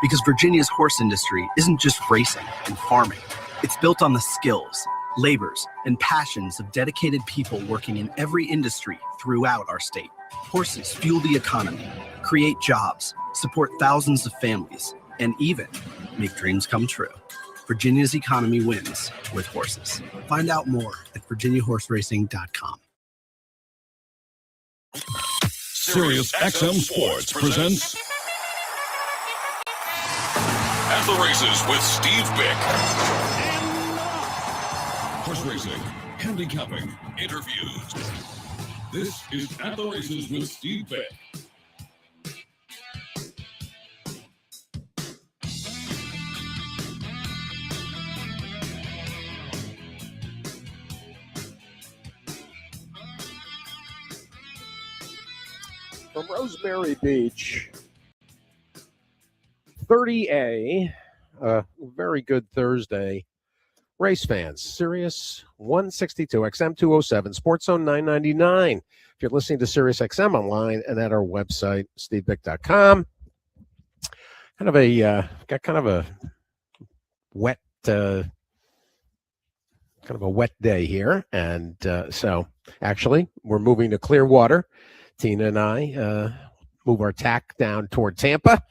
Because Virginia's horse industry isn't just racing and farming. It's built on the skills, labors, and passions of dedicated people working in every industry throughout our state. Horses fuel the economy, create jobs, support thousands of families, and even make dreams come true. Virginia's economy wins with horses. Find out more at virginiahorseracing.com. Sirius XM Sports presents At the Races with Steve Byk. Horse racing, handicapping, interviews. This is At the Races with Steve Byk. From Rosemary Beach, 30A, very good Thursday. Race fans, Sirius 162, XM 207, Sports Zone 999. If you're listening to Sirius XM online and at our website, stevebyk.com. Got kind of a wet day here. And so actually we're moving to Clearwater. Tina and I move our tack down toward Tampa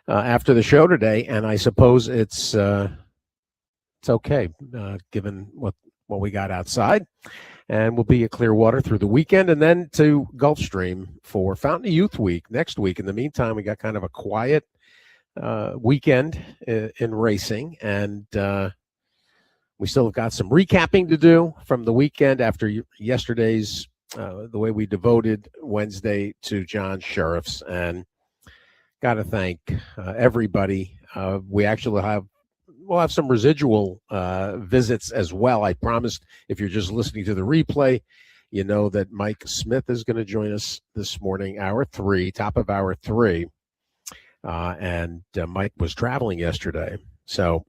after the show today, and I suppose it's okay given what we got outside. And we'll be at Clearwater through the weekend, and then to Gulfstream for Fountain of Youth Week next week. In the meantime, we got kind of a quiet weekend in racing, and we still have got some recapping to do from the weekend after yesterday's. The way we devoted Wednesday to John Sheriffs, and got to thank everybody. We'll have some residual visits as well. I promised if you're just listening to the replay, you know that Mike Smith is going to join us this morning, top of hour 3. And Mike was traveling yesterday. So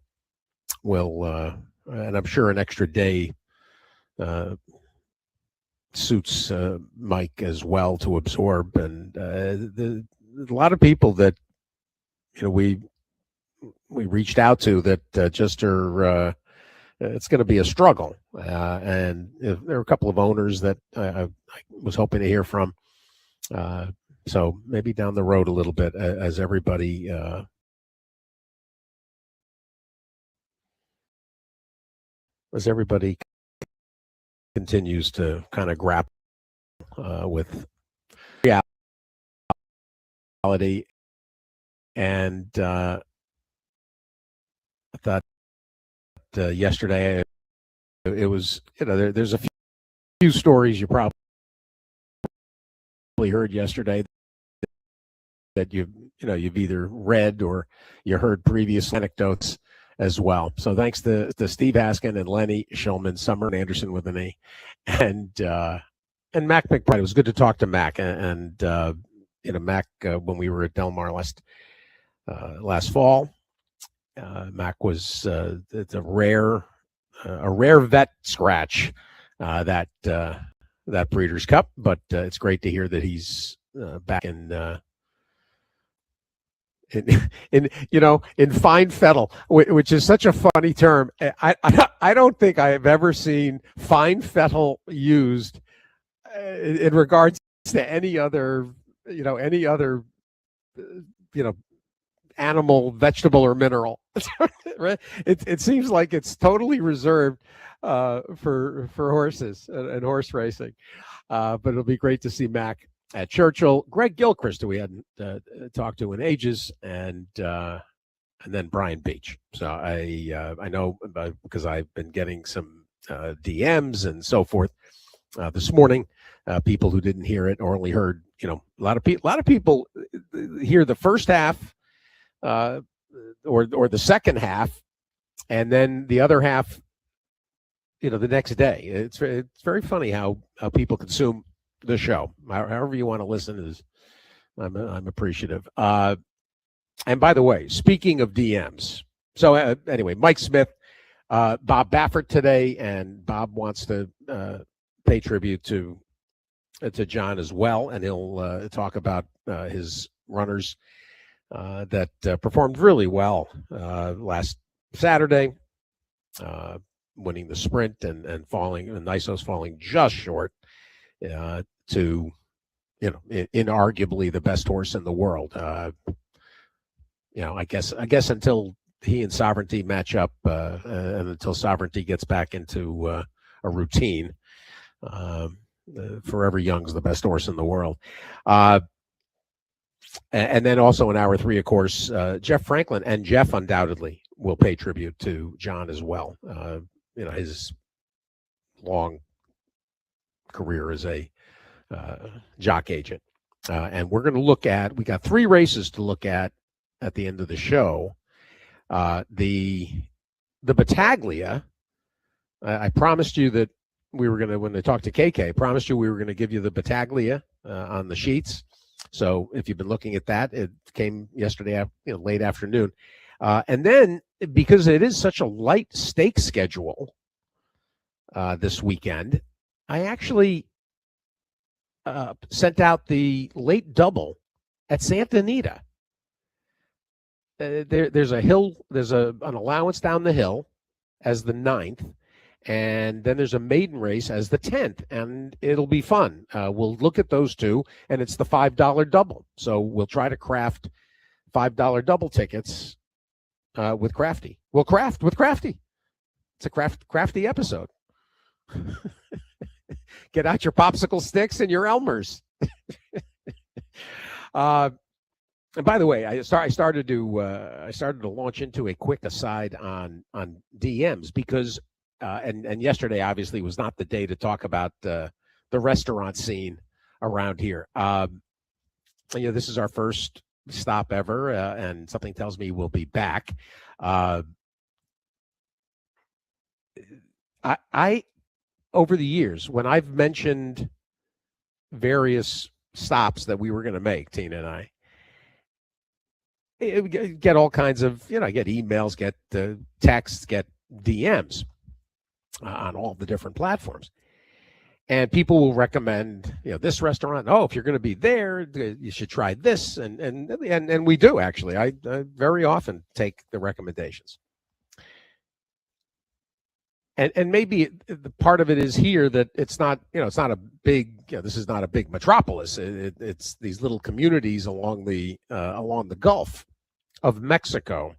we'll, and I'm sure an extra day suits Mike as well to absorb, and a lot of people that we reached out to that just are it's going to be a struggle, and there are a couple of owners that I was hoping to hear from, so maybe down the road a little bit as everybody continues to kind of grapple with reality. And I thought yesterday it was, there's a few stories you probably heard yesterday that you've either read or you heard previous anecdotes as well. So thanks to Steve Haskin and Lenny Shulman, Summer Anderson with an E, and Mac McBride. It was good to talk to Mac, and Mac when we were at Del Mar last fall. Mac was it's a rare vet scratch that Breeders' Cup, but it's great to hear that he's back in fine fettle, which is such a funny term. I don't think I have ever seen fine fettle used in regards to any other animal, vegetable, or mineral. Right? It seems like it's totally reserved for horses and horse racing. But it'll be great to see Mac at Churchill. Greg Gilchrist, who we hadn't talked to in ages, and then Brian Beach. So I know because I've been getting some DMs and so forth this morning. People who didn't hear it or only heard, a lot of people hear the first half or the second half, and then the other half, the next day. It's very funny how people consume the show. However you want to listen is, I'm appreciative. And by the way, speaking of DMs, so anyway, Mike Smith, Bob Baffert today, and Bob wants to pay tribute to John as well, and he'll talk about his runners that performed really well last Saturday, winning the sprint and falling, and Nisos falling just short to, inarguably the best horse in the world. I guess until he and Sovereignty match up, and until Sovereignty gets back into a routine, Forever Young's the best horse in the world. And then also in hour 3, of course, Jeff Franklin, and Jeff undoubtedly will pay tribute to John as well. His long career as a jock agent. And we're going to we got 3 races to look at the end of the show. The Battaglia, I promised you that we were going to, when I talked to KK, I promised you we were going to give you the Battaglia on the sheets. So if you've been looking at that, it came yesterday, late afternoon. And then because it is such a light stake schedule this weekend, I actually sent out the late double at Santa Anita. There's an allowance down the hill as the 9th. And then there's a maiden race as the 10th, and it'll be fun. We'll look at those 2, and it's the $5 double. So we'll try to craft $5 double tickets with Crafty. We'll craft with Crafty. It's a crafty episode. Get out your popsicle sticks and your Elmers. And by the way, I started to launch into a quick aside on DMs because. And yesterday obviously was not the day to talk about the restaurant scene around here. This is our first stop ever, and something tells me we'll be back. I over the years, when I've mentioned various stops that we were going to make, Tina and I, get all kinds of, get emails, get texts, get DMs. On all the different platforms, and people will recommend this restaurant. Oh, if you're going to be there, you should try this, and we do actually. I very often take the recommendations, and maybe the part of it is here that it's not a big this is not a big metropolis. It's these little communities along the Gulf of Mexico,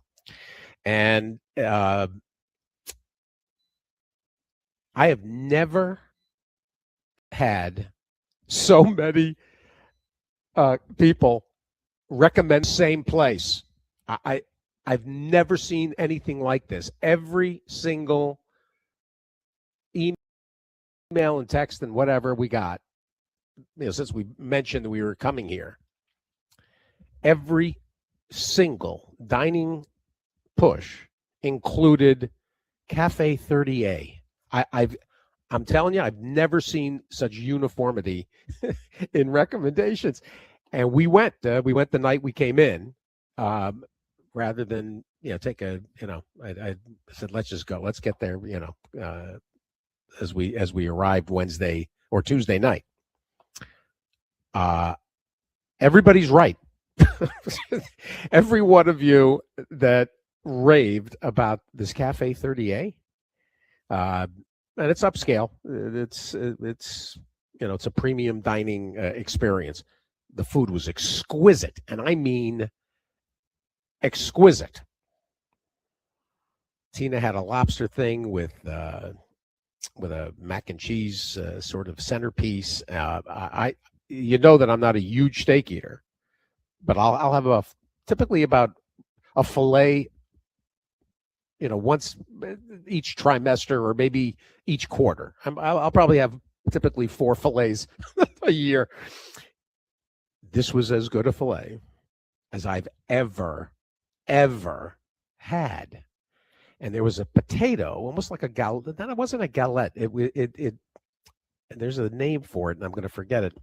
and I have never had so many people recommend the same place. I've never seen anything like this. Every single email and text and whatever we got, since we mentioned that we were coming here, every single dining push included Cafe 30A. I'm telling you, I've never seen such uniformity in recommendations. And we went the night we came in, rather than take a I said let's just go, let's get there as we arrived Wednesday or Tuesday night. Everybody's right. Every one of you that raved about this Cafe 30A. And it's upscale. It's a premium dining experience. The food was exquisite, and I mean exquisite. Tina had a lobster thing with a mac and cheese sort of centerpiece. That I'm not a huge steak eater, but I'll have typically about a fillet once each trimester or maybe each quarter. I'll probably have typically 4 fillets a year. This was as good a fillet as I've ever had. And there was a potato, almost like a galette. It wasn't a galette. It there's a name for it, and I'm going to forget it.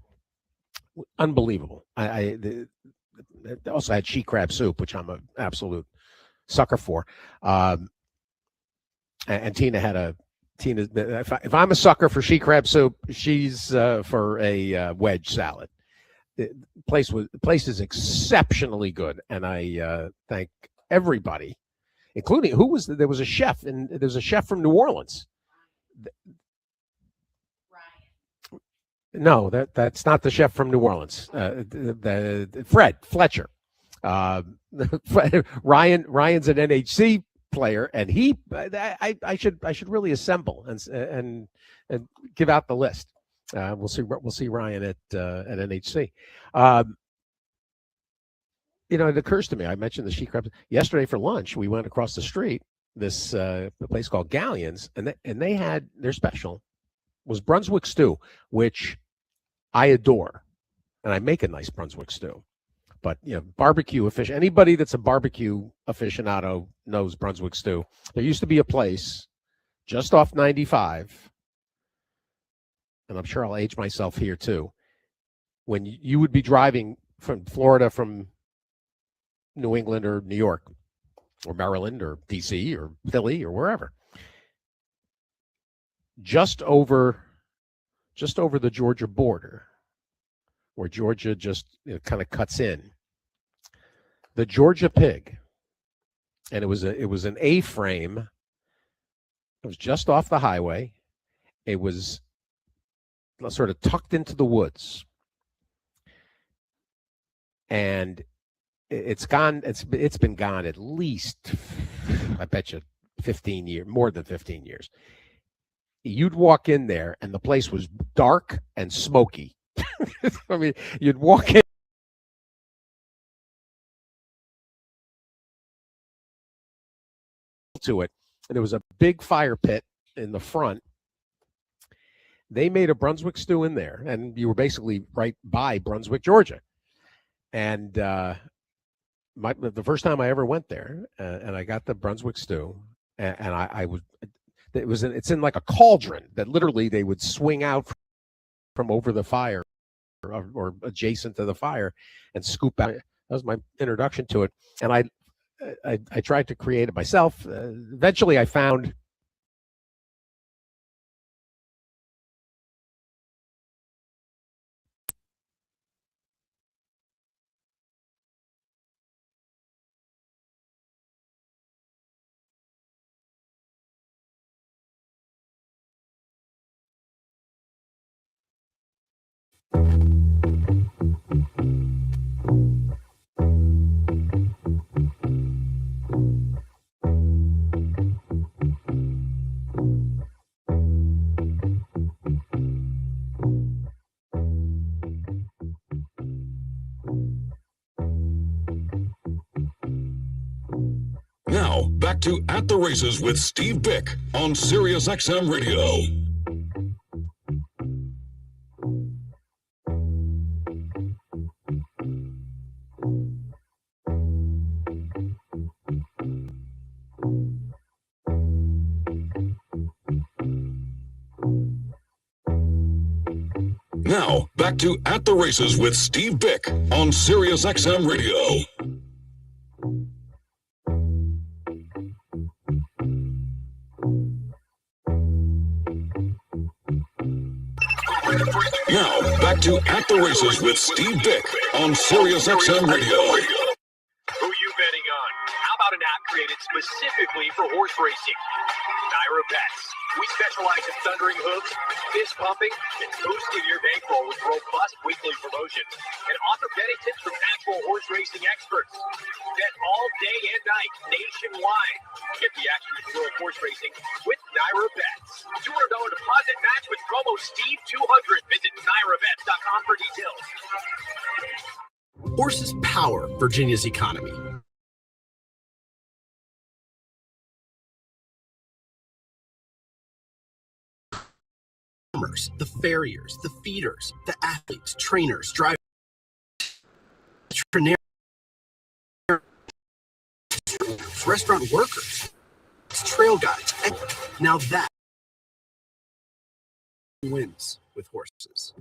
Unbelievable. It also had she crab soup, which I'm an absolute sucker for. And Tina had if I'm a sucker for she crab soup, she's for a wedge salad. the place is exceptionally good, and I thank everybody, including there was a chef, and there's a chef from New Orleans. No, that's not the chef from New Orleans. Fred Fletcher. Ryan's an NHC player, and I should really assemble and give out the list. We'll see Ryan at NHC. It occurs to me. I mentioned the sheet crabs yesterday for lunch. We went across the street, this place called Galleon's, and they had their special was Brunswick stew, which I adore, and I make a nice Brunswick stew. But barbecue anybody that's a barbecue aficionado knows Brunswick stew. There used to be a place just off 95, and I'm sure I'll age myself here too, when you would be driving from Florida, from New England or New York or Maryland or DC or Philly or wherever, just over the Georgia border, where Georgia just kind of cuts in, the Georgia Pig, and it was an A-frame. It was just off the highway. It was sort of tucked into the woods, and it's been gone at least, I bet you, 15 years, more than 15 years. You'd walk in there and the place was dark and smoky. I mean, you'd walk in to it, and there was a big fire pit in the front. They made a Brunswick stew in there, and you were basically right by Brunswick, Georgia. And the first time I ever went there, and I got the Brunswick stew, and it's in like a cauldron that literally they would swing out from over the fire or adjacent to the fire and scoop out. That was my introduction to it, and I tried to create it myself. Eventually, I found Now, back to At the Races with Steve Byk on Sirius XM Radio. Now, back to At the Races with Steve Byk on Sirius XM Radio. Now, back to At the Races with Steve Byk on Sirius XM Radio. Who you betting on? How about an app created specifically for horse racing? Naira Bets. We specialize in thundering hooves, fist pumping, and boosting your bankroll with robust weekly promotions and offer betting tips from actual horse racing experts. Bet all day and night nationwide. Get the action of world horse racing with Naira Bets. $200 deposit match with promo Steve200. Visit NairaBets.com for details. Horses power Virginia's economy. The farriers, the feeders, the athletes, trainers, drivers, restaurant workers, trail guides. Now that wins with horses.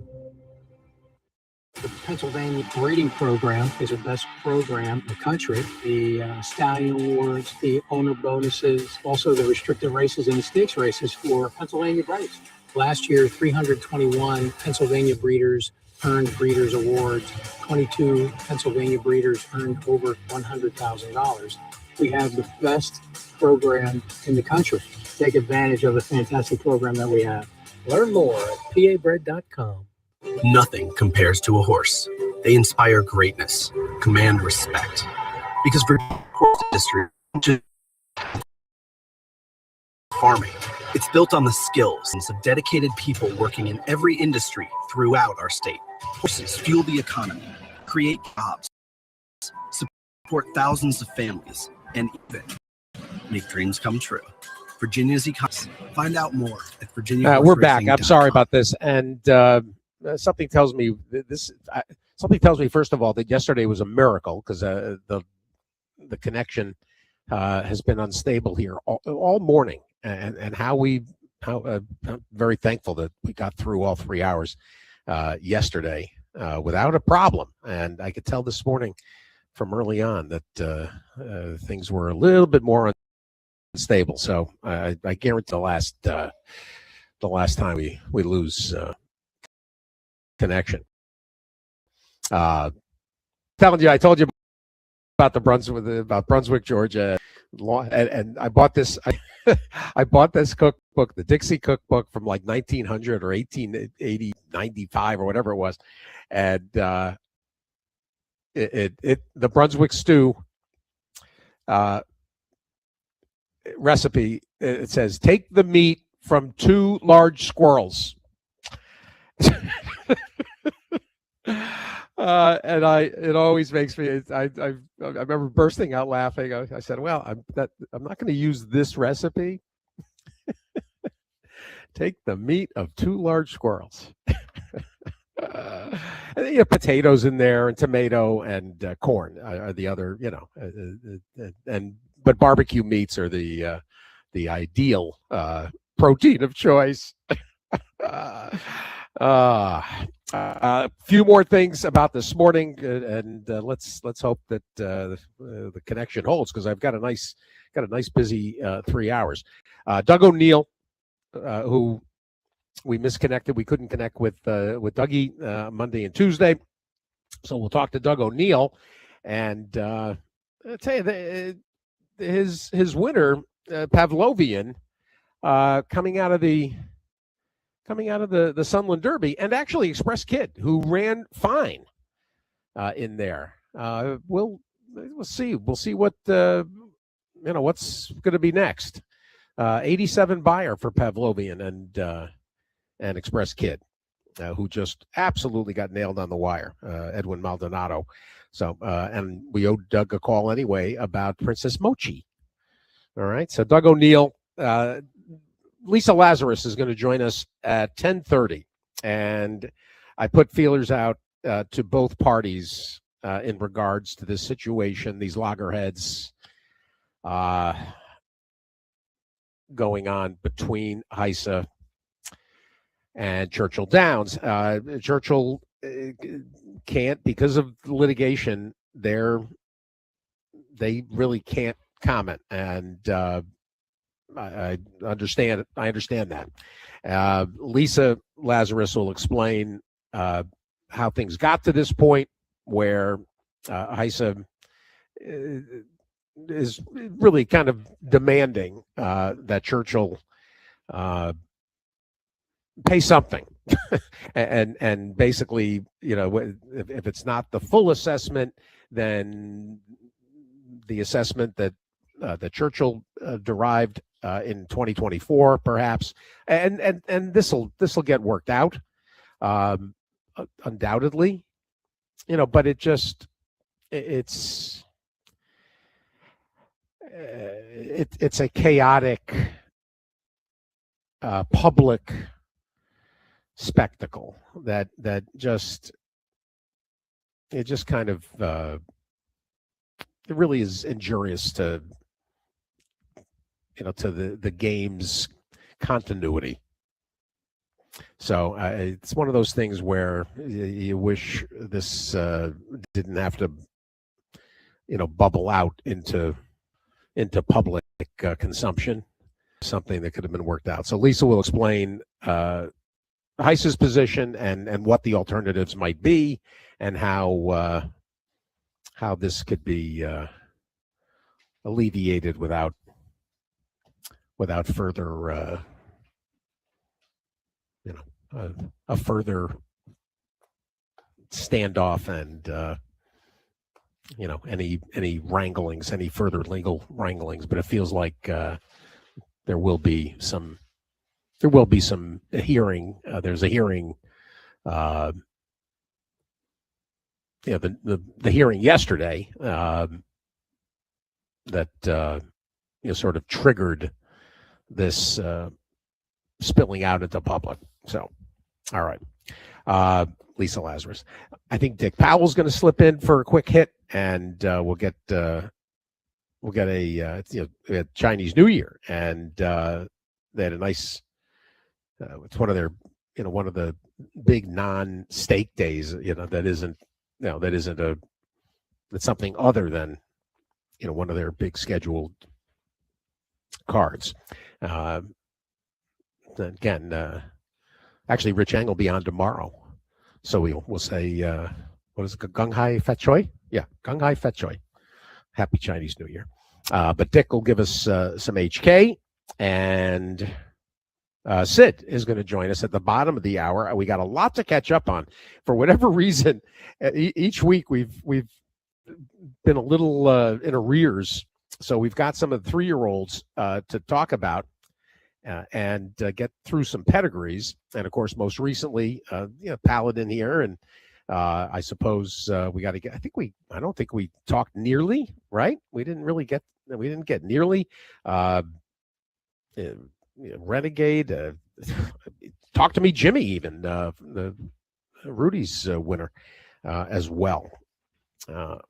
The Pennsylvania breeding program is the best program in the country. The stallion awards, the owner bonuses, also the restricted races and the stakes races for Pennsylvania breeds. Last year, 321 Pennsylvania breeders earned breeders awards. 22 Pennsylvania breeders earned over $100,000. We have the best program in the country. Take advantage of the fantastic program that we have. Learn more at pabred.com. Nothing compares to a horse. They inspire greatness, command respect. Because for the horse industry, just farming, it's built on the skills of dedicated people working in every industry throughout our state. Horses fuel the economy, create jobs, support thousands of families, and even make dreams come true. Virginia's economy. Find out more at Virginia. We're back. I'm sorry about this, and something tells me something tells me first of all that yesterday was a miracle because the connection has been unstable here all morning, and I'm very thankful that we got through all 3 hours yesterday without a problem, and I could tell this morning from early on that things were a little bit more unstable. So I guarantee the last time we lose connection. I told you about Brunswick, Georgia, and I bought this. I bought this cookbook, the Dixie Cookbook, from like 1900 or 1880, 95 or whatever it was, and the Brunswick stew recipe. It says, take the meat from 2 large squirrels. And it always makes me. I remember bursting out laughing. I said, "Well, I'm not going to use this recipe. Take the meat of 2 large squirrels." And, potatoes in there, and tomato, and corn are the other. But barbecue meats are the ideal protein of choice. A few more things about this morning, and let's hope that the connection holds, because I've got a nice busy 3 hours. Doug O'Neill, who we misconnected, we couldn't connect with Dougie Monday and Tuesday, so we'll talk to Doug O'Neill, and I'll tell you his winner, Pavlovian, coming out of the Sunland Derby, and actually Express Kid, who ran fine in there. We'll see. We'll see what what's going to be next. 87 buyer for Pavlovian and Express Kid, who just absolutely got nailed on the wire. Edwin Maldonado. So and we owed Doug a call anyway about Princess Mochi. All right. So Doug O'Neill. Lisa Lazarus is going to join us at 10:30, and I put feelers out to both parties in regards to this situation, these loggerheads going on between HISA and Churchill Downs. Churchill can't, because of litigation, they really can't comment, and I understand that. Lisa Lazarus will explain how things got to this point where HISA is really kind of demanding that Churchill pay something. and basically, if it's not the full assessment, then the assessment that Churchill derived in 2024, perhaps, and this will get worked out, undoubtedly, but it's a chaotic public spectacle that just kind of it really is injurious to to the game's continuity. So it's one of those things where you wish this didn't have to bubble out into public consumption, something that could have been worked out. So Lisa will explain Heiss's position and what the alternatives might be, and how this could be alleviated without further a further standoff and any wranglings, any further legal wranglings. But it feels like there will be some hearing. There's a hearing. The hearing yesterday that sort of triggered this spilling out into public. So, all right, Lisa Lazarus. I think Dick Powell's going to slip in for a quick hit, and we'll get a Chinese New Year, and they had a nice. It's one of their one of the big non-steak days. That's something other than one of their big scheduled cards. Again, actually, Rich Eng will be on tomorrow, so we'll say what is it? Gung Hai Fat Choi? Yeah, Gung Hai Fat Choi. Happy Chinese New Year. But Dick will give us some HK, and Sid is going to join us at the bottom of the hour. We got a lot to catch up on. For whatever reason, each week we've been a little in arrears, so we've got some of the 3-year-olds to talk about and get through some pedigrees. And of course, most recently, Paladin here, and I suppose we got to get. I don't think we talked nearly, right? We didn't get nearly. Renegade, talk to me, Jimmy, even the Rudy's winner as well of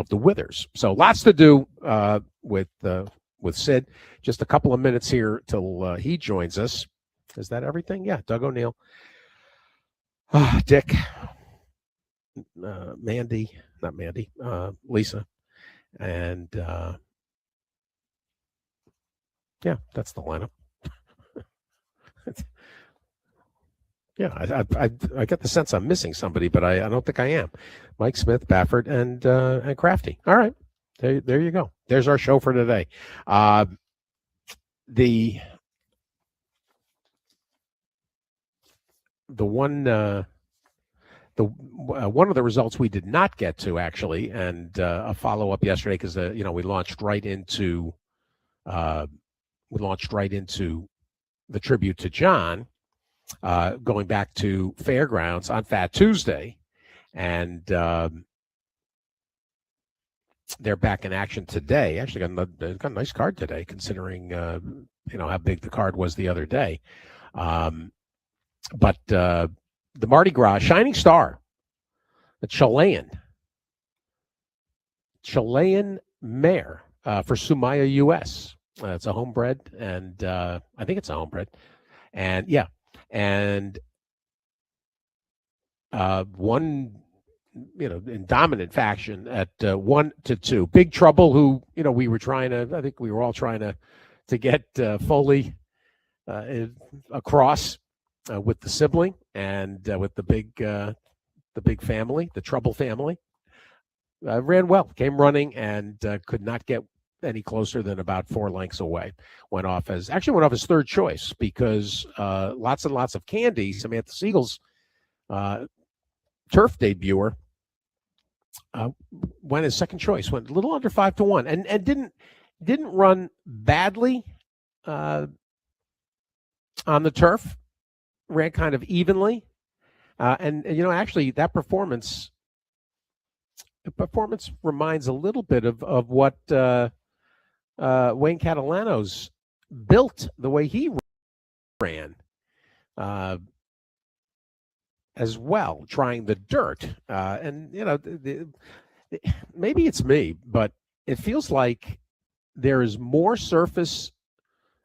the Withers. So lots to do with Sid. Just a couple of minutes here till he joins us. Is that everything? Yeah, Doug O'Neill, Dick, Lisa, and yeah, that's the lineup. Yeah, I get the sense I'm missing somebody, but I don't think I am. Mike Smith, Baffert, and Crafty. All right, there you go. There's our show for today. The one of the results we did not get to, actually, and a follow up yesterday, because we launched right into the tribute to John, going back to Fairgrounds on Fat Tuesday, and they're back in action today. Actually, got a nice card today, considering how big the card was the other day. But the Mardi Gras Shining Star, the Chilean mare for Sumaya US. It's a homebred, and I think it's a homebred, and yeah, and one, in dominant faction at 1-2. Big Trouble, who we were trying to, I think we were all trying to get Foley across with the sibling and with the big family, the Trouble family. Ran well, came running, and could not get any closer than about 4 lengths away. Went off as third choice, because lots and lots of candy. Samantha Siegel's turf debuter went as second choice, went a little under 5-1, and didn't run badly on the turf. Ran kind of evenly, and actually that performance reminds a little bit of what Wayne Catalano's built, the way he ran as well, trying the dirt. And maybe it's me, but it feels like there is more surface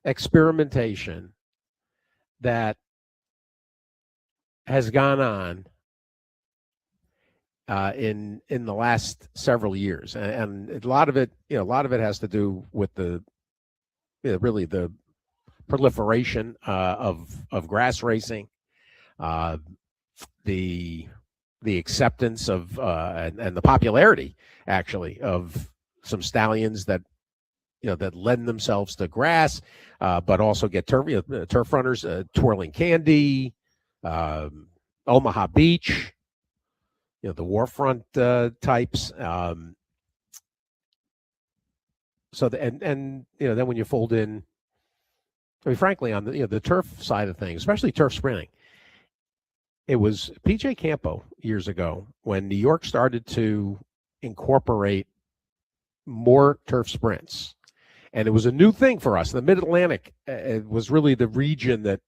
experimentation that has gone on in the last several years, and a lot of it has to do with the really the proliferation of grass racing, uh, the acceptance of and the popularity actually of some stallions that that lend themselves to grass, but also get turf runners, Twirling Candy, Omaha Beach, the Warfront types. So and then when you fold in, I mean, frankly, on the turf side of things, especially turf sprinting, it was PJ Campo years ago when New York started to incorporate more turf sprints. And it was a new thing for us. The Mid-Atlantic was really the region that,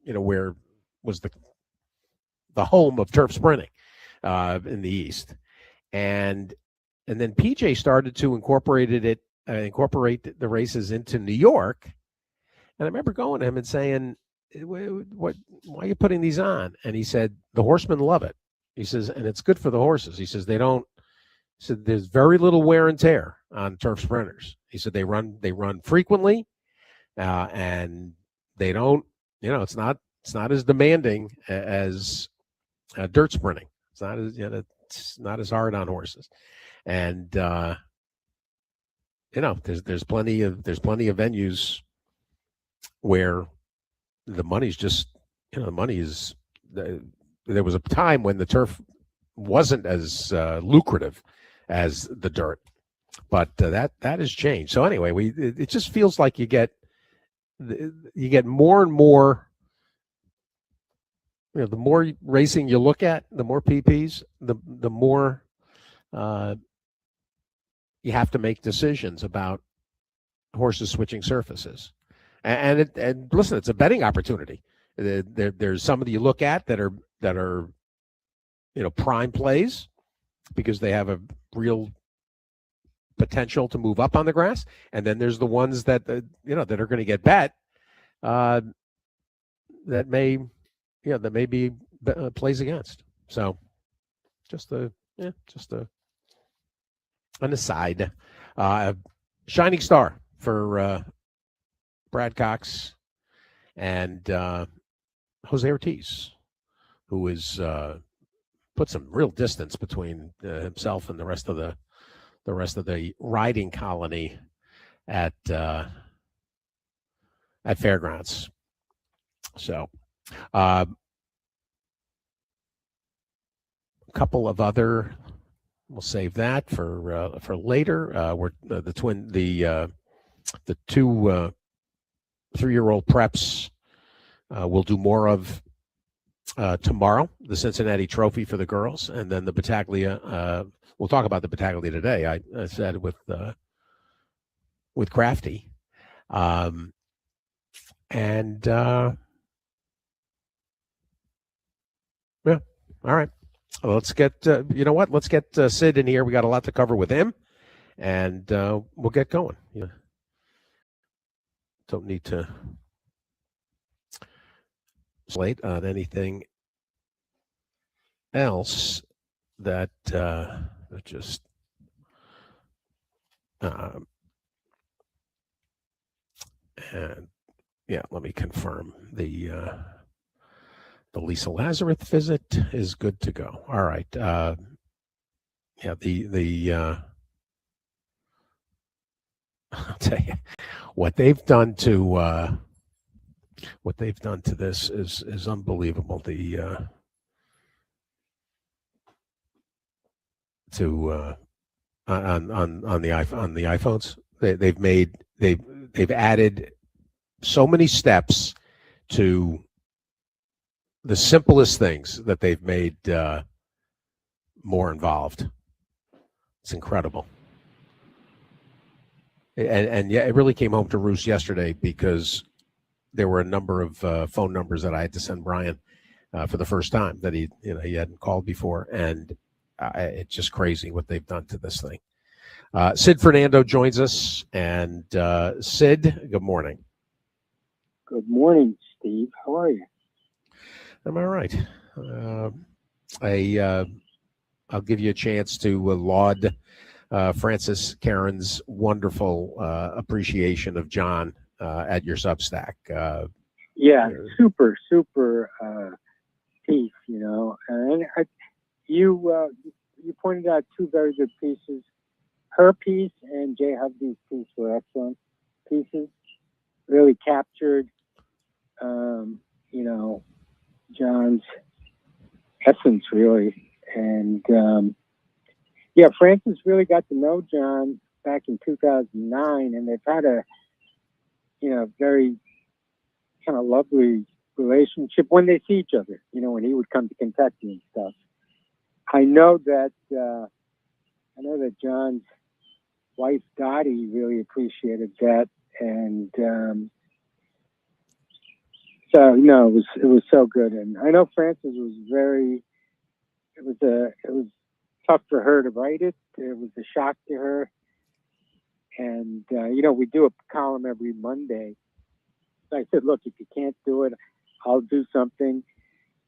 where was the home of turf sprinting in the East. And then PJ started to incorporate the races into New York. And I remember going to him and saying, why are you putting these on? And he said, the horsemen love it. He says, and it's good for the horses. He says, there's very little wear and tear on turf sprinters. He said they run frequently, and they don't, it's not as demanding as dirt sprinting. It's not as it's not as hard on horses, and there's plenty of venues where the money's just the money is. There was a time when the turf wasn't as lucrative as the dirt, but that has changed. So anyway, it just feels like you get more and more. The more racing you look at, the more PPs, the more you have to make decisions about horses switching surfaces. And listen, it's a betting opportunity. There's some that you look at that are prime plays because they have a real potential to move up on the grass, and then there's the ones that that are going to get bet that may be plays against. So just an aside. Shining star for Brad Cox and Jose Ortiz, who is put some real distance between himself and the rest of the riding colony at Fairgrounds. So a couple of other, we'll save that for later. We're the two 3-year-old preps we'll do more of tomorrow, the Cincinnati Trophy for the girls, and then the Battaglia. We'll talk about the Battaglia today. I said with Crafty, and yeah, all right. Well, let's get let's get Sid in here. We got a lot to cover with him, and we'll get going. Don't need to slate on anything else that just and yeah, let me confirm the Lisa Lazarus visit is good to go. All right. Yeah, I'll tell you what they've done to this is unbelievable. On the iPhones, they've added so many steps to the simplest things that they've made more involved. It's incredible. And yeah, it really came home to roost yesterday because there were a number of phone numbers that I had to send Brian for the first time that he hadn't called before, and it's just crazy what they've done to this thing. Sid Fernando joins us, and Sid, good morning. Good morning, Steve. How are you? I'm all right. I'll give you a chance to laud Francis Karen's wonderful appreciation of John at your Substack. Yeah, super piece, and you pointed out two very good pieces. Her piece and Jay Hubby's piece were excellent pieces. Really captured, John's essence, really. And Francis really got to know John back in 2009, and they've had a very kind of lovely relationship when they see each other. When he would come to Kentucky and stuff. I know that John's wife Dottie really appreciated that, and it was so good. And I know Frances was it was tough for her to write it. It was a shock to her. And we do a column every Monday. So I said, look, if you can't do it, I'll do something.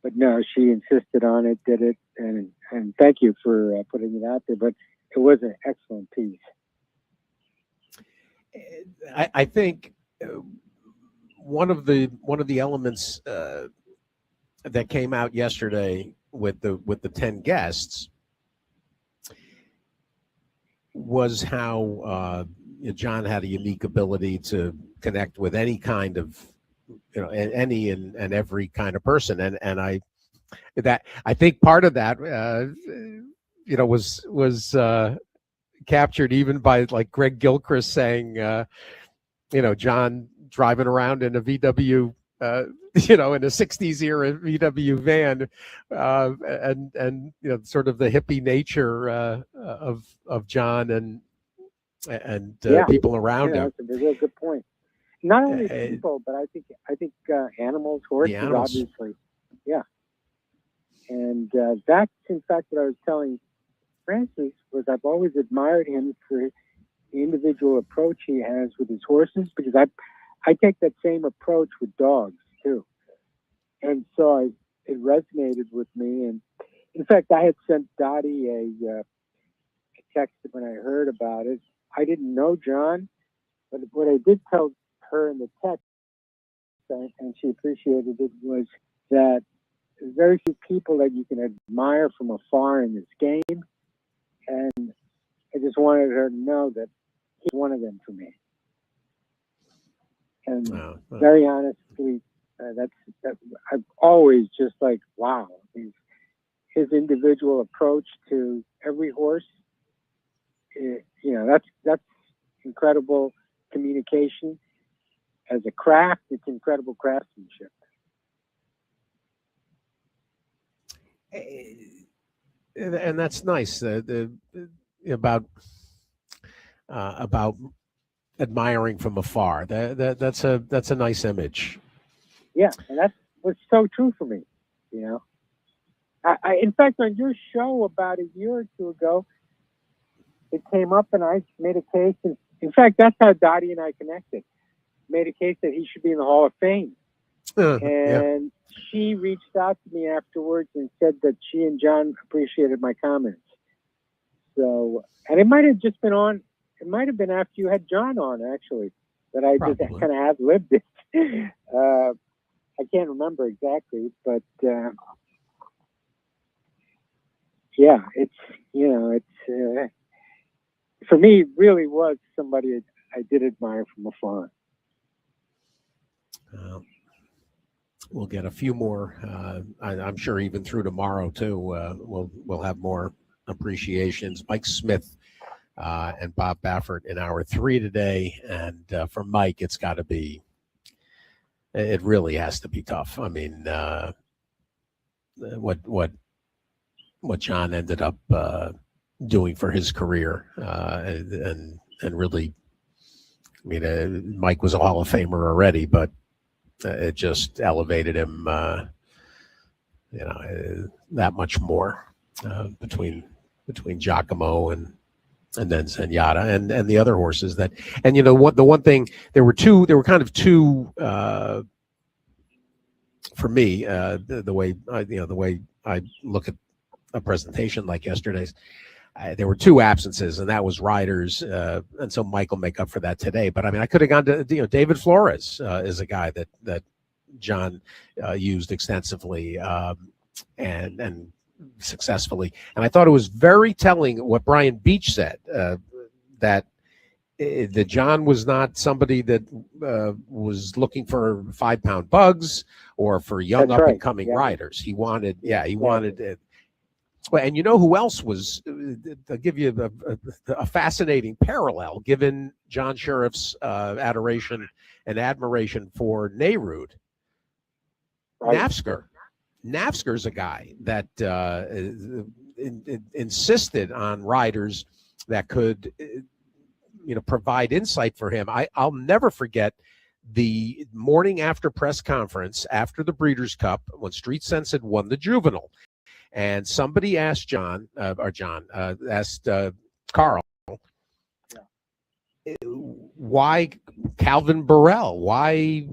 But no, she insisted on it, did it, and thank you for putting it out there. But it was an excellent piece. I think one of the elements that came out yesterday with the 10 guests was how John had a unique ability to connect with any kind of any and every kind of person, and I think part of that was captured even by like Greg Gilchrist saying John driving around in a VW in a 60s era VW van, and sort of the hippie nature of John and people around him. That's a real good point. Not only people, but I think animals, horses, obviously. Yeah. And that's in fact what I was telling Francis was I've always admired him for the individual approach he has with his horses, because I take that same approach with dogs too. And so it resonated with me. And in fact, I had sent Dottie a text when I heard about it. I didn't know John, but what I did tell her in the text, and she appreciated it, was that there's very few people that you can admire from afar in this game. And I just wanted her to know that he's one of them for me. And very honestly, I've always just like, wow, his individual approach to every horse, that's incredible communication. As a craft, it's incredible craftsmanship. And that's nice about admiring from afar. That's a nice image. Yeah, and that's what's so true for me. I in fact, on your show about a year or two ago, it came up, and I made a case. And in fact, that's how Dottie and I connected. Made a case that he should be in the Hall of Fame. And she reached out to me afterwards and said that she and John appreciated my comments. So, and it might have just been it might have been after you had John on, actually, that I just kind of ad-libbed it. I can't remember exactly, but it's for me, it really was somebody I did admire from afar. We'll get a few more. I'm sure even through tomorrow too. We'll have more appreciations. Mike Smith and Bob Baffert in hour 3 today, and for Mike, it's got to be. It really has to be tough. I mean, what John ended up doing for his career, and really, I mean, Mike was a Hall of Famer already, but it just elevated him, that much more between Giacomo and then Zenyatta and the other horses that, and the one thing, there were kind of two for me, the way I look at a presentation like yesterday's. There were two absences, and that was riders, and so Mike will make up for that today. But I mean, I could have gone to David Flores is a guy that John used extensively. and successfully. And I thought it was very telling what Brian Beach said, that John was not somebody that was looking for 5-pound bugs or for young That's up and right. coming Yeah. riders. He wanted, Exactly. wanted it. Well, and you know who else was? I'll give you a fascinating parallel, given John Sheriff's adoration and admiration for Nehrud. Right. Nafzger. Nafzger's a guy that insisted on riders that could, provide insight for him. I'll never forget the morning after press conference after the Breeders' Cup when Street Sense had won the Juvenile. And somebody asked asked Carl, why Calvin Burrell? Why,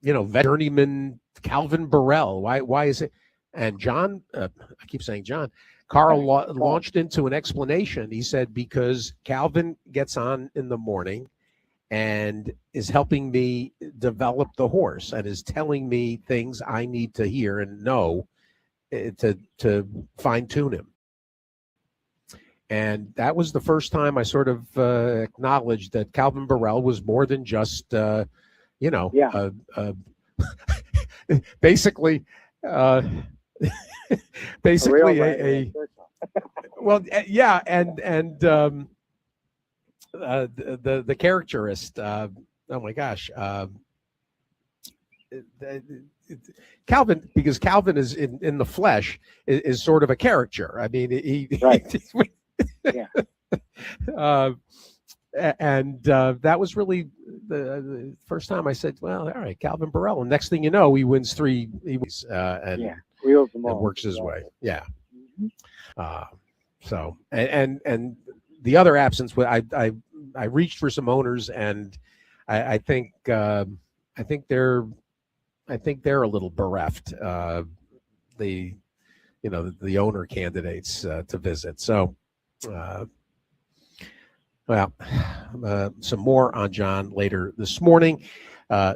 journeyman Calvin Burrell? Why is it? And John, I keep saying John, Carl launched into an explanation. He said, because Calvin gets on in the morning and is helping me develop the horse and is telling me things I need to hear and know to fine tune him. And that was the first time I sort of acknowledged that Calvin Burrell was more than just, basically, basically a well, yeah, and the caricaturist. Oh my gosh. Calvin, because Calvin is in the flesh, is sort of a caricature. I mean, right. And that was really the first time I said, well, all right, Calvin Burrell. And next thing you know, he wins 3 and wheels them all. Works his way. Yeah. So and the other absence, I reached for some owners, and I think they're a little bereft. The owner candidates to visit. So, some more on John later this morning.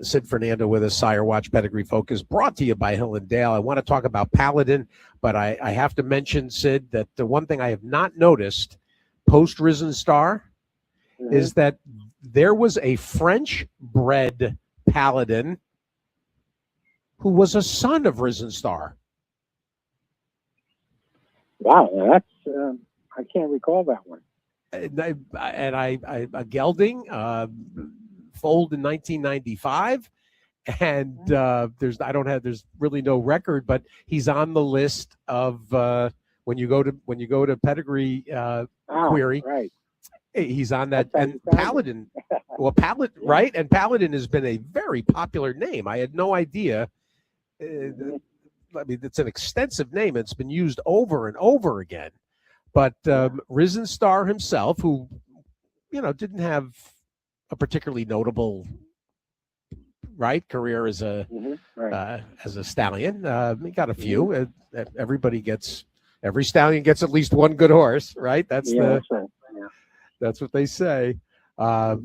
Sid Fernando with us, Sire Watch Pedigree Focus, brought to you by Hill and Dale. I want to talk about Paladin, but I have to mention, Sid, that the one thing I have not noticed post Risen Star is that there was a French-bred Paladin who was a son of Risen Star. Wow, that's I can't recall that one. And a gelding foaled in 1995, and there's really no record, but he's on the list of when you go to Pedigree Query. Right. He's on that. And Paladin, Paladin, yeah. Right? And Paladin has been a very popular name. I had no idea. I mean, it's an extensive name. It's been used over and over again. But Risen Star himself, who, didn't have a particularly notable career as a stallion. He got a few. Every stallion gets at least one good horse, right? That's that's what they say. But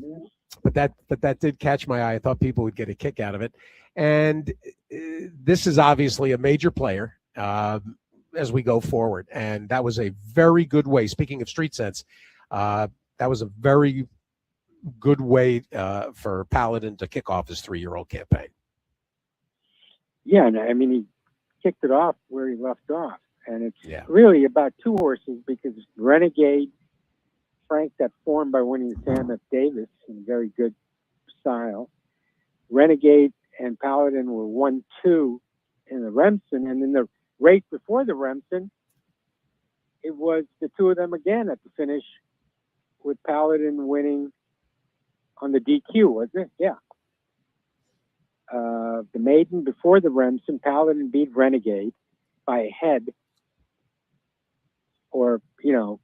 that did catch my eye. I thought people would get a kick out of it. And this is obviously a major player as we go forward. And that was a very good way. Speaking of Street Sense, that was a very good way for Paladin to kick off his 3-year-old campaign. Yeah, and I mean, he kicked it off where he left off. And it's really about 2 horses, because Renegade, Frank, got formed by winning Sam F. Davis in very good style. Renegade and Paladin were 1-2 in the Remsen, and in the race before the Remsen, it was the 2 of them again at the finish, with Paladin winning on the DQ, wasn't it? Yeah. The maiden before the Remsen, Paladin beat Renegade by a head, or it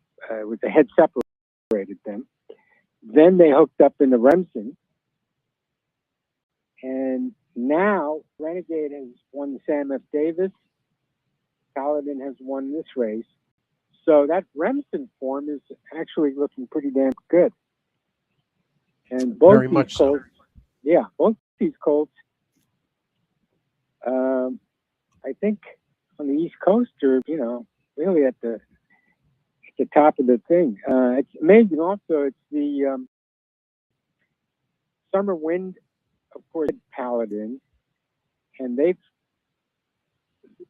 was a head separated them. Then they hooked up in the Remsen, and now Renegade has won the Sam F. Davis. Paladin has won this race. So that Remsen form is actually looking pretty damn good. And both these colts, both these colts, I think on the East Coast are, really at the top of the thing. It's amazing. Also, it's the Summer Wind, of course, Paladin, and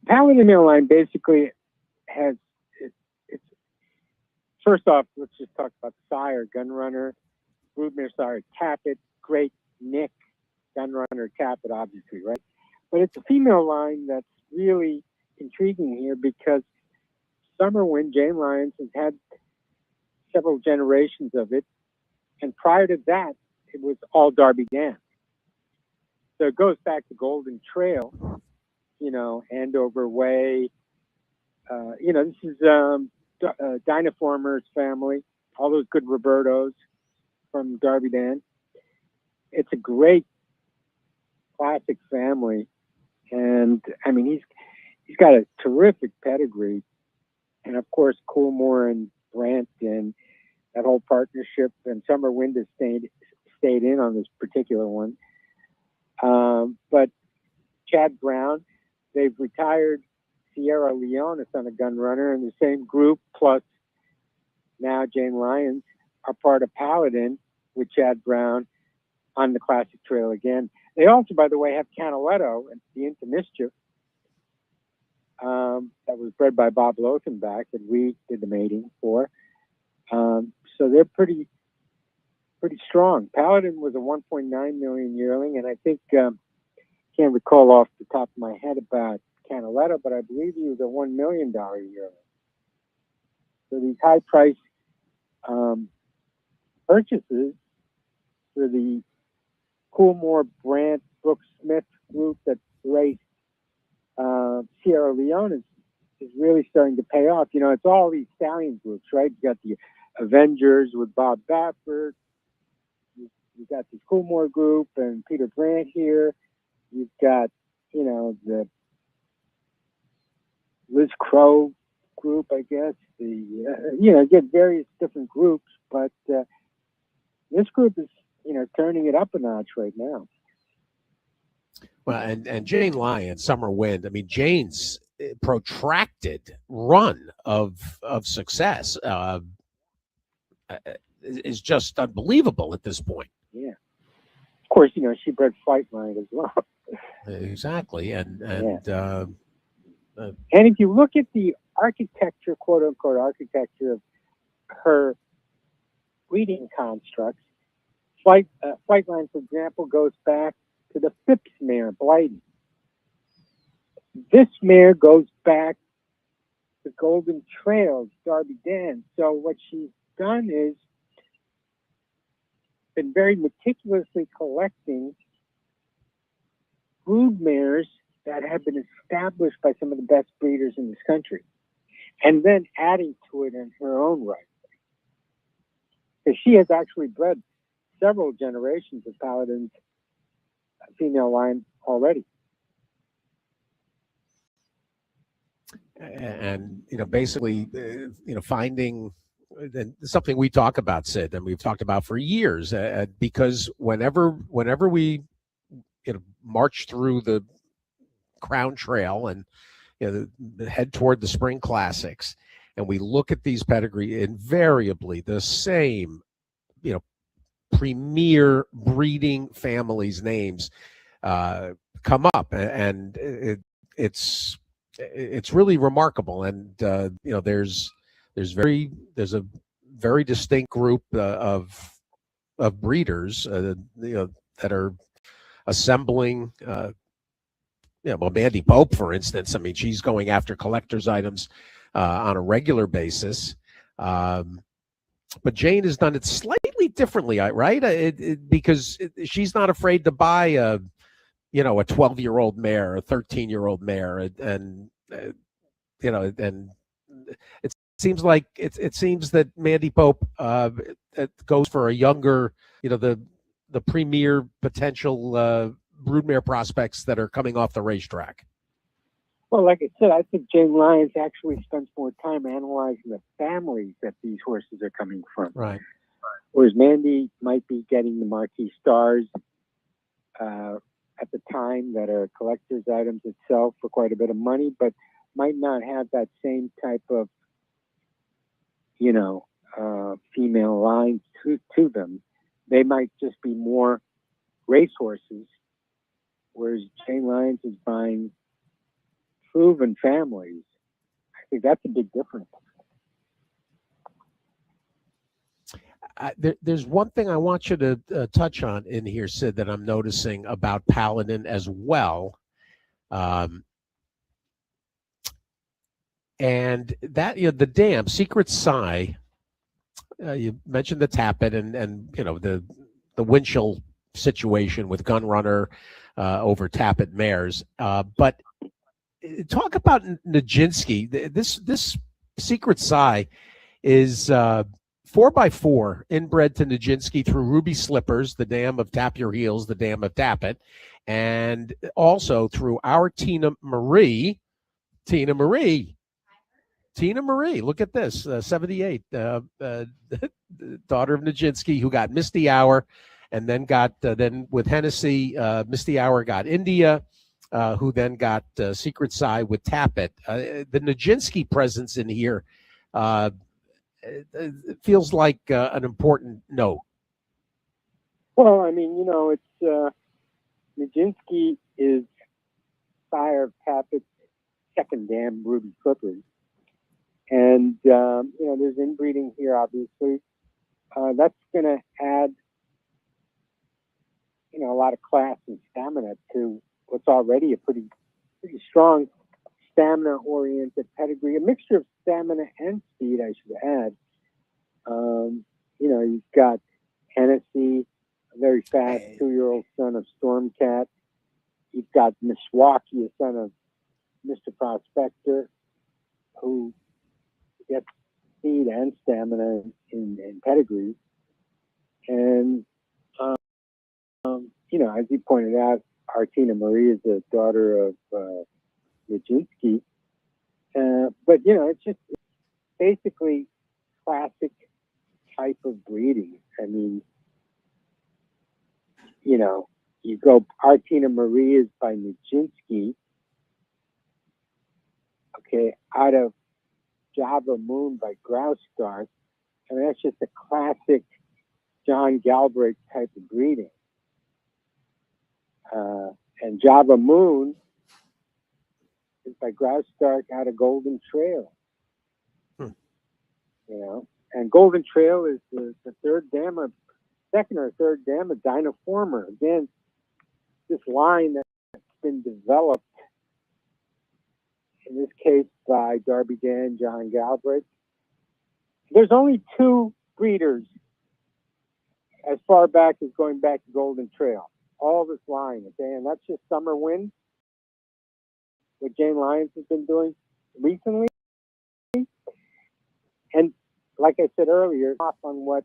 Paladin Airline basically has it's first off. Let's just talk about the sire, Gunrunner, Broodmare sire, Tappet, Great Nick, Gunrunner, Tappet, obviously, right? But it's a female line that's really intriguing here because Summerwind, Jane Lyons, has had several generations of it, and prior to that, it was all Darby Dan. So it goes back to Golden Trail, Andover Way. This is Dynaformer's family, all those good Robertos from Darby Dan. It's a great classic family, and I mean he's got a terrific pedigree, and of course Coolmore and Brandt and that whole partnership, and Summer Wind has stayed in on this particular one. But Chad Brown, they've retired Sierra Leone, a son of Gunrunner, and the same group, plus now Jane Lyons, are part of Paladin with Chad Brown on the classic trail again. They also, by the way, have Canaletto and the Into Mischief that was bred by Bob Lothenbach that we did the mating for. So they're pretty strong. Paladin was a 1.9 million yearling, and I think can't recall off the top of my head about Canaletto, but I believe he was a $1 million yearling. So these high price purchases for the Coolmore, Brandt, Brooks Smith group that raced Sierra Leone is really starting to pay off. It's all these stallion groups, right? You got the Avengers with Bob Baffert. You've got the Coolmore group and Peter Brandt here. You've got, the Liz Crow group, I guess. You get various different groups, but this group is, turning it up a notch right now. Well, and Jane Lyons, Summer Wind. I mean, Jane's protracted run of success is just unbelievable at this point. Yeah. Of course, she bred Flightline as well. Exactly, and if you look at the architecture, quote unquote architecture of her breeding constructs, Flightline, for example, goes back to the Phipps mare, Blighty. This mare goes back to Golden Trails, Darby Dan. So what she's done is been very meticulously collecting brood mares that have been established by some of the best breeders in this country, and then adding to it in her own right. Because she has actually bred several generations of Paladin's female line already. And basically, finding something we talk about, Sid, and we've talked about for years, because whenever we march through the Crown Trail and head toward the Spring Classics, and we look at these pedigree, invariably the same premier breeding families' names come up, and it's really remarkable. And there's a very distinct group of breeders that are assembling. Mandy Pope, for instance. I mean, she's going after collector's items on a regular basis. But Jane has done it slightly differently, right? Because she's not afraid to buy a 12-year-old mare, a 13-year-old mare, and it seems like it seems that Mandy Pope goes for a younger, the premier potential broodmare prospects that are coming off the racetrack. Well, like I said, I think Jane Lyons actually spends more time analyzing the families that these horses are coming from. Right. Whereas Mandy might be getting the marquee stars at the time that are collector's items itself for quite a bit of money. But might not have that same type of, you know, female lines to them. They might just be more racehorses, whereas Jane Lyons is buying proven families. I think that's a big difference. There's one thing I want you to touch on in here, Sid, that I'm noticing about Paladin as well. And that, the dam, Secret Sigh, you mentioned the Tappet and the Winchell situation with Gunrunner over Tappet mares. But talk about Nijinsky. This Secret Sigh is 4x4 inbred to Nijinsky through Ruby Slippers, the dam of Tap Your Heels, the dam of Tappet, and also through our Tina Marie. Look at this, 78, daughter of Nijinsky, who got Misty Hour, and then got then with Hennessy, Misty Hour got India, who then got Secret Sigh with Tappet. The Nijinsky presence in here it feels like an important note. Well, I mean, it's Nijinsky is sire of Tappet's second dam, Ruby Slippers. And, there's inbreeding here, obviously. That's going to add, a lot of class and stamina to what's already a pretty strong stamina-oriented pedigree, a mixture of stamina and speed, I should add. You've got Hennessy, a very fast 2-year-old son of Stormcat. You've got Mishwaki, a son of Mr. Prospector, who gets speed and stamina in pedigree. And, as you pointed out, Artina Marie is the daughter of Nijinsky. But, it's basically classic type of breeding. I mean, you go, Artina Marie is by Nijinsky, okay, out of Java Moon by Graustark. I mean, that's just a classic John Galbraith type of breeding. And Java Moon is by Graustark out of Golden Trail. And Golden Trail is the second or third dam of Dynaformer. Again, this line that's been developed, in this case by Darby Dan, John Galbraith. There's only 2 breeders as far back as going back to Golden Trail. All this line, okay? And that's just Summer Wind, what Jane Lyons has been doing recently. And like I said earlier, off on what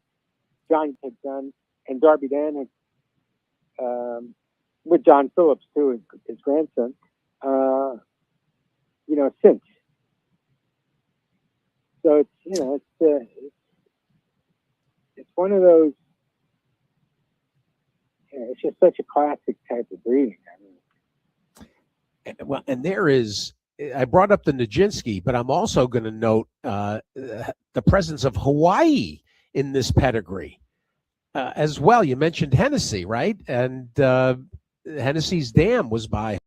John had done, and Darby Dan had, with John Phillips too, his grandson, since. So it's one of those. It's just such a classic type of breeding. Well, and there is. I brought up the Nijinsky, but I'm also going to note the presence of Hawaii in this pedigree as well. You mentioned Hennessy, right? And Hennessy's dam was by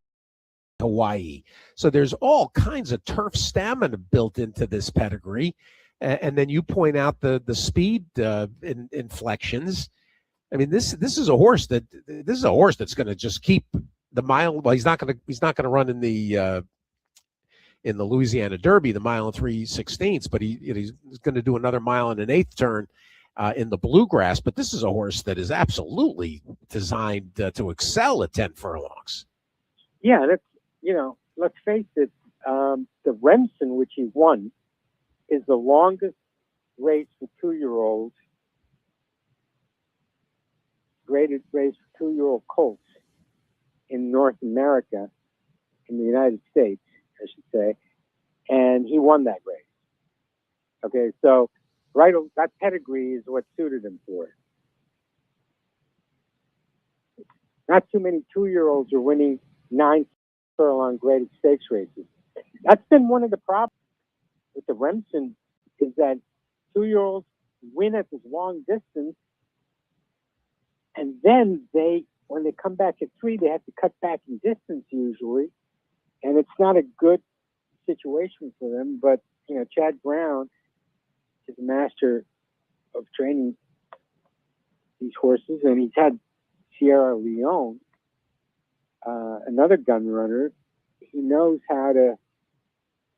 Hawaii. So there's all kinds of turf stamina built into this pedigree. And then you point out the speed inflections. I mean, this is a horse that's going to just keep the mile. Well, he's not going to run in the Louisiana Derby, the mile and 3/16, but he's going to do another mile and an eighth turn in the Bluegrass. But this is a horse that is absolutely designed to excel at 10 furlongs. Yeah, that's let's face it. The Remsen, which he won, is the longest race for 2-year-olds. Graded race for 2-year-old colts in North America, in the United States, I should say, and he won that race. Okay, so that pedigree is what suited him for it. Not too many 2-year-olds are winning 9 furlong graded stakes races. That's been one of the problems with the Remsen is that 2-year-olds win at this long distance, and then when they come back at 3, they have to cut back in distance usually, and it's not a good situation for them. But Chad Brown is a master of training these horses, and he's had Sierra Leone, another gun runner. He knows how to.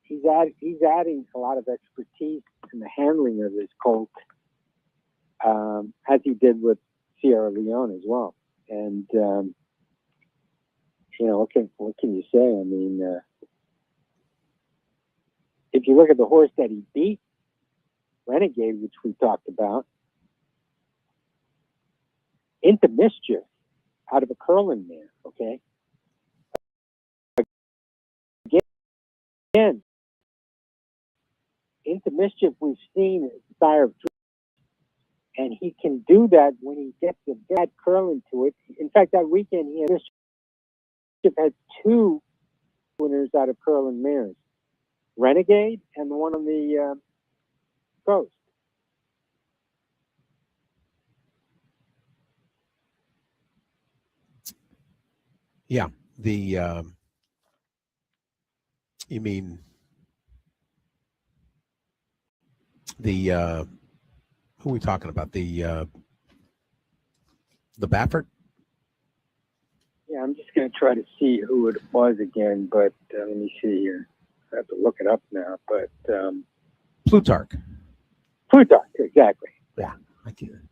He's adding a lot of expertise in the handling of his colt, as he did with Sierra Leone as well. And what can you say? I mean, if you look at the horse that he beat, Renegade, which we talked about, Into Mischief, out of a curling mare. Okay. Again, Into Mischief we've seen is the sire of Dreams, and he can do that when he gets a bad curl into it. In fact, that weekend he had 2 winners out of curling mares, Renegade and the one on the coast. Yeah, you mean the who are we talking about? The Baffert? Yeah, I'm just going to try to see who it was again, but let me see here. I have to look it up now, but Plutarch, exactly. Yeah, I can.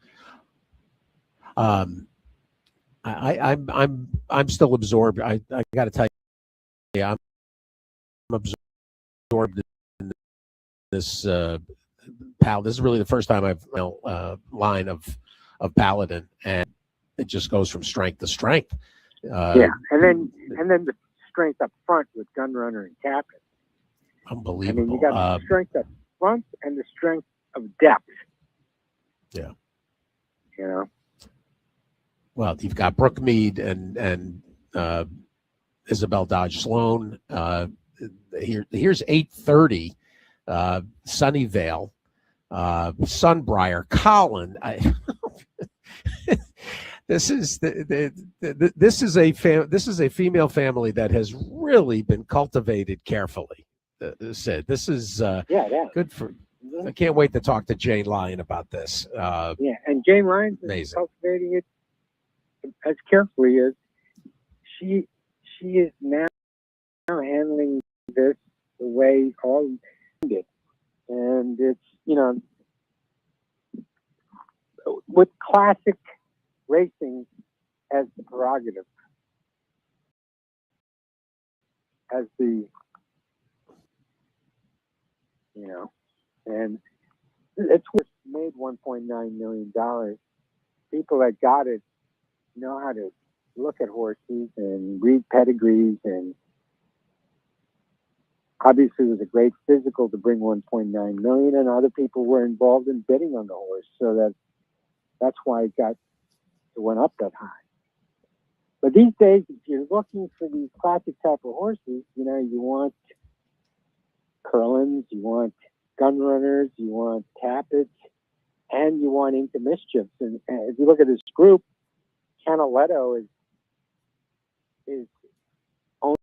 I'm still absorbed. I got to tell you, I'm absorbed in this Pal. This is really the first time I've line of Paladin, and it just goes from strength to strength. And then the strength up front with Gunrunner and Captain. Unbelievable. I mean, you got the strength up front and the strength of depth. Yeah. Well, you've got Brooke Mead and Isabel Dodge Sloan. Here's 8:30. Sunnyvale, Sunbriar, Colin. This is this is a female family that has really been cultivated carefully. Sid, this is good for. I can't wait to talk to Jane Lyon about this. And Jane Lyon is cultivating it as carefully as she is now handling this the way all did. And it's, with classic racing as the prerogative, as the, and it's made $1.9 million. People that got it know how to look at horses and read pedigrees, and obviously it was a great physical to bring 1.9 million, and other people were involved in bidding on the horse, so that's why it went up that high. But these days, if you're looking for these classic type of horses, you want Curlins, you want Gun Runners, you want Tappets, and you want Into Mischiefs. And if you look at this group, Canaletto is owned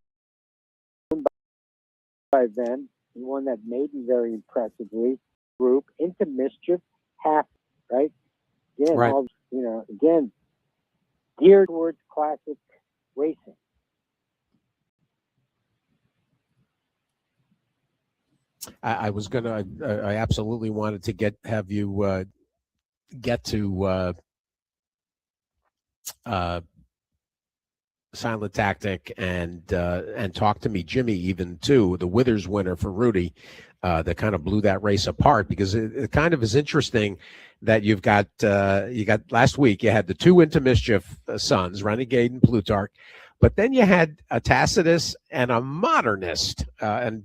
by them. He won that maiden very impressively. Group Into Mischief, half, right? Again, right. Again, geared towards classic racing. I was gonna. I absolutely wanted to have you get to Silent Tactic and talk to me, Jimmy, even too, the Withers winner for Rudy, that kind of blew that race apart, because it kind of is interesting that you got last week you had the 2 Into Mischief sons, Renegade and Plutarch, but then you had a Tacitus and a Modernist, and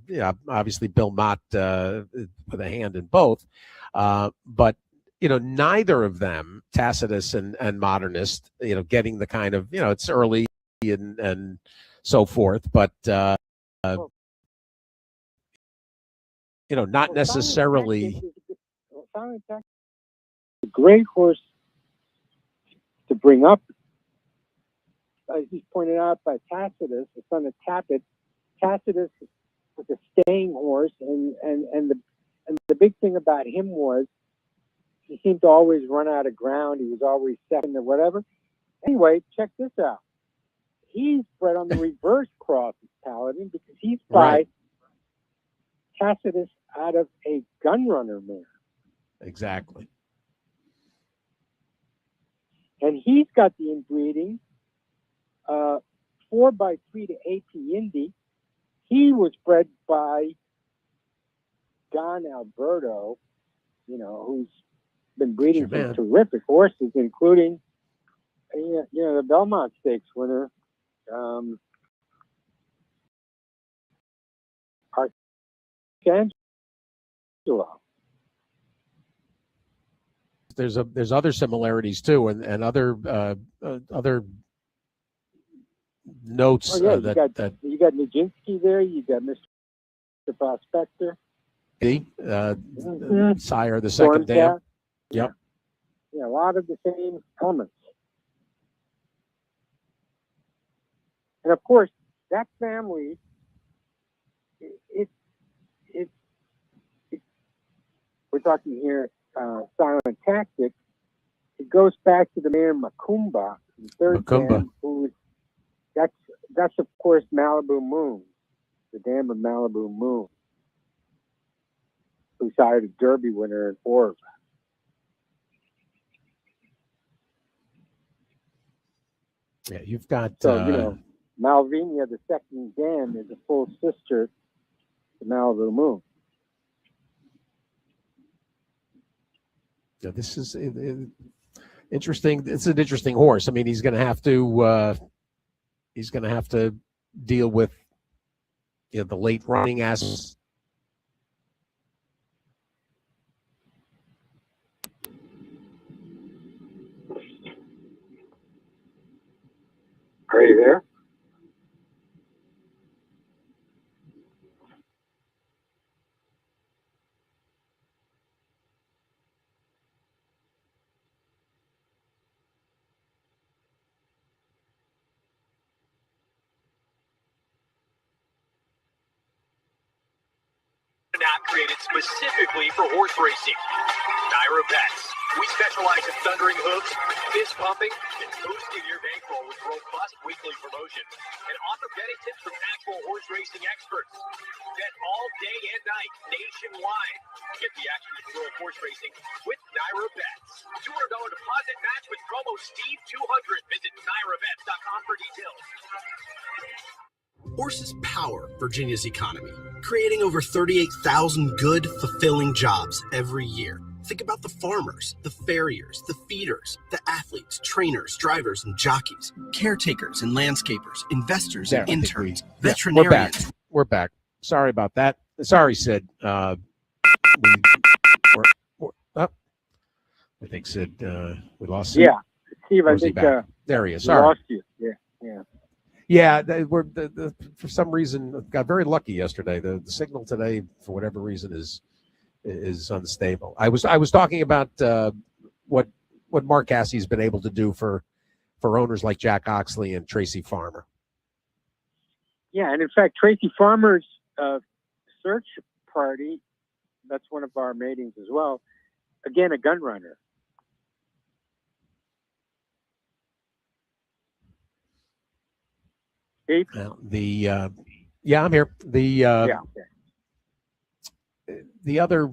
obviously Bill Mott with a hand in both, but neither of them, Tacitus and Modernist, getting the kind of, it's early and so forth, but not necessarily. Silent Tactic is a great horse to bring up. As he's pointed out by Tacitus, the son of Tapit. Tacitus was a staying horse, and the big thing about him was he seemed to always run out of ground. He was always second or whatever. Anyway, check this out. He's bred on the reverse cross of Paladin because he's by Tacitus out of a gunrunner mare. Exactly. And he's got the inbreeding 4x3 to AP Indy. He was bred by Don Alberto, who's been breeding some terrific horses, including, the Belmont Stakes winner, Arcangelo. There's other similarities too, and other notes. You got Nijinsky there. You got Mr. Prospector. Sire of the second dam. Yep. Yeah, a lot of the same elements. And of course, that family, we're talking here, Silent Tactic. It goes back to the mare Macumba, the third dam, that's of course Malibu Moon, the dam of Malibu Moon, who sired a Derby winner in Orv. Yeah, you've got Malvinia, the second dam, is a full sister to Malibu Moon. Yeah, this is interesting. It's an interesting horse. I mean, he's going to have to deal with the late running aspects. Are you there? Not created specifically for horse racing. Naira Bets. We specialize in thundering hooves, fist pumping, and boosting your bankroll with robust weekly promotions and offer betting tips from actual horse racing experts. Bet all day and night nationwide. Get the action and thrill of horse racing with Naira Bets. $200 deposit match with promo Steve200. Visit nairabets.com for details. Horses power Virginia's economy, creating over 38,000 good, fulfilling jobs every year. Think about the farmers, the farriers, the feeders, the athletes, trainers, drivers, and jockeys, caretakers and landscapers, investors and interns, veterinarians. We're back. Sorry about that. Sorry, Sid. I think Sid, we lost Sid. Yeah, Steve, I think there he is. Sorry. Lost you. Yeah. Yeah, for some reason got very lucky yesterday. The signal today, for whatever reason, is unstable. I was talking about what Mark Cassie's been able to do for owners like Jack Oxley and Tracy Farmer. Yeah, and in fact, Tracy Farmer's search party, that's one of our matings as well. Again, a gun runner. Well, I'm here. The other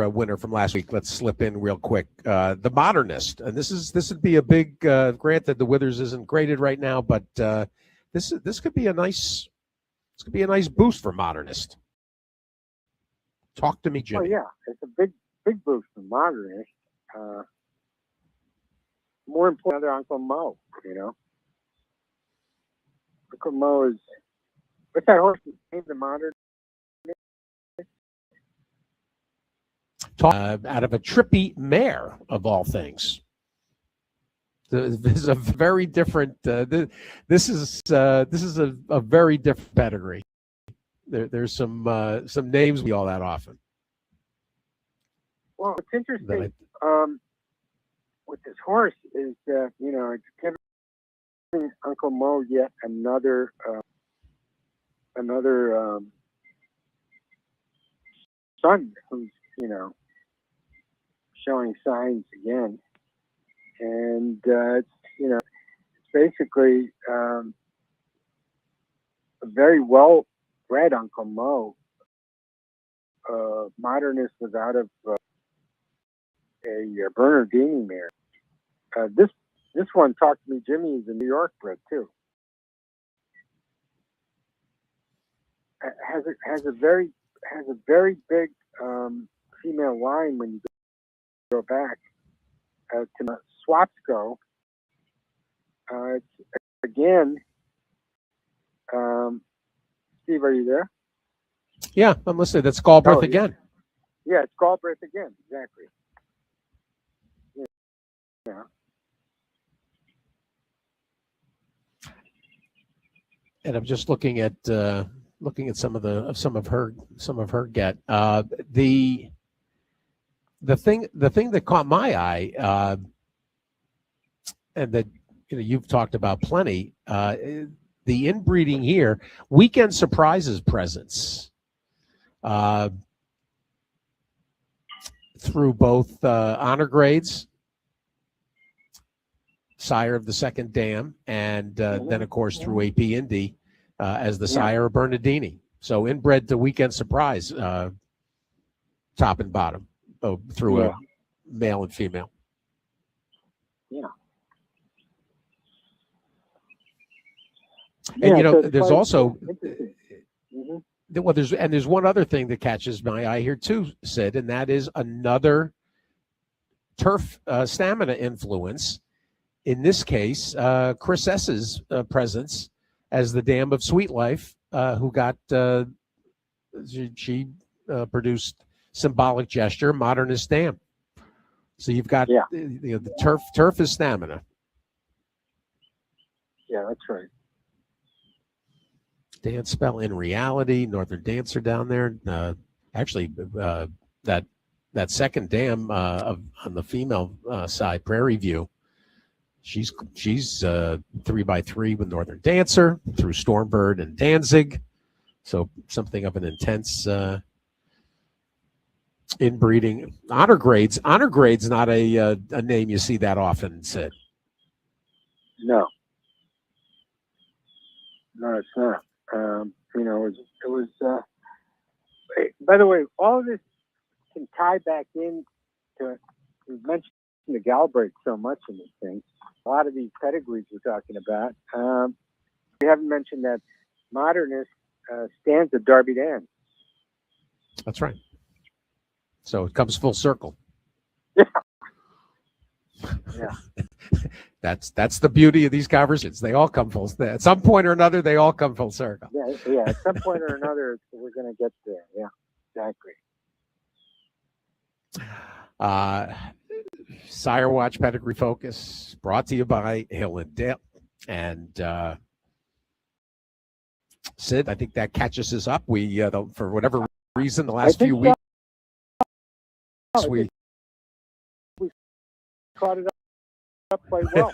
winner from last week. Let's slip in real quick. The Modernist, and this would be a big. Granted, the Withers isn't graded right now, but this could be a nice. This could be a nice boost for Modernist. Talk to me, Jimmy. Oh yeah, it's a big boost for Modernist. More important than Uncle Mo, Uncle Mo is, what's that horse name, the Modern? Out of a trippy mare, of all things. This is a very different, this is a very different pedigree. there's some names we all that often. Well, what's interesting with this horse is that, it's giving Uncle Mo yet another son who's, showing signs again. And, it's basically a very well-bred Uncle Mo. Modernist was out of a Bernardini mare. This one talked to me. Jimmy is a New York bred too. Has a very big female line when you go back to Swatsko. It's again. Steve, are you there? Yeah, I'm listening. That's Galbraith again. Yeah, it's Galbraith again. Exactly. Yeah. And I'm just looking at some of her get. The thing that caught my eye, and that you've talked about plenty, the inbreeding here, Weekend Surprises presence through both honor grades, sire of the second dam, and then of course through AP Indy as the sire of Bernardini. So inbred to Weekend Surprise, top and bottom, through a male and female. Yeah. And so there's also there's one other thing that catches my eye here too, Sid, and that is another turf stamina influence. In this case, Chris S's presence as the dam of Sweet Life, who got she produced Symbolic Gesture, Modernist Dam. So you've got the turf is stamina. Yeah, that's right. Dance Spell in Reality, Northern Dancer down there. Actually, that second dam on the female side, Prairie View. She's 3x3 with Northern Dancer through Stormbird and Danzig. So something of an intense inbreeding. Honor Grade's not a name you see that often, Sid. No, it's not. It was. By the way, all of this can tie back in to. We mentioned the Galbraith so much in this thing. A lot of these pedigrees we're talking about. We haven't mentioned that Modernist stands at Derby Dam. That's right. So it comes full circle. Yeah. That's the beauty of these conversations. They all come full. At some point or another, they all come full circle. Yeah. At some point or another, we're going to get there. Yeah, exactly. Sire Watch Pedigree Focus brought to you by Hill and Dale. And Sid, I think that catches us up. We, for whatever reason, the last few weeks, we caught it up quite well.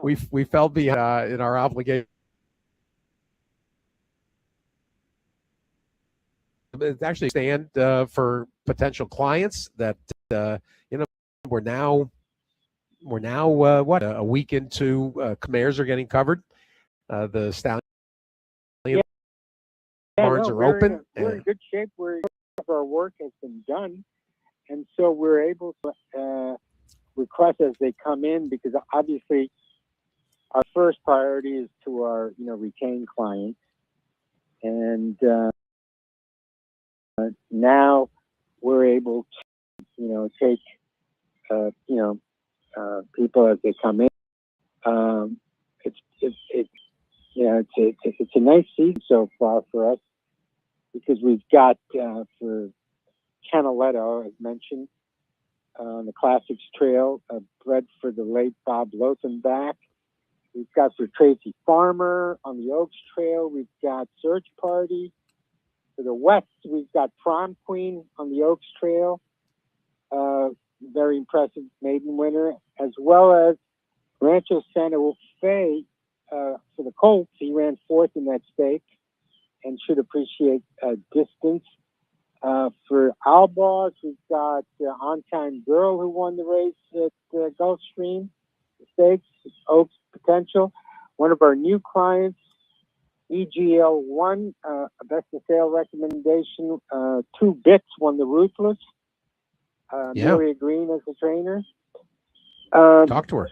we fell behind in our obligation. It's actually stand for potential clients that we're now a week into Khmers are getting covered. The stallion barns are open. We're in good shape. Our work has been done, and so we're able to request as they come in, because obviously our first priority is to our retained clients, and now we're able to take people as they come in. It's a nice season so far for us, because we've got for Canaletto, as mentioned, on the Classics Trail, bred for the late Bob Lothenbach. We've got for Tracy Farmer on the Oaks Trail. We've got Search Party. For the West, we've got Prom Queen on the Oaks Trail. Very impressive maiden winner, as well as Rancho Santa Fe for the Colts. He ran fourth in that stake and should appreciate distance. For Outlaws, we've got On Time Girl, who won the race at Gulfstream Stakes, Oaks Potential. One of our new clients, EGL1, a best of sale recommendation. 2 Bits won the Ruthless. Maria Green as the trainer. Talk to her.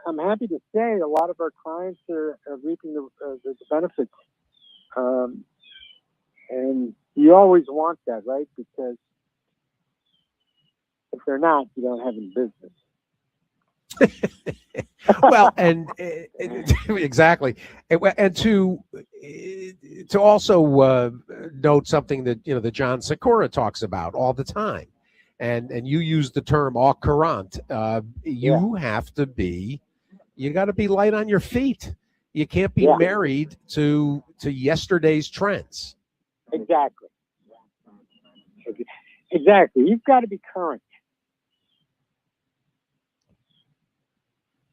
I'm happy to say a lot of our clients are reaping the benefits. And you always want that, right? Because if they're not, you don't have any business. Well, and exactly, and to also note something that that John Sikora talks about all the time, and you use the term au courant. You have to be, you got to be light on your feet. You can't be married to yesterday's trends. Exactly. You've got to be current.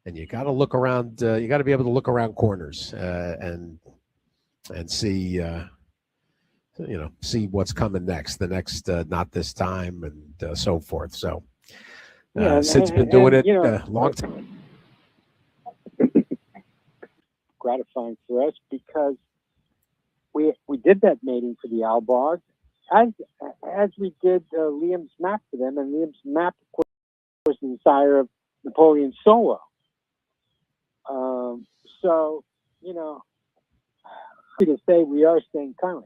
And you got to look around. You got to be able to look around corners and see, see what's coming next. The next, not this time, and so forth. So, Sid's been doing it a long time. Gratifying for us because we did that mating for the Outlaws as we did Liam's map for them, and Liam's map, of course, was the sire of Napoleon Solo. So, to say we are staying current.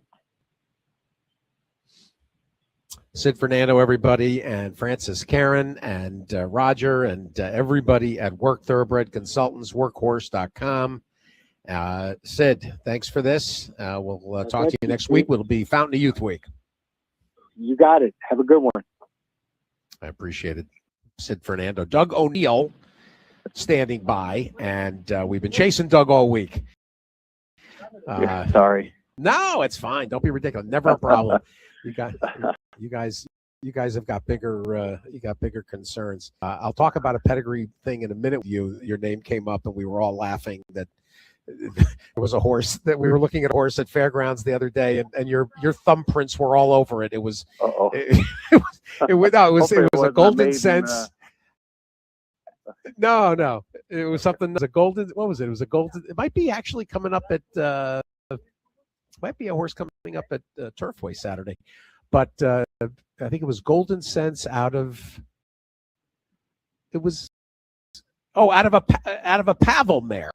Sid Fernando, everybody, and Francis Karen, and Roger, and everybody at Work Thoroughbred Consultants, workhorse.com. Sid, thanks for this. We'll talk to you next week. It'll be Fountain of Youth Week. You got it. Have a good one. I appreciate it. Sid Fernando. Doug O'Neill standing by, and we've been chasing Doug all week. Sorry. No, it's fine. Don't be ridiculous. Never a problem. You guys have got bigger concerns. I'll talk about a pedigree thing in a minute with you. Your name came up, and we were all laughing that there was a horse that we were looking at a horse at Fairgrounds the other day, and your thumbprints were all over it. It was it was a Golden Sense. No, it was something. A golden. What was it? It was a golden. It might be actually coming up at. Might be a horse coming up at Turfway Saturday, but I think it was Golden Sense out of. It was, out of a Pavel mare,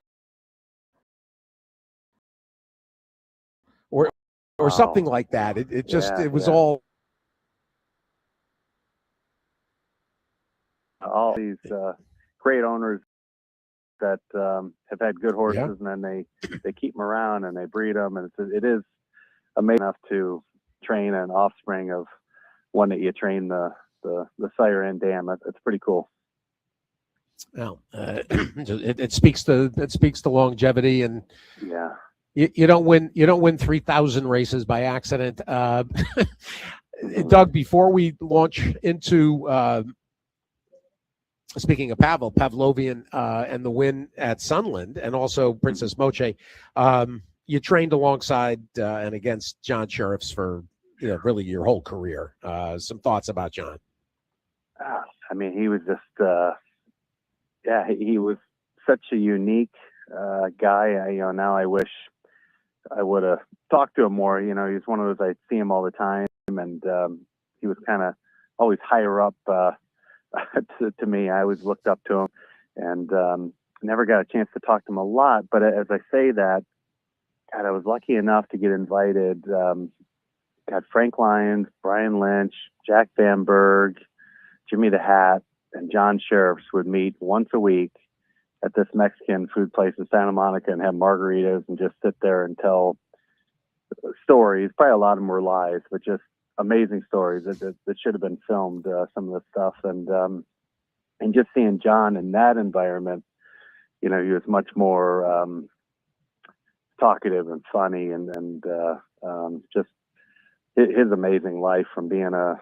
or something like that. It was all these great owners that have had good horses, and then they keep them around and they breed them, and it is amazing enough to train an offspring of one that you train the sire and dam. It's pretty cool. Well, it speaks to longevity, and you don't win 3,000 races by accident. Doug, before we launch into speaking of Pavlovian and the win at Sunland, and also Princess Moche, you trained alongside and against John Sheriffs for really your whole career. Some thoughts about John? I mean, he was just he was such a unique guy. Now I wish I would have talked to him more. He's one of those, I see him all the time, and he was kind of always higher up. To me, I always looked up to him, and never got a chance to talk to him a lot. But as I say that, God, I was lucky enough to get invited. Got Frank Lyons, Brian Lynch, Jack Van Berg, Jimmy the Hat, and John Sheriffs would meet once a week at this Mexican food place in Santa Monica and have margaritas and just sit there and tell stories. Probably a lot of them were lies, but just amazing stories that should have been filmed, some of the stuff. And And just seeing John in that environment, he was much more talkative and funny, and just his amazing life from being a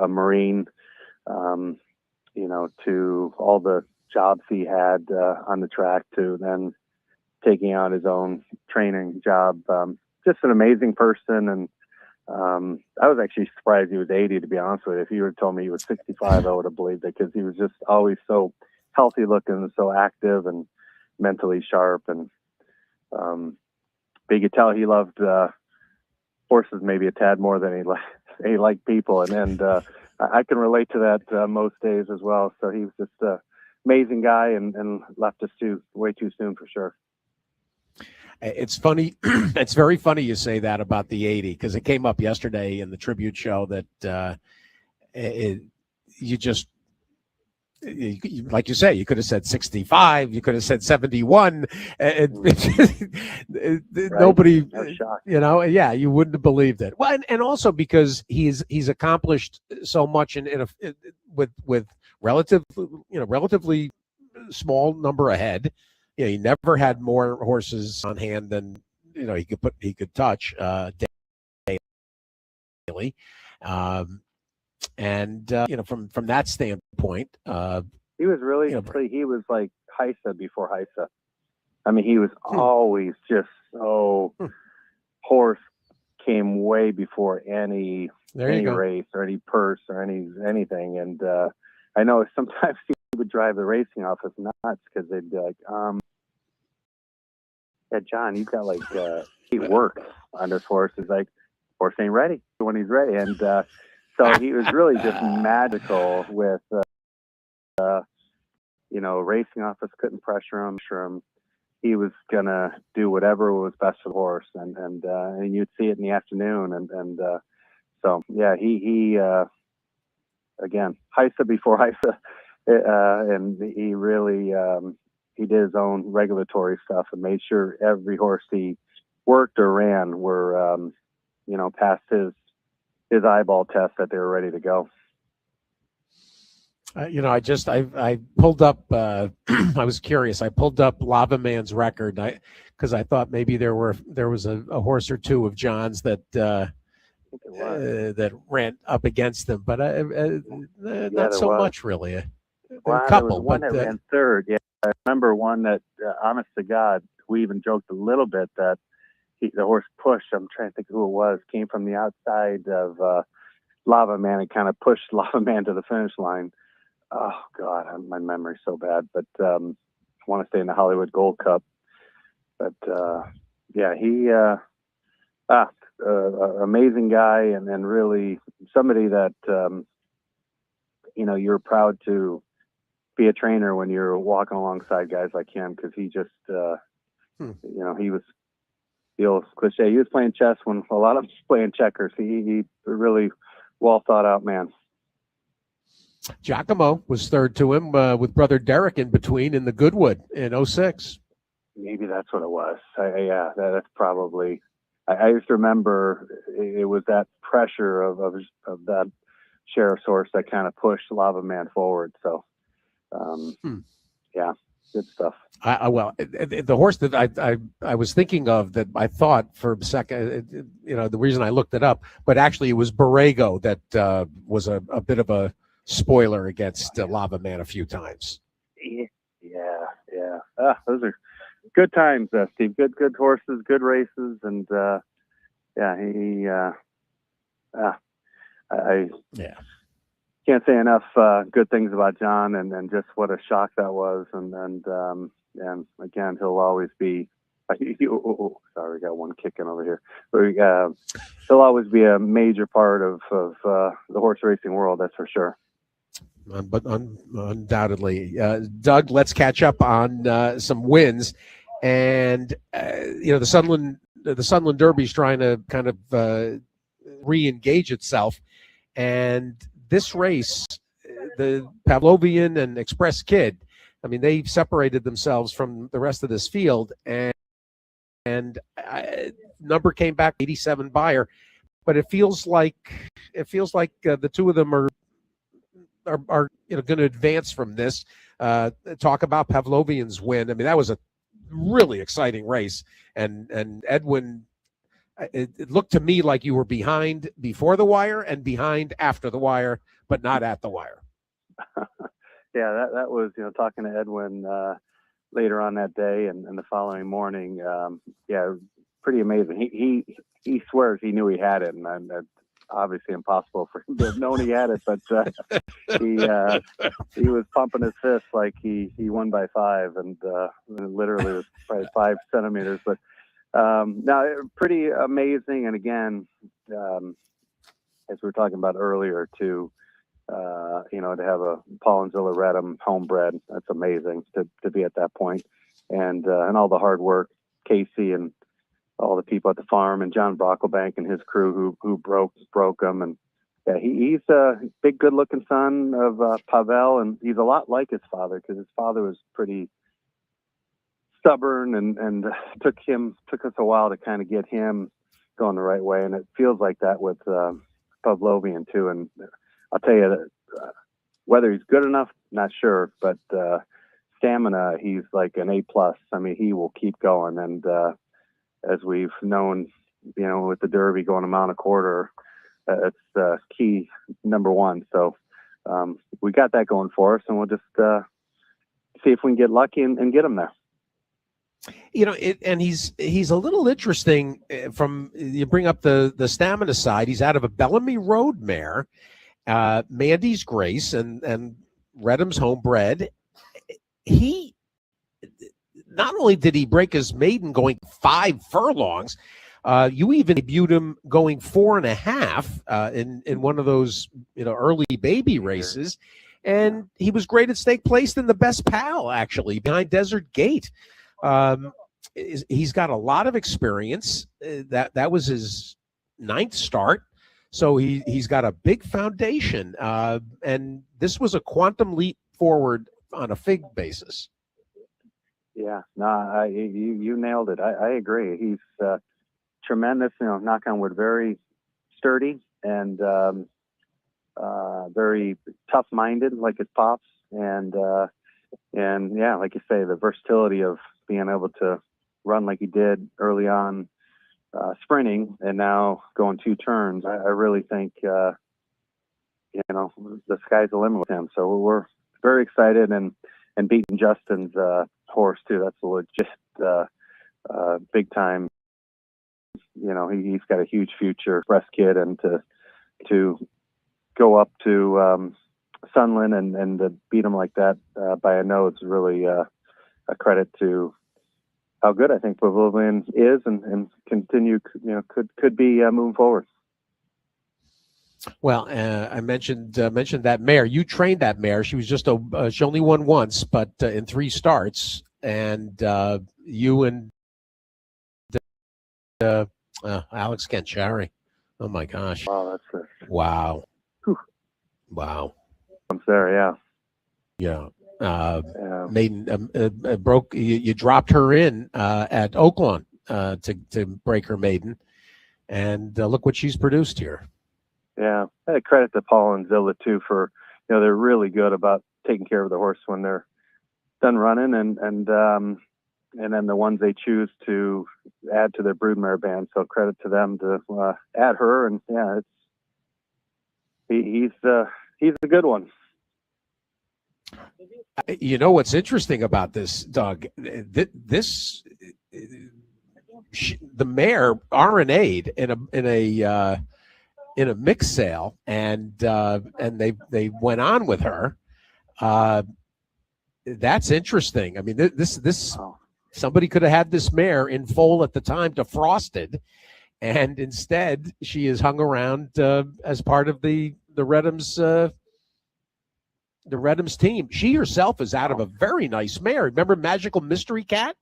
Marine, to all the jobs he had on the track, to then taking on his own training job. Just an amazing person. And I was actually surprised he was 80, to be honest with you. If you had told me he was 65, I would have believed it, because he was just always so healthy looking and so active and mentally sharp. And but you could tell he loved horses maybe a tad more than he liked people. And I can relate to that most days as well. So he was just an amazing guy, and left us way too soon, for sure. It's funny. It's very funny you say that about the 80, because it came up yesterday in the tribute show that like you say, you could have said 65, you could have said 71. Nobody, you wouldn't have believed it. Well, and also because he's accomplished so much with relatively small number ahead. He never had more horses on hand than he could touch daily, and from that standpoint, he was really he was like Heisa before Heisa. I mean, he was always just so horse came way before any race or any purse or anything, and I know sometimes he would drive the racing office nuts, because they'd be like, yeah, John, you've got like 8 works on this horse. It's like, horse ain't ready when he's ready. And so he was really just magical with, racing office couldn't pressure him. He was going to do whatever was best for the horse. And you'd see it in the afternoon. And so, yeah, he again, Heisa before Heisa. And he really, he did his own regulatory stuff and made sure every horse he worked or ran were, past his eyeball test, that they were ready to go. I pulled up, I was curious. I pulled up Lava Man's record, because I thought maybe there was a horse or two of John's that ran up against them, but not so much really. A couple, there was one that ran third. Yeah, I remember one that, honest to God, we even joked a little bit that the horse pushed. I'm trying to think who it was. Came from the outside of Lava Man and kind of pushed Lava Man to the finish line. Oh God, my memory's so bad. But I want to stay in the Hollywood Gold Cup. But yeah, he amazing guy, and really somebody that you're proud to be a trainer when you're walking alongside guys like him, because he just he was the old cliche. He was playing chess when a lot of us playing checkers. He really well thought out man. Giacomo was third to him, with brother Derek in between in the Goodwood in 06. Maybe that's what it was. Yeah, that's probably. I just remember it was that pressure of that sheriff's horse that kind of pushed Lava Man forward. So, yeah, good stuff. The horse that I was thinking of, that I thought for a second, the reason I looked it up, but actually it was Borrego that was a bit of a spoiler against Lava Man a few times. Yeah. Those are good times, Steve. Good horses, good races, and I can't say enough good things about John, and just what a shock that was, and again, he'll always be. Sorry, we got one kicking over here. He'll always be a major part of the horse racing world, that's for sure. But undoubtedly, Doug, let's catch up on some wins, and the Sunland Derby's trying to kind of re-engage itself, and this race, the Pavlovian and Express Kid, I mean, they've separated themselves from the rest of this field, and number came back 87 buyer, but it feels like the two of them are are going to advance from this. Talk about Pavlovian's win. I mean, that was a really exciting race, and Edwin. It looked to me like you were behind before the wire and behind after the wire, but not at the wire. Yeah, that was, talking to Edwin later on that day and the following morning. Yeah, pretty amazing. He swears he knew he had it, and that's obviously impossible for him to have known he had it. But he was pumping his fist like he won by 5, and literally it was probably 5 centimeters. But no, pretty amazing. And again, as we were talking about earlier, to have a Paul and Zilla Redham homebred, that's amazing to be at that point. And all the hard work, Casey and all the people at the farm, and John Brocklebank and his crew who broke him. And yeah, he's a big, good-looking son of Pavel, and he's a lot like his father, because his father was pretty stubborn, and took us a while to kind of get him going the right way. And it feels like that with Pavlovian too. And I'll tell you that whether he's good enough, not sure, but stamina, he's like an A+. I mean, he will keep going. And as we've known, with the Derby going a mile and a quarter, it's key number 1. So we got that going for us, and we'll just see if we can get lucky and get him there. And he's a little interesting from, you bring up the stamina side. He's out of a Bellamy Road mare, Mandy's Grace, and Redham's homebred. He not only did he break his maiden going 5 furlongs, you even debuted him going 4.5 in one of those early baby races, and he was graded stake placed in the best pal, actually, behind Desert Gate. He's got a lot of experience. That was his 9th start, so he's got a big foundation. And this was a quantum leap forward on a fig basis. Yeah, no, you nailed it. I agree. He's tremendous. Knock on wood, very sturdy and very tough-minded, like his pops, and yeah, like you say, the versatility of being able to run like he did early on, sprinting, and now going 2 turns. I really think, the sky's the limit with him. So we're very excited, and beating Justin's horse too. That's a legit big time. He's got a huge future, breast kid, and to go up to Sunland and to beat him like that by a nose is really a credit to how good I think Pavlovian is, and continue, could be moving forward. Well, I mentioned that mare. You trained that mare. She was she only won once, but in 3 starts. And you and Alex Canchari. Oh my gosh! Wow, that's wow. Whew. Wow. I'm sorry. Yeah. Yeah. Maiden broke. You dropped her in at Oaklawn to break her maiden, and look what she's produced here. Yeah, credit to Paul and Zilla too for they're really good about taking care of the horse when they're done running, and then the ones they choose to add to their broodmare band. So credit to them to add her, and yeah, he's a good one. What's interesting about this, Doug? The mare RNA'd in a mix sale, and they went on with her. That's interesting. I mean, this somebody could have had this mare in foal at the time to Frosted, and instead she is hung around as part of the Redham's team. She herself is out of a very nice mare. Remember Magical Mystery Cat?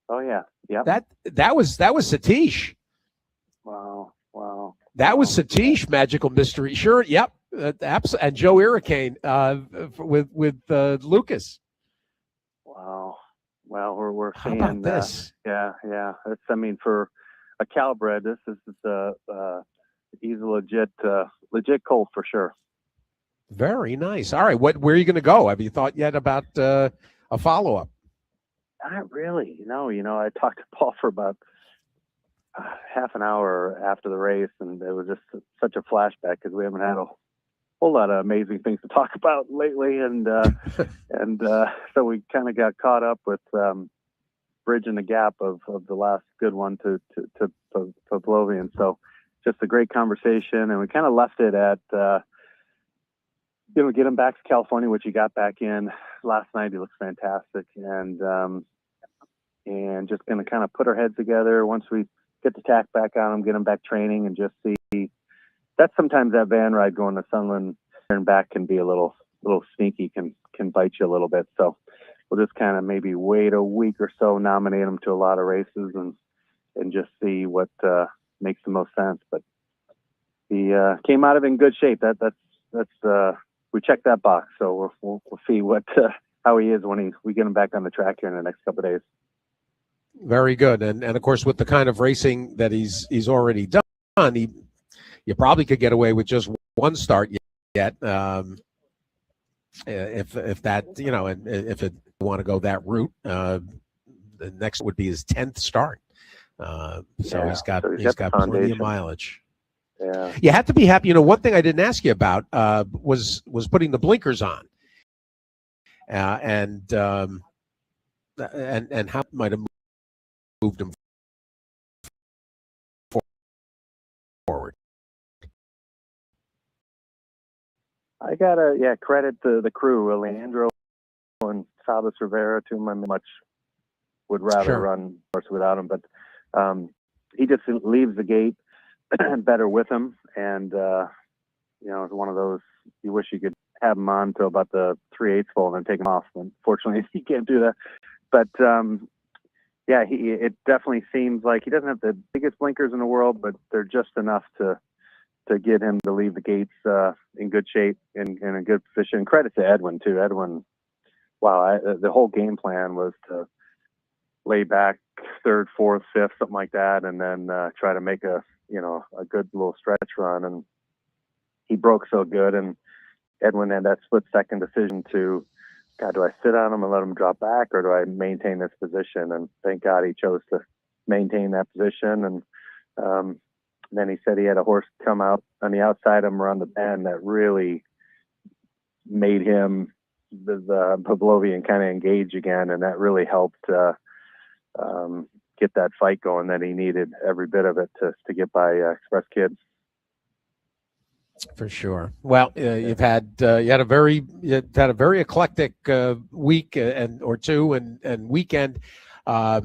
Oh yeah, yeah. That was Satish. Wow. That was Satish, Magical Mystery. Sure, yep. And Joe Irricane with Lucas. Wow. Well, we're How seeing about this? Yeah. It's, for a Calbred, this is he's a legit colt for sure. Very nice. All right, where are you going to go? Have you thought yet about a follow-up? Not really. No, I talked to Paul for about half an hour after the race, and it was just such a flashback because we haven't had a whole lot of amazing things to talk about lately, and so we kind of got caught up with bridging the gap of the last good one to Pavlovian. So just a great conversation, and we kind of left it at get him back to California, which he got back in last night. He looks fantastic, and just going to kind of put our heads together once we get the tack back on him, get him back training, and just see. That's sometimes that van ride going to Sunland and back can be a little sneaky, can bite you a little bit. So we'll just kind of maybe wait a week or so, nominate him to a lot of races, and just see what makes the most sense. But he came out of it in good shape. That's we checked that box. So we'll see what how he is when we get him back on the track here in the next couple of days. Very good, and of course with the kind of racing that he's already done, you probably could get away with just one start yet, if that and if it want to go that route, the next would be his 10th start. So he's got plenty of mileage. Yeah, you have to be happy. One thing I didn't ask you about was putting the blinkers on, and how might have moved him forward. I gotta credit the crew, Leandro and Sabas Rivera, to him. I much would rather run horse without him, but he just leaves the gate better with him, and it's one of those you wish you could have him on till about the 3/8 full and then take him off. Unfortunately, he can't do that. But it definitely seems like he doesn't have the biggest blinkers in the world, but they're just enough to get him to leave the gates in good shape and in a good position. Credit to Edwin too. Edwin, wow, the whole game plan was to lay back 3rd, 4th, 5th, something like that, and then try to make a good little stretch run. And he broke so good, and Edwin had that split-second decision to, God, do I sit on him and let him drop back, or do I maintain this position? And thank God he chose to maintain that position. And then he said he had a horse come out on the outside of him around the bend that really made him, the Pavlovian, kind of engage again, and that really helped get that fight going that he needed, every bit of it, to get by Express Kids. For sure. Well, you had a very eclectic week or two and weekend. I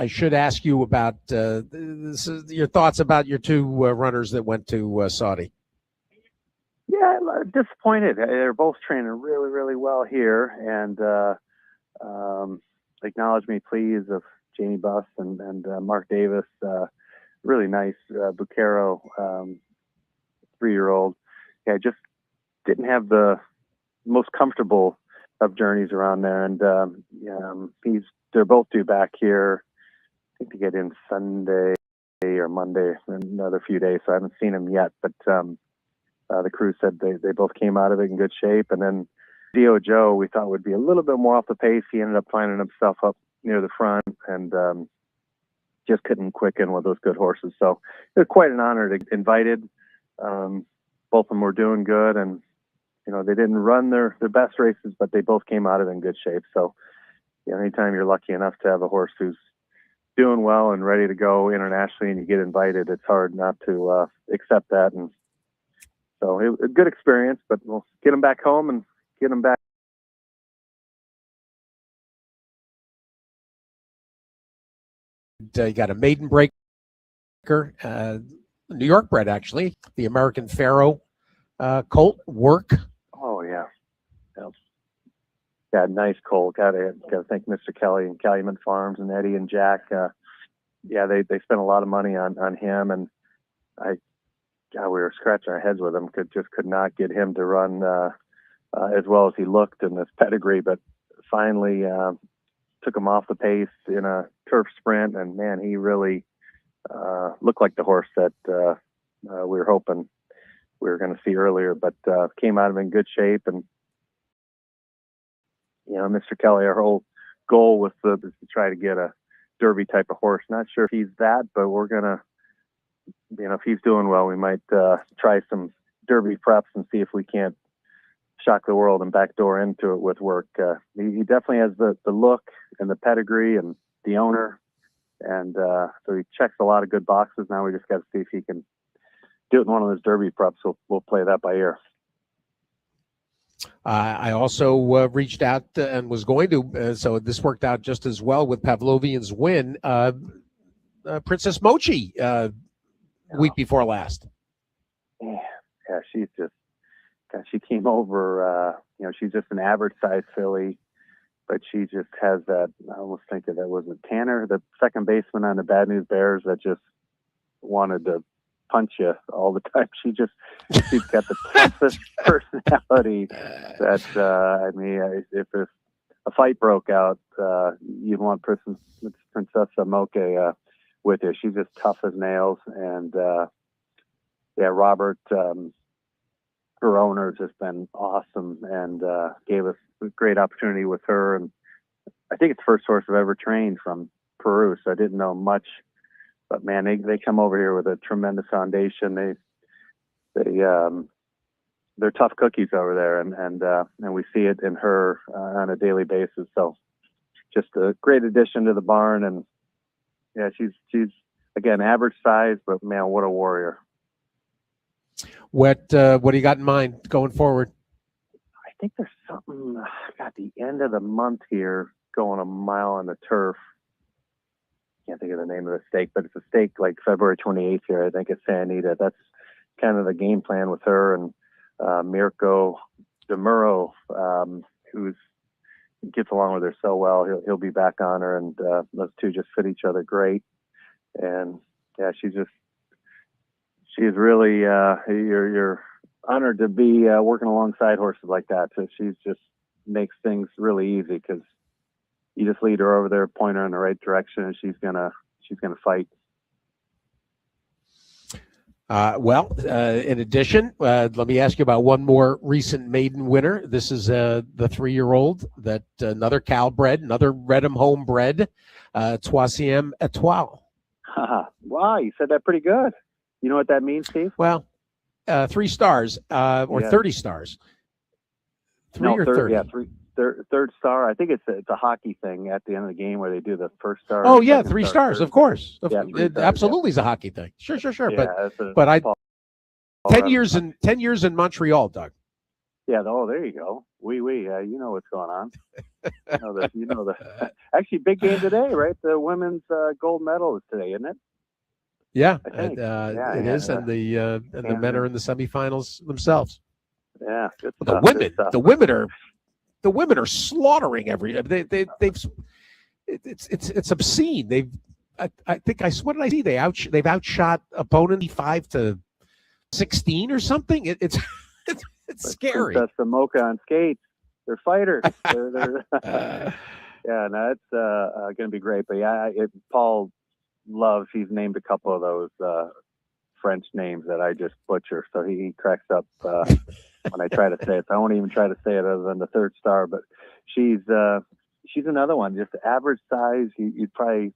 should ask you about your thoughts about your two runners that went to Saudi. Yeah, disappointed. They're both training really, really well here, and acknowledge me, please, of Jamie Buss and Mark Davis. Really nice Bucaro 3-year-old. Yeah, just didn't have the most comfortable of journeys around there, and they're both due back here. I think to get in Sunday or Monday, another few days. So I haven't seen him yet, but the crew said they both came out of it in good shape. And then Dio Joe, we thought would be a little bit more off the pace. He ended up finding himself up near the front and just couldn't quicken with those good horses. So it was quite an honor to invited. Both of them were doing good, and they didn't run their best races, but they both came out of it in good shape. So anytime you're lucky enough to have a horse who's doing well and ready to go internationally and you get invited, it's hard not to accept that. And so it was a good experience, but we'll get them back home and get them back. You got a maiden breaker, New York bred, actually, the American Pharaoh colt, Work. Oh, yeah. Yeah, nice colt. Got to thank Mr. Kelly and Calumet Farms and Eddie and Jack. They spent a lot of money on him, and we were scratching our heads with him. Could not get him to run as well as he looked in this pedigree, but finally took him off the pace in a turf sprint, and man, he really looked like the horse that we were hoping we were going to see earlier, but came out of in good shape. And Mr. Kelly, our whole goal was to try to get a Derby type of horse. Not sure if he's that, but we're gonna, if he's doing well, we might try some Derby preps and see if we can't shock the world and backdoor into it with work. He definitely has the look and the pedigree and the owner, and so he checks a lot of good boxes. Now we just got to see if he can do it in one of those Derby preps. So we'll play that by ear. I also reached out and was going to, so this worked out just as well with Pavlovian's win. Princess Mochi, week before last. Yeah, she's just, she came over, she's just an average size filly, but she just has that, I almost think of that, was it Tanner, the second baseman on the Bad News Bears, that just wanted to punch you all the time. She's got the toughest personality that, if a fight broke out, you'd want Princess Mocha with you. She's just tough as nails. And Robert, her owner, has just been awesome and gave us a great opportunity with her. And I think it's the first horse I've ever trained from Peru, so I didn't know much. But man, they come over here with a tremendous foundation. They're tough cookies over there, and we see it in her on a daily basis. So just a great addition to the barn, and she's again average size, but man, what a warrior. What do you got in mind going forward? I think there's something at the end of the month here, going a mile on the turf. Can't think of the name of the stake, but it's a stake like February 28th here. I think it's Santa Anita. That's kind of the game plan with her and Mirko DeMuro, who gets along with her so well. He'll be back on her, and those two just fit each other great. And she is really you're honored to be working alongside horses like that. So she's just makes things really easy because you just lead her over there, point her in the right direction, and she's gonna fight. In addition, let me ask you about one more recent maiden winner. This is the 3-year-old that another Calbred, another Redham homebred, Troisième Étoile. Wow, you said that pretty good. You know what that means, Steve? Well, 3 stars or 30 stars. 30? Yeah, third star. I think it's a hockey thing at the end of the game where they do the first star. Oh yeah, 3 stars, of course. It absolutely is a hockey thing. Sure. Yeah, but I 10 years in Montreal, Doug. Yeah. Oh, there you go. You know what's going on. you know the actually big game today, right? The women's gold medal is today, isn't it? Yeah, it is, and the men are in the semifinals themselves. Yeah, good stuff. The women are slaughtering it's obscene. What did I see? They've outshot opponent 5-16 or something. It's scary. That's the Mocha on skates. They're fighters. they're it's going to be great. But Paul loves. He's named a couple of those French names that I just butcher, so he cracks up when I try to say it. So I won't even try to say it other than the third star. But she's another one, just average size. You'd probably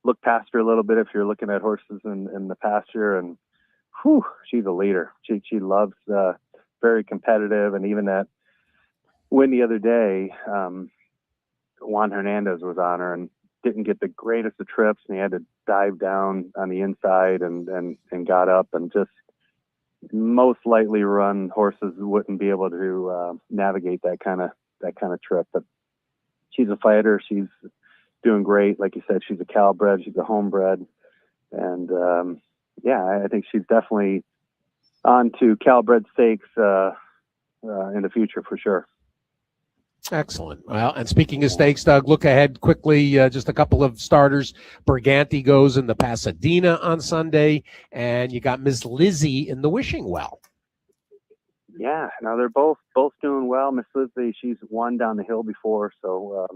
look past her a little bit if you're looking at horses in the pasture, and she's a leader. She loves very competitive, and even that win the other day, Juan Hernandez was on her and didn't get the greatest of trips, and he had to dive down on the inside and got up, and just most lightly run horses wouldn't be able to navigate that kind of trip. But she's a fighter. She's doing great. Like you said, she's a Calbred. She's a homebred. And I think she's definitely on to Calbred stakes in the future for sure. Excellent. Well, and speaking of stakes, Doug, look ahead quickly. Just a couple of starters. Briganti goes in the Pasadena on Sunday, and you got Miss Lizzie in the Wishing Well. Yeah, now they're both doing well. Miss Lizzie, she's won down the hill before, so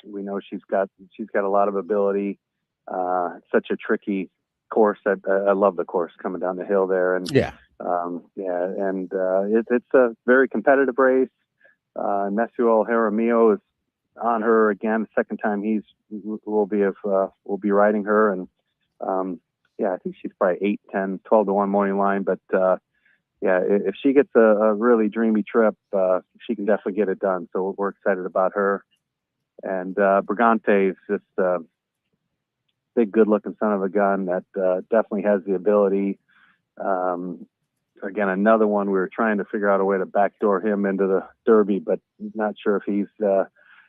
we know she's got a lot of ability. Such a tricky course. I love the course coming down the hill there, and It's a very competitive race. Nesuel Jaramillo is on her again. Second time will be riding her, and I think she's probably 8, 10, 12 to 1 morning line. But if she gets a really dreamy trip, she can definitely get it done. So we're excited about her. And Brigante is just a big, good-looking son of a gun that definitely has the ability. Again, another one we were trying to figure out a way to backdoor him into the Derby, but not sure if he's.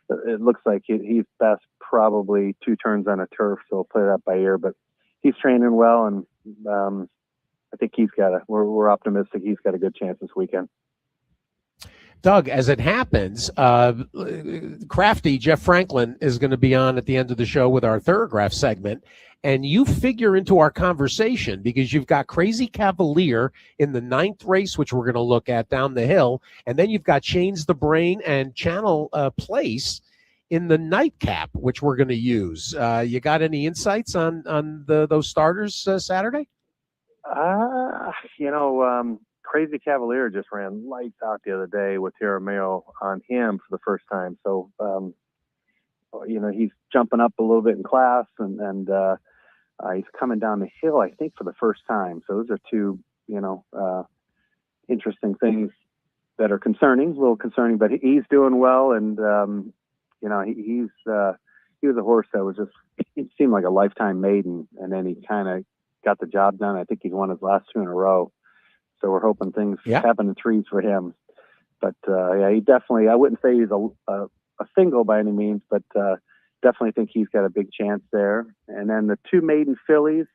It looks like he's best probably 2 turns on a turf, so we'll play that by ear. But he's training well, and I think we're optimistic he's got a good chance this weekend. Doug, as it happens, crafty Jeff Franklin is going to be on at the end of the show with our Thoroughgraph segment, and you figure into our conversation because you've got Crazy Cavalier in the 9th race, which we're going to look at down the hill, and then you've got Shane's the Brain and Channel Place in the nightcap, which we're going to use. You got any insights on those starters Saturday? Crazy Cavalier just ran lights out the other day with Jaramillo on him for the first time. So, he's jumping up a little bit in class and he's coming down the hill, I think, for the first time. So those are 2, interesting things that are concerning, a little concerning, but he's doing well. And, he was a horse that was it seemed like a lifetime maiden. And then he kind of got the job done. I think he's won his last 2 in a row. So we're hoping things happen in threes for him. But, he definitely, I wouldn't say he's a single by any means, but definitely think he's got a big chance there. And then the 2 maiden fillies,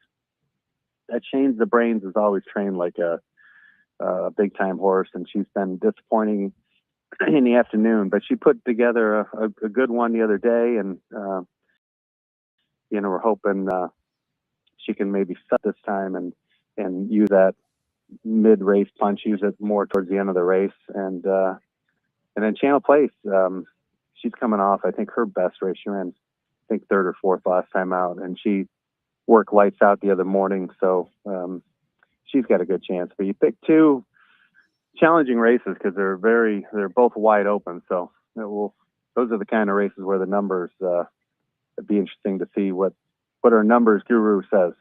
that Shane's the Brains has always trained like a big-time horse, and she's been disappointing in the afternoon. But she put together a good one the other day, and, we're hoping she can maybe set this time and use that mid-race punch, use it more towards the end of the race. And then Channel Place, she's coming off, I think, her best race. She ran, I think, 3rd or 4th last time out, and she worked lights out the other morning. So she's got a good chance. But you pick 2 challenging races because they're both wide open. So those are the kind of races where the numbers, it'd be interesting to see what our numbers guru says.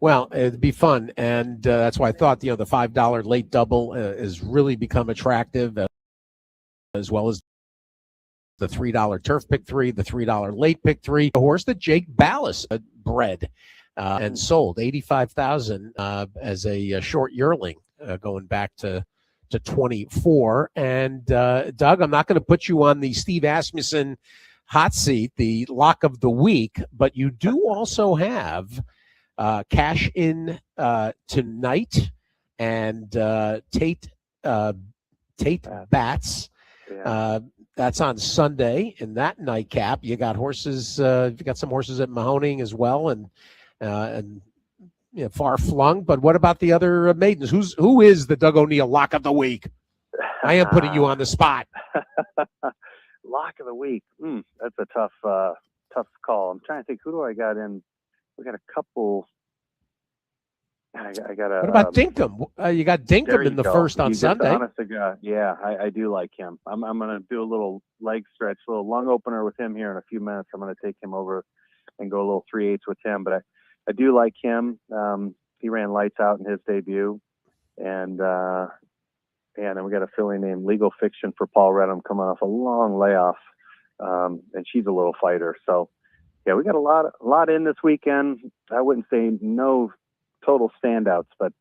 Well, it'd be fun, and that's why I thought the $5 late double has really become attractive, as well as the $3 turf pick 3, the $3 late pick 3, a horse that Jake Ballas bred and sold $85,000 as a short yearling going back to 24. And Doug, I'm not going to put you on the Steve Asmussen hot seat, the lock of the week, but you do also have cash in tonight and Tate Bats. That's on Sunday in that nightcap. You got horses. You got some horses at Mahoning as well, and far flung. But what about the other maidens? Who is the Doug O'Neill lock of the week? I am putting you on the spot. Lock of the week. That's a tough call. I'm trying to think. Who do I got in? We got a couple. I got a. What about Dinkum? You got Dinkum in the first on Sunday. Honest to God, yeah, I do like him. I'm going to do a little leg stretch, a little lung opener with him here in a few minutes. I'm going to take him over and go a little 3/8 with him. But I do like him. He ran lights out in his debut, and then we got a filly named Legal Fiction for Paul Redham coming off a long layoff, and she's a little fighter. So yeah, we got a lot in this weekend. I wouldn't say no total standouts, but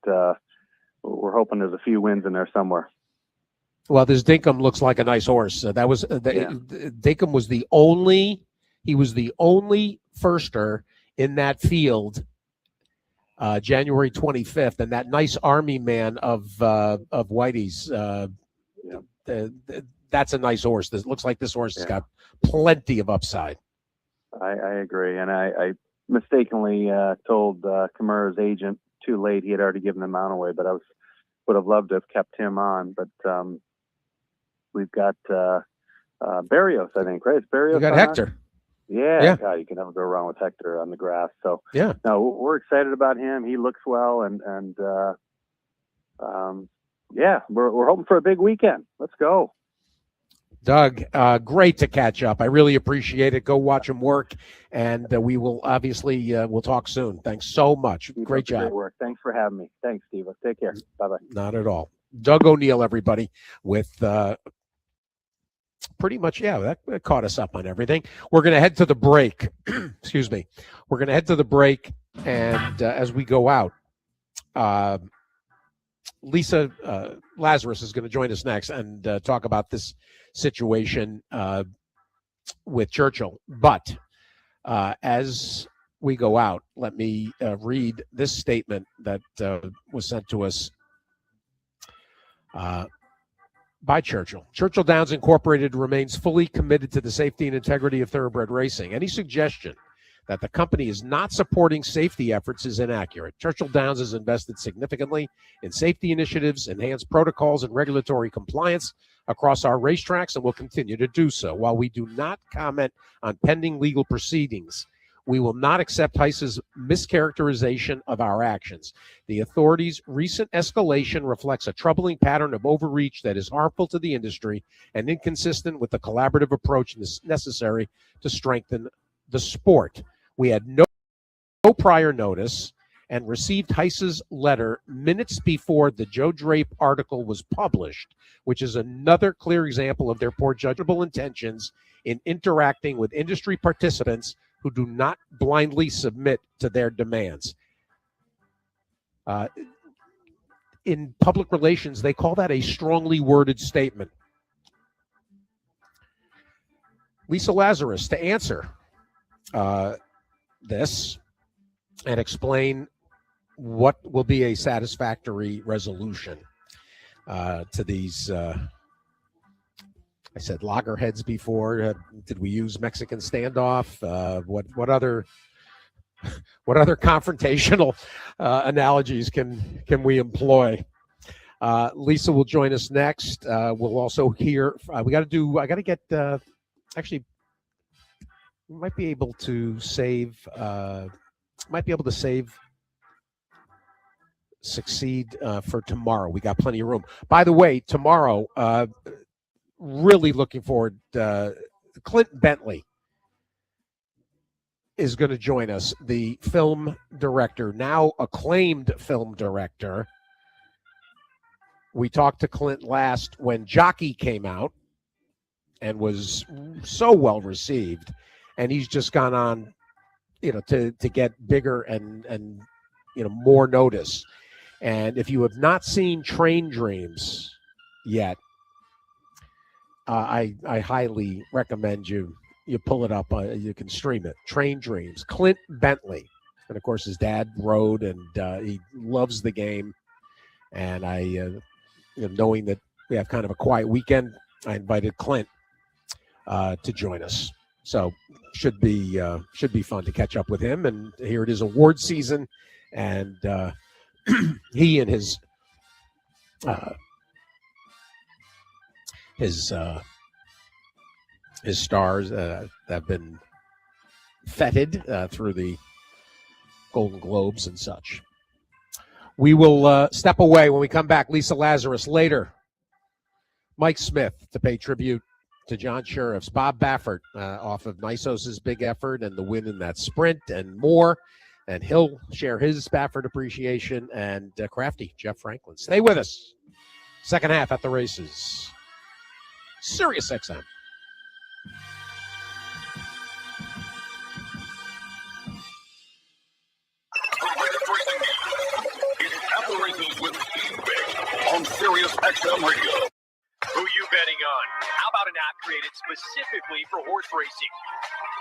we're hoping there's a few wins in there somewhere. Well, this Dinkum looks like a nice horse. Dinkum was the only firster in that field January 25th, and that nice army man of Whitey's. That's a nice horse. This looks like this horse has got plenty of upside. I agree, and I mistakenly told Kamara's agent too late. He had already given the mount away, but I would have loved to have kept him on. But we've got Barrios, I think, right? It's Barrios. You got Hector. Yeah. God, you can never go wrong with Hector on the grass. So yeah, no, we're excited about him. He looks well, and yeah, we're hoping for a big weekend. Let's go. Doug, great to catch up. I really appreciate it. Go watch him work, and we will obviously we'll talk soon. Thanks so much. Great job. Great work. Thanks for having me. Thanks, Steve. Take care. Bye-bye. Not at all. Doug O'Neill, everybody, with pretty much, that caught us up on everything. We're going to head to the break. Excuse me. We're going to head to the break, and as we go out, Lisa Lazarus is going to join us next and talk about this situation with Churchill. But as we go out, let me read this statement that was sent to us by Churchill. Churchill Downs Incorporated remains fully committed to the safety and integrity of thoroughbred racing. Any suggestion that the company is not supporting safety efforts is inaccurate. Churchill Downs has invested significantly in safety initiatives, enhanced protocols, and regulatory compliance across our racetracks and will continue to do so. While we do not comment on pending legal proceedings, we will not accept HICE's mischaracterization of our actions. The authorities' recent escalation reflects a troubling pattern of overreach that is harmful to the industry and inconsistent with the collaborative approach necessary to strengthen the sport. We had no prior notice and received HICE's letter minutes before the Joe Drape article was published, which is another clear example of their poor judgeable intentions in interacting with industry participants who do not blindly submit to their demands. In public relations, they call that a strongly worded statement. Lisa Lazarus, to answer this and explain what will be a satisfactory resolution to these I said loggerheads before. Did we use Mexican standoff? What other confrontational analogies can we employ? Lisa will join us next. We'll also hear. I got to get. Actually, we might be able to save. Succeed for tomorrow. We got plenty of room. By the way, tomorrow. Really looking forward. Clint Bentley is going to join us, the film director, now acclaimed film director. We talked to Clint last when Jockey came out and was so well received, and he's just gone on, to get bigger and more notice. And if you have not seen Train Dreams yet, I highly recommend you pull it up. You can stream it. Train Dreams. Clint Bentley, and of course his dad rode, and he loves the game. And I, knowing that we have kind of a quiet weekend, I invited Clint to join us. So should be fun to catch up with him. And here it is, award season, and he and his stars have been feted through the Golden Globes and such. We will step away. When we come back, Lisa Lazarus later. Mike Smith to pay tribute to John Sheriff's. Bob Baffert off of Nisos's big effort and the win in that sprint and more. And he'll share his Baffert appreciation, and Crafty, Jeff Franklin. Stay with us. Second half at the races. Sirius XM. At the races with Steve Byk on Sirius XM Radio. Who you betting on? How about an app created specifically for horse racing?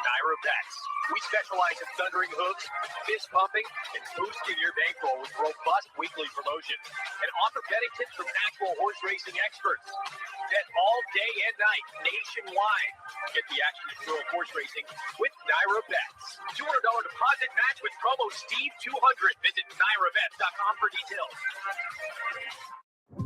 Naira Bets. We specialize in thundering hooves, fist pumping, and boosting your bankroll with robust weekly promotions and offer betting tips from actual horse racing experts. Bet all day and night nationwide. Get the action and thrill of horse racing with Naira Bets. $200 deposit match with promo Steve200. Visit nairabets.com for details.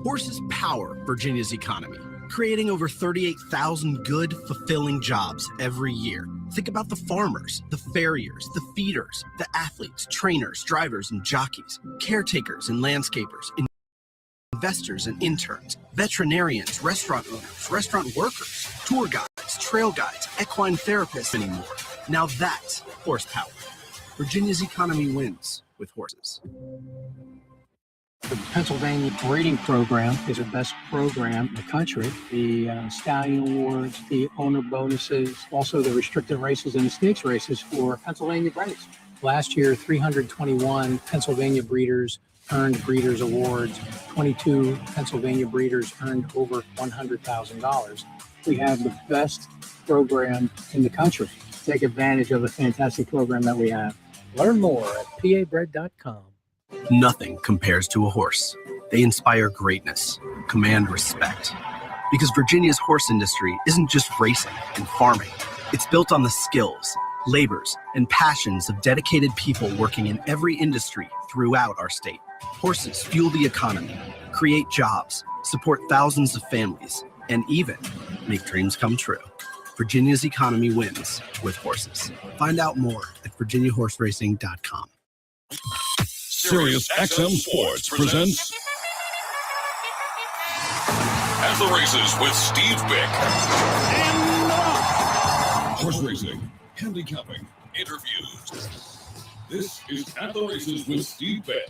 Horses power Virginia's economy, creating over 38,000 good, fulfilling jobs every year. Think about the farmers, the farriers, the feeders, the athletes, trainers, drivers, and jockeys, caretakers and landscapers, investors and interns, veterinarians, restaurant owners, restaurant workers, tour guides, trail guides, equine therapists, and more. Now that's horsepower. Virginia's economy wins with horses. The Pennsylvania breeding program is the best program in the country. The stallion awards, the owner bonuses, also the restricted races and the stakes races for Pennsylvania breeds. Last year, 321 Pennsylvania breeders earned breeders awards. 22 Pennsylvania breeders earned over $100,000. We have the best program in the country. Take advantage of the fantastic program that we have. Learn more at pabred.com. Nothing compares to a horse. They inspire greatness, command respect. Because Virginia's horse industry isn't just racing and farming. It's built on the skills, labors, and passions of dedicated people working in every industry throughout our state. Horses fuel the economy, create jobs, support thousands of families, and even make dreams come true. Virginia's economy wins with horses. Find out more at virginiahorseracing.com. Sirius XM Sports presents At the Races with Steve Byk. Horse racing, handicapping, interviews. This is At the Races with Steve Byk.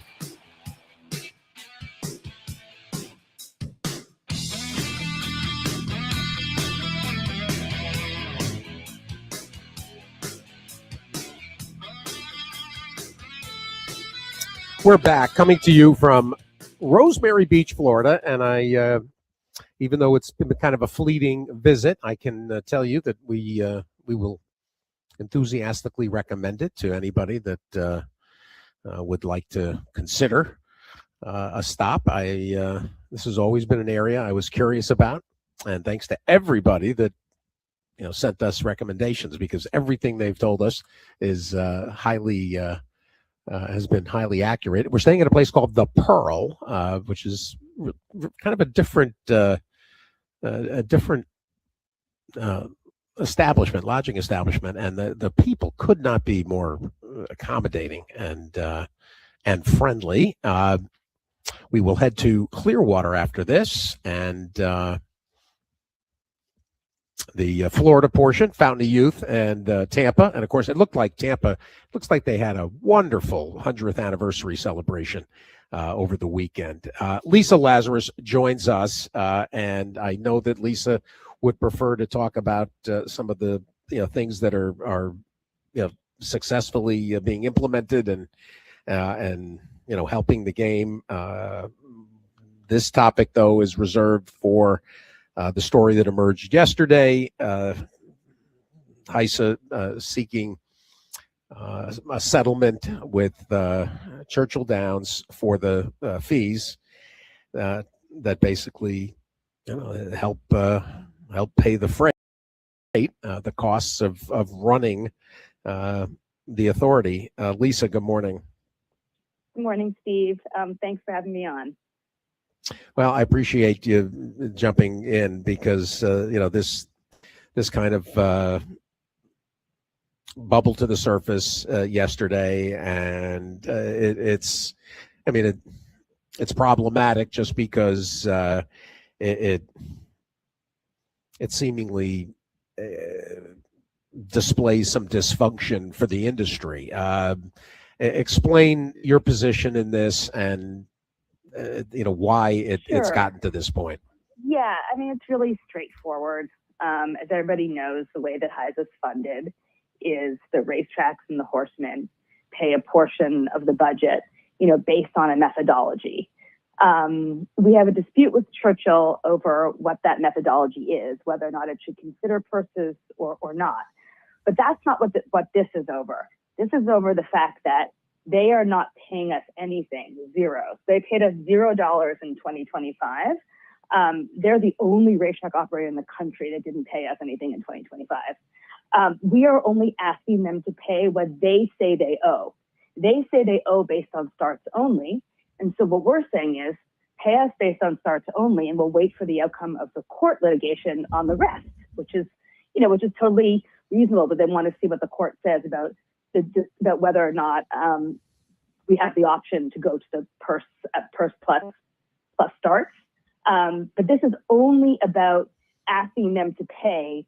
We're back, coming to you from Rosemary Beach, Florida, and I, even though it's been kind of a fleeting visit, I can tell you that we will enthusiastically recommend it to anybody that would like to consider a stop. This has always been an area I was curious about, and thanks to everybody that sent us recommendations, because everything they've told us is has been highly accurate. We're staying at a place called The Pearl, which is kind of a different establishment, lodging establishment, and the people could not be more accommodating and friendly. We will head to Clearwater after this, and the Florida portion, Fountain of Youth, and Tampa. And of course, it looked like Tampa, looks like they had a wonderful 100th anniversary celebration over the weekend. Lisa Lazarus joins us, and I know that Lisa would prefer to talk about some of the things that are successfully being implemented and helping the game. This topic, though, is reserved for the story that emerged yesterday, HISA seeking a settlement with Churchill Downs for the fees that basically help pay the freight, the costs of running the authority. Lisa, good morning. Good morning, Steve. Thanks for having me on. Well, I appreciate you jumping in, because this kind of bubbled to the surface yesterday, and it's problematic just because it seemingly displays some dysfunction for the industry. Explain your position in this, and why it's gotten to this point. Yeah, it's really straightforward. As everybody knows, the way that HISA is funded is the racetracks and the horsemen pay a portion of the budget, based on a methodology. We have a dispute with Churchill over what that methodology is, whether or not it should consider purses or not. But that's not what this is over. This is over the fact that they are not paying us anything, zero. They paid us $0 in 2025. They're the only racetrack operator in the country that didn't pay us anything in 2025. We are only asking them to pay what they say they owe. They say they owe based on starts only. And so what we're saying is pay us based on starts only, and we'll wait for the outcome of the court litigation on the rest, which is totally reasonable, but they want to see what the court says about whether or not we have the option to go to the purse plus plus starts. But this is only about asking them to pay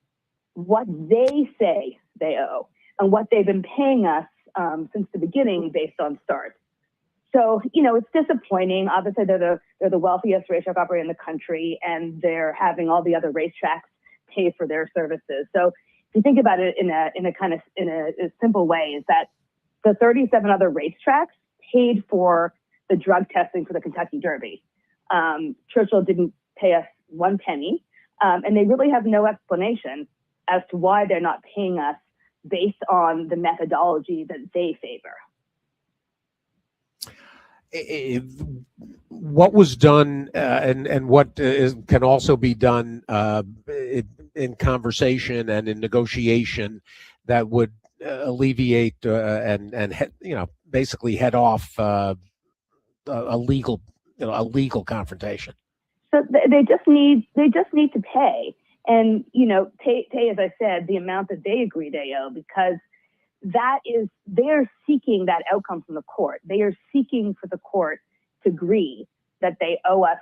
what they say they owe and what they've been paying us since the beginning based on starts. So, it's disappointing. Obviously, they're the wealthiest racetrack operator in the country, and they're having all the other racetracks pay for their services. So, if you think about it in a simple way, is that the 37 other racetracks paid for the drug testing for the Kentucky Derby. Churchill didn't pay us one penny, and they really have no explanation as to why they're not paying us based on the methodology that they favor. What was done and what can also be done in conversation and in negotiation that would alleviate and basically head off a legal confrontation. So they just need to pay, and pay, as I said, the amount that they agree they owe, because they're seeking that outcome from the court. They are seeking for the court to agree that they owe us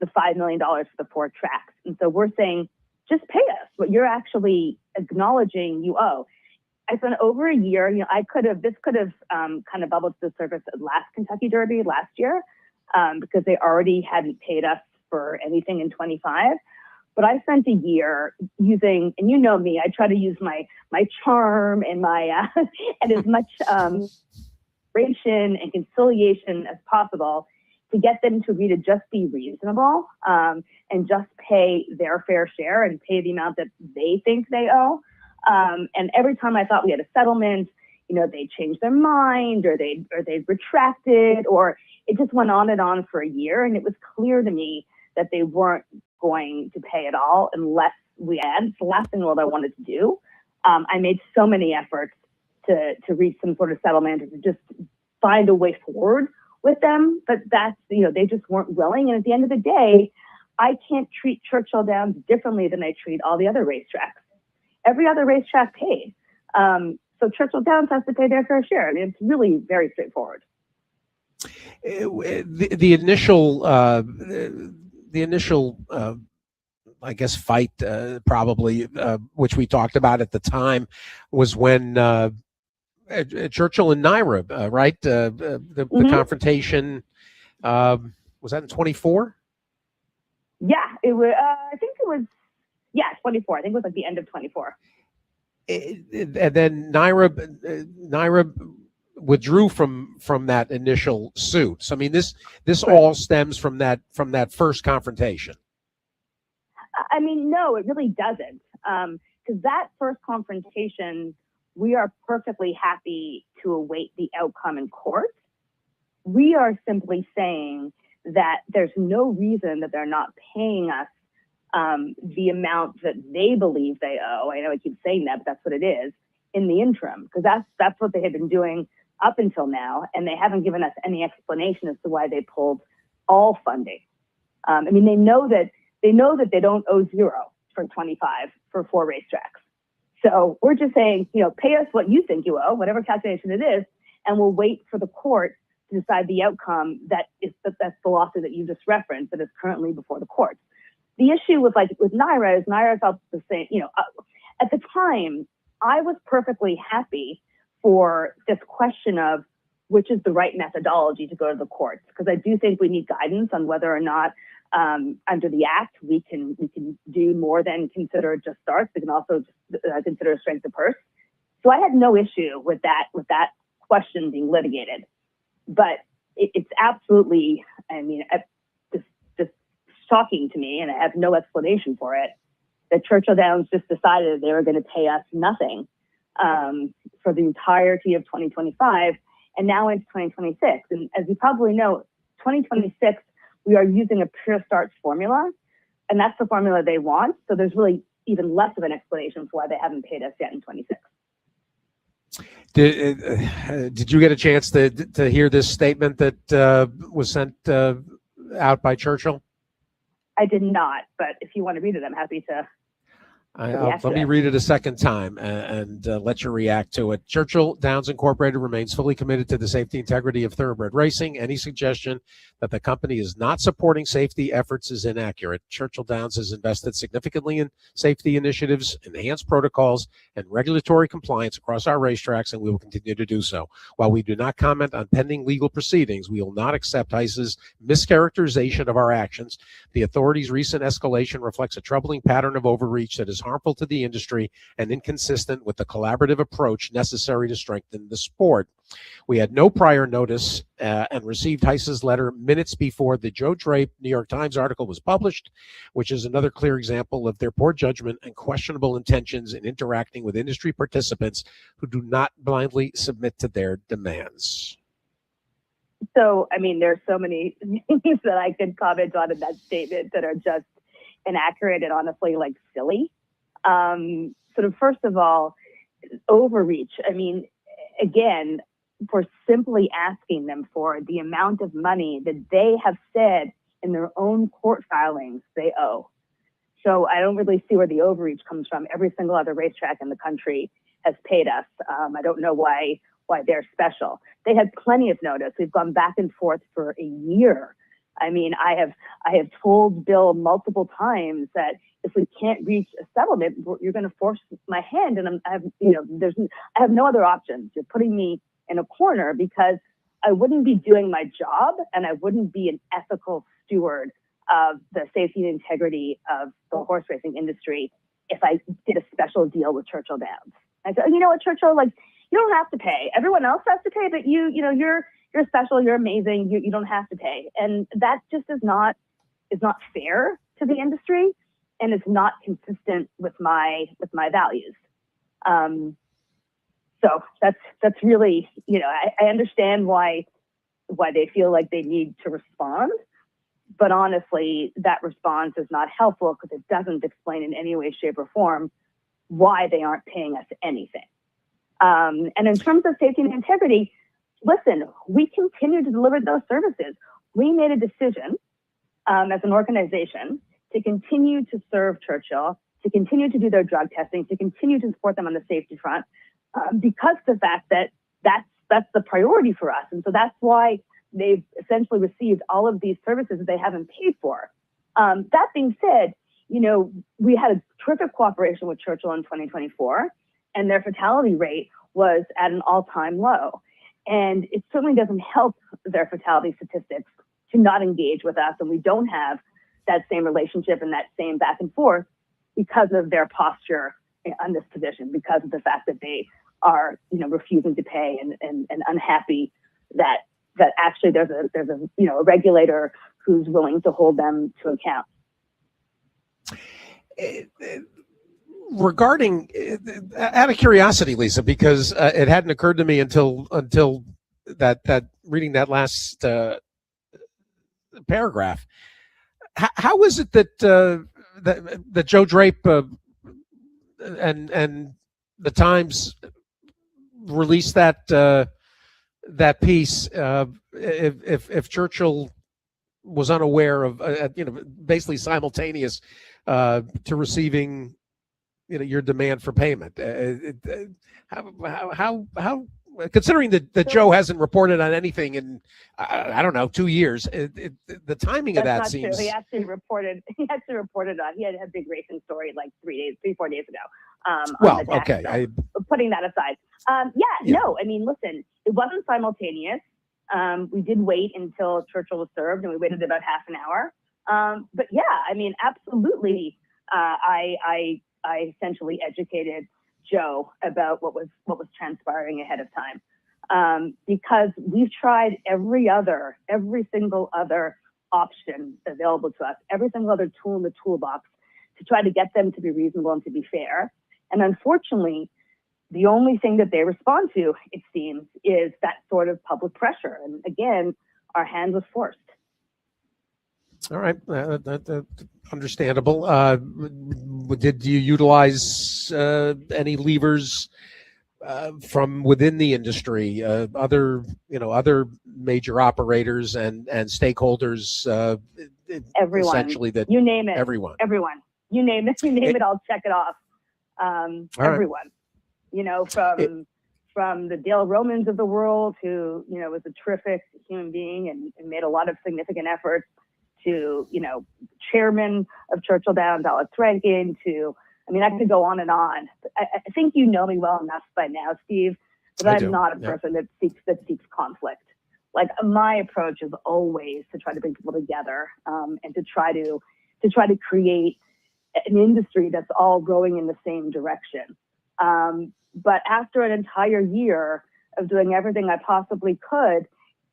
the $5 million for the 4 tracks. And so we're saying, just pay us what you're actually acknowledging you owe. I spent over a year, this could have kind of bubbled to the surface at last Kentucky Derby last year, because they already hadn't paid us for anything in 25. But I spent a year using, and you know me, I try to use my charm and my and as much and conciliation as possible to get them to agree to just be reasonable and just pay their fair share and pay the amount that they think they owe. And every time I thought we had a settlement, they changed their mind or they retracted, or it just went on and on for a year. And it was clear to me that they weren't going to pay at all unless we had. It's the last thing in the world I wanted to do. I made so many efforts to reach some sort of settlement or to just find a way forward with them, but they just weren't willing. And at the end of the day, I can't treat Churchill Downs differently than I treat all the other racetracks. Every other racetrack paid. So Churchill Downs has to pay their fair share. I mean, it's really very straightforward. The initial, I guess, fight, probably, which we talked about at the time, was when Churchill and Naira, right? The confrontation, was that in 24? Yeah, it was. I think it was. Yeah, 24. I think it was like the end of 24. And then Naira withdrew from that initial suit. So I mean, this all stems from that first confrontation. I mean, no, it really doesn't, because that first confrontation, we are perfectly happy to await the outcome in court. We are simply saying that there's no reason that they're not paying us the amount that they believe they owe. I know I keep saying that, but that's what it is in the interim, because that's what they had been doing up until now, and they haven't given us any explanation as to why they pulled all funding. I mean, they know that they don't owe zero for 25 for 4 racetracks. So we're just saying, pay us what you think you owe, whatever calculation it is, and we'll wait for the court to decide the outcome that's the lawsuit that you just referenced that is currently before the courts. The issue with Naira is Naira felt the same. At the time, I was perfectly happy for this question of which is the right methodology to go to the courts, because I do think we need guidance on whether or not under the act we can do more than consider just starts. We can also consider strength of purse. So I had no issue with that question being litigated, but it's absolutely, I mean, just shocking to me, and I have no explanation for it, that Churchill Downs just decided they were going to pay us nothing for the entirety of 2025 and now into 2026. And as you probably know, 2026, we are using a pure starts formula, and that's the formula they want. So there's really even less of an explanation for why they haven't paid us yet in 26. Did you get a chance to hear this statement that was sent out by Churchill? I did not, but if you want to read it, I'm happy to. Let me read it a second time and let you react to it. Churchill Downs Incorporated remains fully committed to the safety integrity of thoroughbred racing. Any suggestion that the company is not supporting safety efforts is inaccurate. Churchill Downs has invested significantly in safety initiatives, enhanced protocols, and regulatory compliance across our racetracks, and we will continue to do so. While we do not comment on pending legal proceedings, we will not accept HICE's mischaracterization of our actions. The authorities' recent escalation reflects a troubling pattern of overreach that is harmful to the industry and inconsistent with the collaborative approach necessary to strengthen the sport. We had no prior notice and received HICE's letter minutes before the Joe Drape New York Times article was published, which is another clear example of their poor judgment and questionable intentions in interacting with industry participants who do not blindly submit to their demands. So, I mean, there's so many things that I could comment on in that statement that are just inaccurate and honestly, like, silly. Sort of, first of all, overreach. I mean, again, for simply asking them for the amount of money that they have said in their own court filings they owe. So I don't really see where the overreach comes from. Every single other racetrack in the country has paid us. I don't know why they're special. They had plenty of notice. We've gone back and forth for a year. I mean, I have told Bill multiple times that if we can't reach a settlement, you're going to force my hand, and I have no other options. You're putting me in a corner because I wouldn't be doing my job, and I wouldn't be an ethical steward of the safety and integrity of the horse racing industry if I did a special deal with Churchill Downs. I said, you know what, Churchill, like, you don't have to pay. Everyone else has to pay, but you're special, you're amazing, you don't have to pay. And that just is not fair to the industry, and it's not consistent with my values. So that's really, I understand why they feel like they need to respond, but honestly, that response is not helpful because it doesn't explain in any way, shape, or form why they aren't paying us anything. And in terms of safety and integrity, listen, we continue to deliver those services. We made a decision as an organization to continue to serve Churchill, to continue to do their drug testing, to continue to support them on the safety front, because of the fact that that's the priority for us. And so that's why they've essentially received all of these services that they haven't paid for. That being said, we had a terrific cooperation with Churchill in 2024, and their fatality rate was at an all-time low. And it certainly doesn't help their fatality statistics to not engage with us, and we don't have that same relationship and that same back and forth because of their posture on this position, because of the fact that they are, refusing to pay and unhappy that actually there's a regulator who's willing to hold them to account. Regarding, out of curiosity, Lisa, because it hadn't occurred to me until that reading that last paragraph. How is it that Joe Drape and the Times released that piece if Churchill was unaware of basically simultaneous to receiving your demand for payment? How considering that Joe hasn't reported on anything in I don't know 2 years, the timing of that not seems. True. He actually reported on. He had a big racing story like 3-4 days ago. Well, okay. Putting that aside, no. I mean, listen, it wasn't simultaneous. We did wait until Churchill was served, and we waited about half an hour. But yeah, I mean, absolutely. I essentially educated Joe about what was transpiring ahead of time, because we've tried every single other option available to us, every single other tool in the toolbox to try to get them to be reasonable and to be fair. And unfortunately, the only thing that they respond to, it seems, is that sort of public pressure. And again, our hand was forced. All right, understandable. Did you utilize any levers from within the industry, other major operators and stakeholders? Everyone, essentially, that you name it. Everyone, you name it. I'll check it off. Everyone, from the Dale Romans of the world, who, was a terrific human being and made a lot of significant efforts, to, chairman of Churchill Downs, Alex Rankin, I could go on and on. But I think you know me well enough by now, Steve, that I'm not a person that seeks conflict. Like, my approach is always to try to bring people together, and to try to create an industry that's all going in the same direction. But after an entire year of doing everything I possibly could,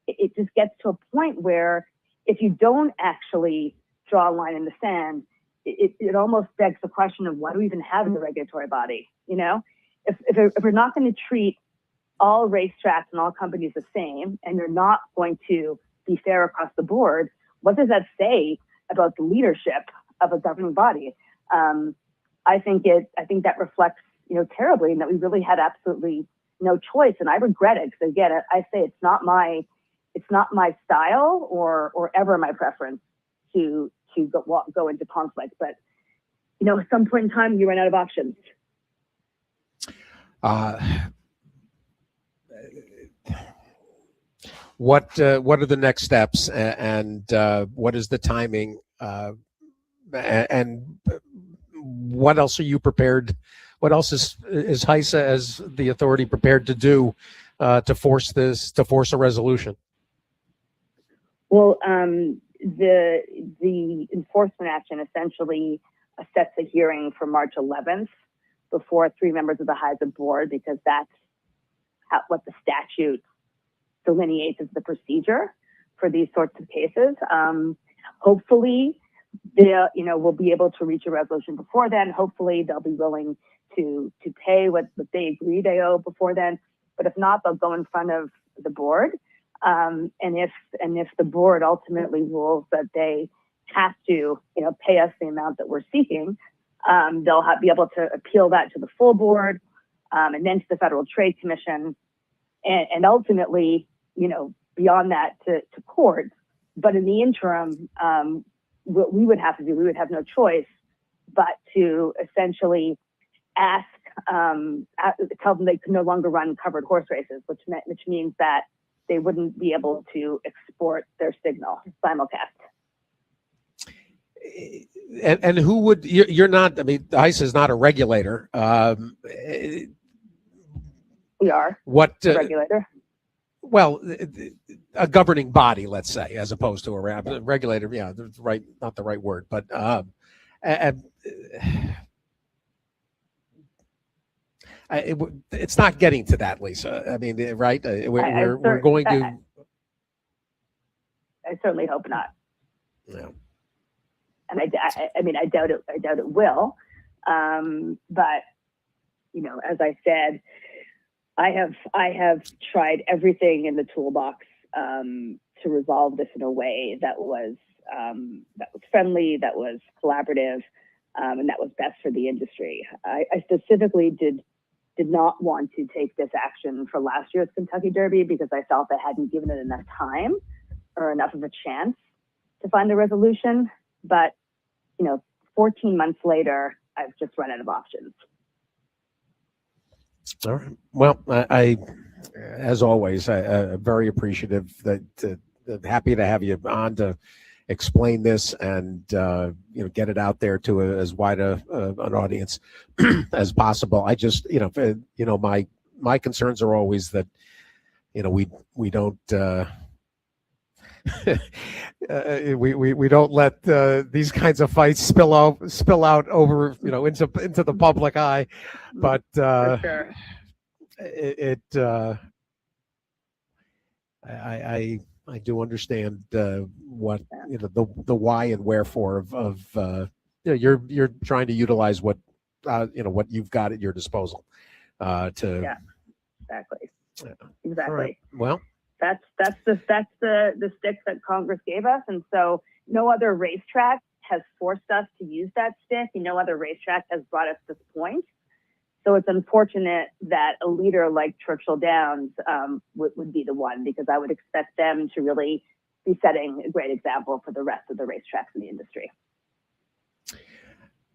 it just gets to a point where if you don't actually draw a line in the sand, it almost begs the question of why do we even have the regulatory body? If we're not going to treat all racetracks and all companies the same, and you're not going to be fair across the board, what does that say about the leadership of a governing body? I think that reflects, terribly, and that we really had absolutely no choice. And I regret it, because again, I say it's not my style or ever my preference to go into conflict. But at some point in time, you run out of options. What are the next steps, and what is the timing, and what else are you prepared? What else is HISA as the authority prepared to do to force a resolution? Well, the enforcement action essentially sets a hearing for March 11th before 3 members of the HISA board, because that's what the statute delineates as the procedure for these sorts of cases. Hopefully, we'll be able to reach a resolution before then. Hopefully, they'll be willing to pay what they agree they owe before then. But if not, they'll go in front of the board. And if the board ultimately rules that they have to, pay us the amount that we're seeking, they'll be able to appeal that to the full board, and then to the Federal Trade Commission, and ultimately, beyond that to court. But in the interim, what we would have to do, we would have no choice but to essentially tell them they could no longer run covered horse races, which means that they wouldn't be able to export their signal simulcast. And who would, you're not, HISA is not a regulator. We are what a regulator. Well, a governing body, let's say, as opposed to a regulator. Yeah, right, not the right word, but it's not getting to that, Lisa. Right? We're going to. I certainly hope not. Yeah. And I doubt it. I doubt it will. But as I said, I have tried everything in the toolbox to resolve this in a way that was friendly, that was collaborative, and that was best for the industry. I specifically did not want to take this action for last year's Kentucky Derby, because I felt I hadn't given it enough time or enough of a chance to find a resolution. But 14 months later, I've just run out of options. All right. Well, I as always, I'm very appreciative that happy to have you on to explain this and get it out there to as wide an audience as possible. I just my concerns are always that we don't we don't let these kinds of fights spill out over into the public eye, but For sure. I do understand what the why and wherefore of you're trying to utilize what what you've got at your disposal to exactly. Yeah. Exactly. Right. Well, that's the stick that Congress gave us, and so no other racetrack has forced us to use that stick. No other racetrack has brought us to this point. So it's unfortunate that a leader like Churchill Downs would be the one, because I would expect them to really be setting a great example for the rest of the racetracks in the industry.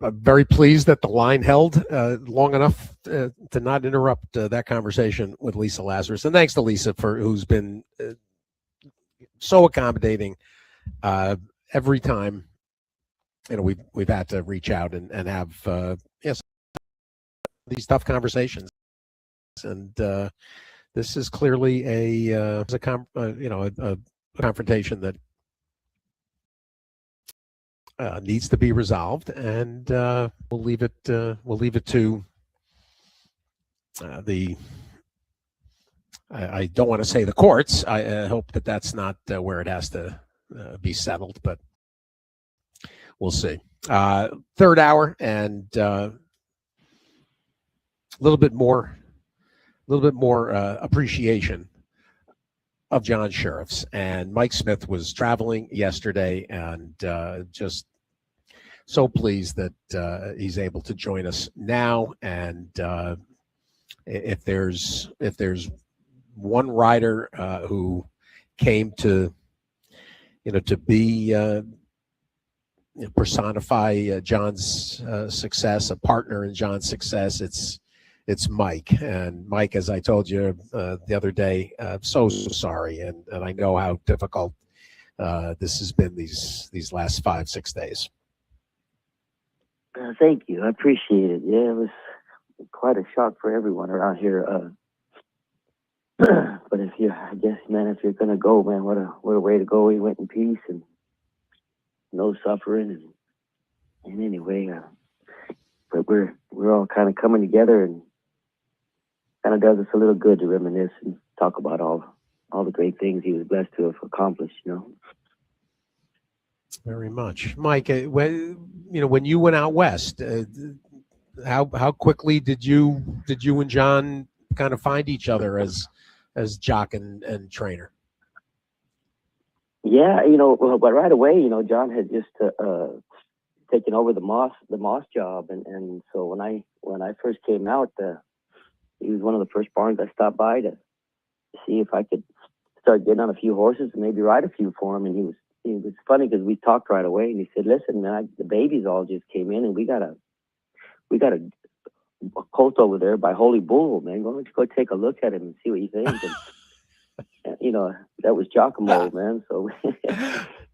I'm very pleased that the line held long enough to not interrupt that conversation with Lisa Lazarus. And thanks to Lisa who's been so accommodating every time. We've had to reach out and have these tough conversations. And this is clearly a confrontation that needs to be resolved, and we'll leave it to the. I don't want to say the courts. I hope that that's not where it has to be settled, but we'll see. Third hour, and a little bit more appreciation of John Sheriffs. And Mike Smith was traveling yesterday, and just so pleased that he's able to join us now. And if there's one rider who came to be personify John's success, a partner in John's success, it's Mike. And Mike, as I told you the other day, so sorry, and I know how difficult this has been these last 5-6 days. Thank you. I appreciate it. Yeah, it was quite a shock for everyone around here. But if you're gonna go, man, what a way to go. He went in peace and no suffering, and anyway, but we're all kind of coming together, and kind of does us a little good to reminisce and talk about all the great things he was blessed to have accomplished. Very much, Mike. When you went out west, how quickly did you and John kind of find each other as jock and trainer? Yeah, but right away, John had just taken over the Moss job, and so when I first came out, he was one of the first barns I stopped by to see if I could start getting on a few horses and maybe ride a few for him. And it was funny because we talked right away, and he said, "Listen, man, the babies all just came in, and we got a colt over there by Holy Bull, man. Go take a look at him and see what you think." And, that was Giacomo, man. So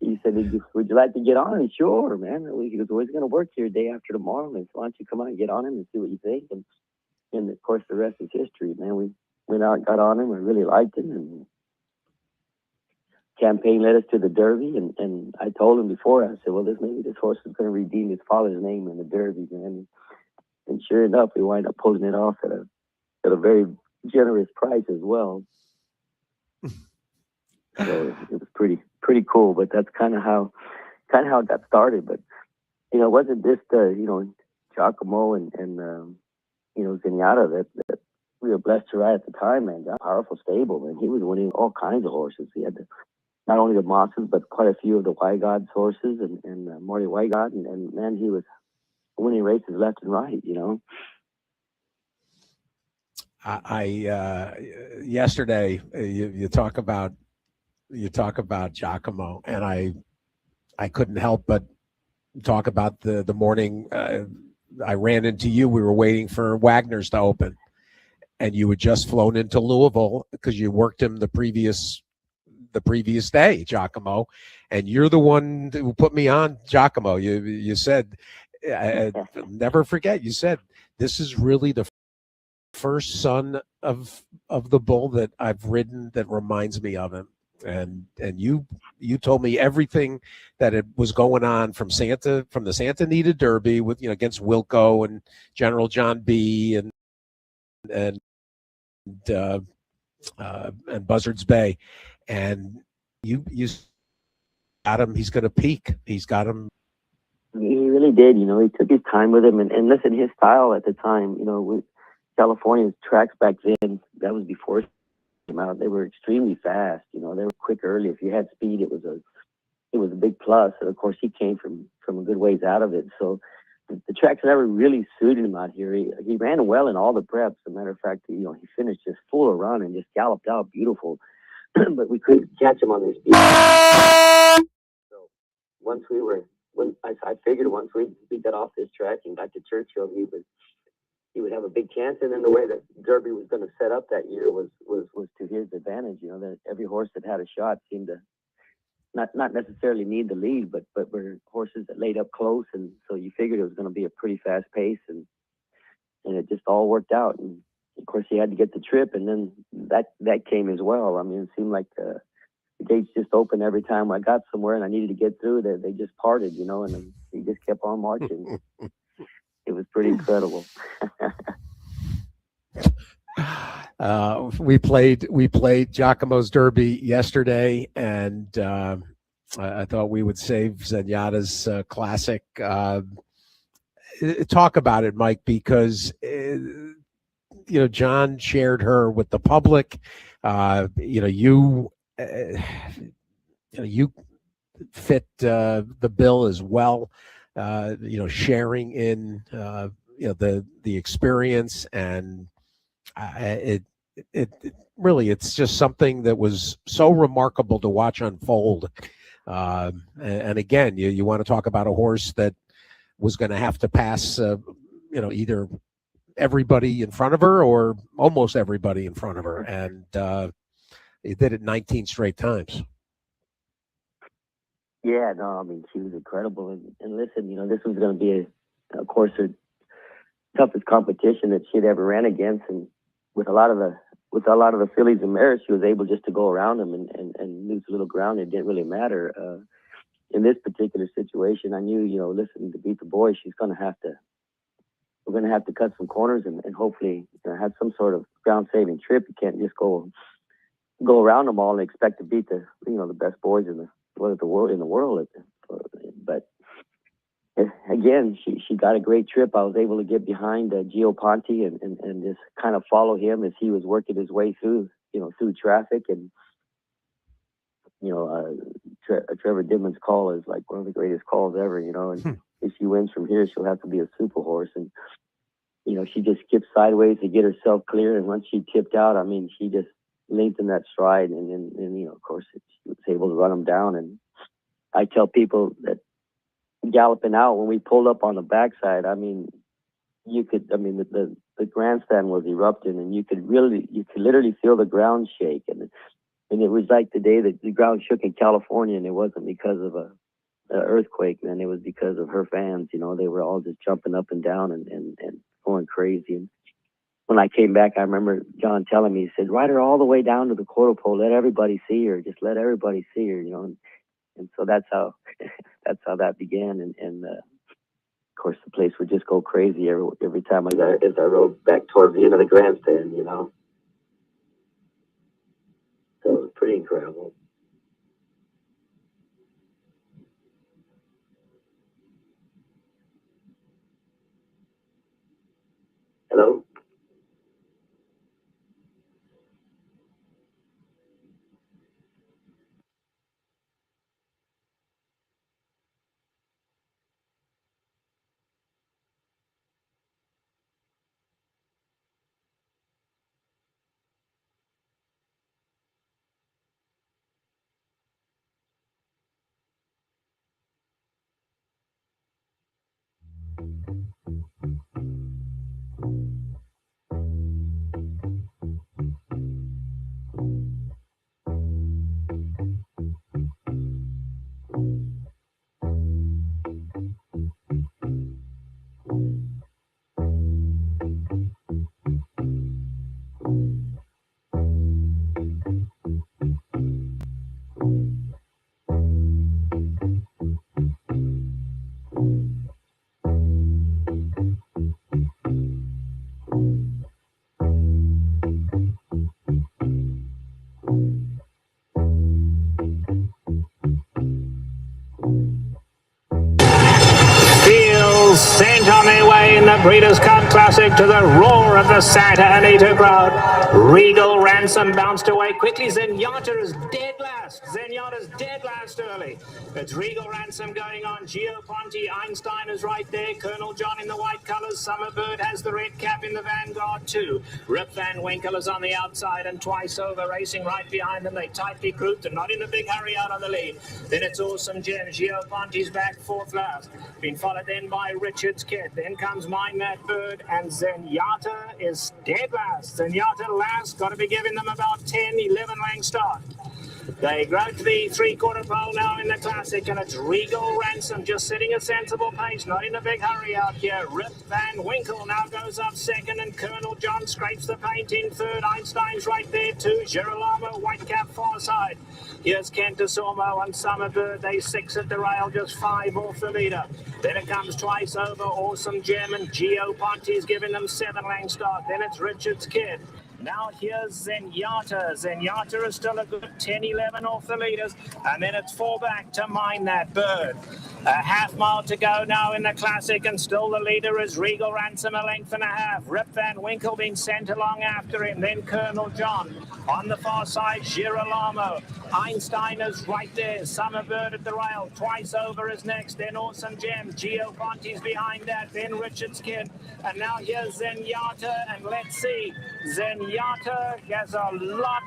he said, "Would you like to get on?" And sure, man. He goes, "Well, he's going to work here day after tomorrow, man. So why don't you come on and get on him and see what you think?" And of course, the rest is history, man. We went out and got on him. We really liked him, and campaign led us to the Derby. And I told him before, I said, "Well, maybe this horse is going to redeem his father's name in the Derby, man." And sure enough, we wind up pulling it off at a very generous price as well. So it was pretty cool. But that's kind of how it got started. But it wasn't just Giacomo and Zenyatta that we were blessed to ride at the time, man. Got a powerful stable, man. He was winning all kinds of horses. He had not only the Mosses, but quite a few of the Wygod's horses and Marty Wygod, and man, he was winning races left and right. Yesterday you talk about Giacomo, and I couldn't help but talk about the morning I ran into you. We were waiting for Wagner's to open, and you had just flown into Louisville because you worked him the previous day, Giacomo, and you're the one who put me on Giacomo. You said, I'll never forget, you said, "This is really the first son of the bull that I've ridden that reminds me of him." And you told me everything that it was going on from the Santa Anita Derby with against Wilco and General John B. and Buzzards Bay, and you got him. He's going to peak. He's got him. He really did. He took his time with him, and listen, his style at the time. With California's tracks back then, that was before it came out. They were extremely fast. They were quick early. If you had speed, it was a big plus. And of course, he came from a good ways out of it. So the tracks never really suited him out here. He ran well in all the preps. As a matter of fact, he finished just full of run and just galloped out beautiful. But we couldn't catch him on his speed. So once we were when I figured once we got off this track and got to Churchill, he would have a big chance. And then the way that Derby was going to set up that year was to his advantage. You know, that every horse that had a shot seemed to not necessarily need the lead, but were horses that laid up close, and so you figured it was going to be a pretty fast pace, and it just all worked out. And of course, he had to get the trip, and then that came as well. I mean, it seemed like the gates just opened every time I got somewhere and I needed to get through. They just parted, you know, and then he just kept on marching. It was pretty incredible. We played Giacomo's Derby yesterday, and I thought we would save Zenyatta's classic. Talk about it, Mike, because John shared her with the public. You fit the bill as well. Sharing in the experience, and it really, it's just something that was so remarkable to watch unfold. And again, you want to talk about a horse that was going to have to pass, either everybody in front of her or almost everybody in front of her, and he did it 19 straight times. Yeah, no, I mean, she was incredible. And listen, this was going to be, of course, her toughest competition that she'd ever ran against. And with a lot of the fillies and mares, she was able just to go around them and lose a little ground. It didn't really matter. In this particular situation, I knew, listen, to beat the boy, we're going to have to cut some corners and hopefully have some sort of ground saving trip. You can't just go around them all and expect to beat the best boys in the world. But again, she got a great trip. I was able to get behind Gio Ponte and just kind of follow him as he was working his way through traffic. And Trevor Didman's call is like one of the greatest calls ever. And if she wins from here, she'll have to be a super horse. And she just skipped sideways to get herself clear. And once she tipped out, I mean, she just lengthened that stride, and of course, she was able to run them down. And I tell people that galloping out, when we pulled up on the backside, I mean, the grandstand was erupting, and you could literally feel the ground shake, and it was like the day that the ground shook in California, and it wasn't because of a earthquake, man. It was because of her fans. They were all just jumping up and down and going crazy. And when I came back, I remember John telling me, he said, "Ride her all the way down to the quarter pole. Let everybody see her. Just let everybody see her." And so that's how that began. And of course, the place would just go crazy every time as I rode back towards the end of the grandstand. So it was pretty incredible. Hello? Breeders' Cup Classic to the roar of the Santa Anita crowd. Regal Ransom bounced away quickly. Zenyatta is dead last. Zenyatta's dead last early. It's Regal Ransom going on. Gio Ponte, Einstein is right there. Colonel John in the white colours. Summerbird has the red cap in the vanguard too. Rip Van Winkle is on the outside and Twice Over racing right behind them. They tightly grouped and not in a big hurry out on the lead. Then it's Awesome Jim. Gio Ponte's back fourth last. Been followed then by Richard's Kid. Then comes Mine That Bird and Zenyatta is dead last. Zenyatta last. Got to be giving them about 10, 11 length start. They grow to the three-quarter pole now in the Classic, and it's Regal Ransom just sitting a sensible pace, not in a big hurry out here. Rip Van Winkle now goes up second, and Colonel John scrapes the paint in third. Einstein's right there too. Girolamo, white cap far side. Here's Kent DeSormo and Summerbird. They six at the rail, just five off the leader. Then it comes Twice Over, Awesome Gem, and Gio Ponte's giving them 7 length start. Then it's Richard's Kid. Now here's Zenyatta. Zenyatta is still a good 10-11 off the leaders. And then it's 4 back to Mine That Bird. A half mile to go now in the Classic, and still the leader is Regal Ransom, a length and a half. Rip Van Winkle being sent along after him. Then Colonel John. On the far side, Girolamo. Einstein is right there. Summerbird at the rail. Twice Over is next. Then Awesome Gem. Gio Ponte's behind that. Then Richard's Kid. And now here's Zenyatta. And let's see. Zenyatta has a lot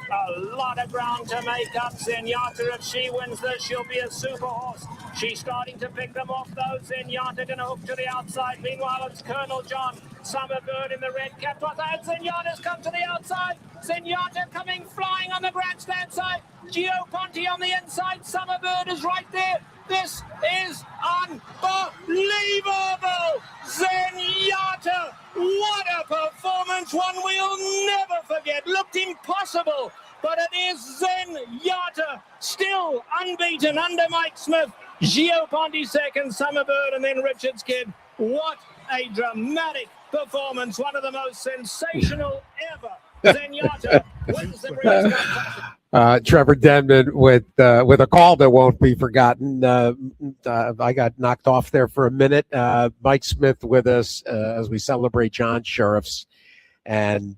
of ground to make up. Zenyatta, if she wins this, she'll be a super horse. She's starting to pick them off, though. Zenyatta going to hook to the outside. Meanwhile, it's Colonel John. Summerbird in the red cap. And Zenyatta's come to the outside. Zenyatta coming flying on the grandstand side. Gio Ponte on the inside. Summerbird is right there. This is unbelievable. Zenyatta, what a performance. One we'll never forget. Looked impossible, but it is Zenyatta, still unbeaten under Mike Smith. Gio Ponte second, Summerbird, and then Richard's Kid. What a dramatic performance. One of the most sensational ever. Zenyatta wins the Breeders' Cup Classic. Trevor Denman with a call that won't be forgotten. I got knocked off there for a minute. Mike Smith with us as we celebrate John Sheriffs. And,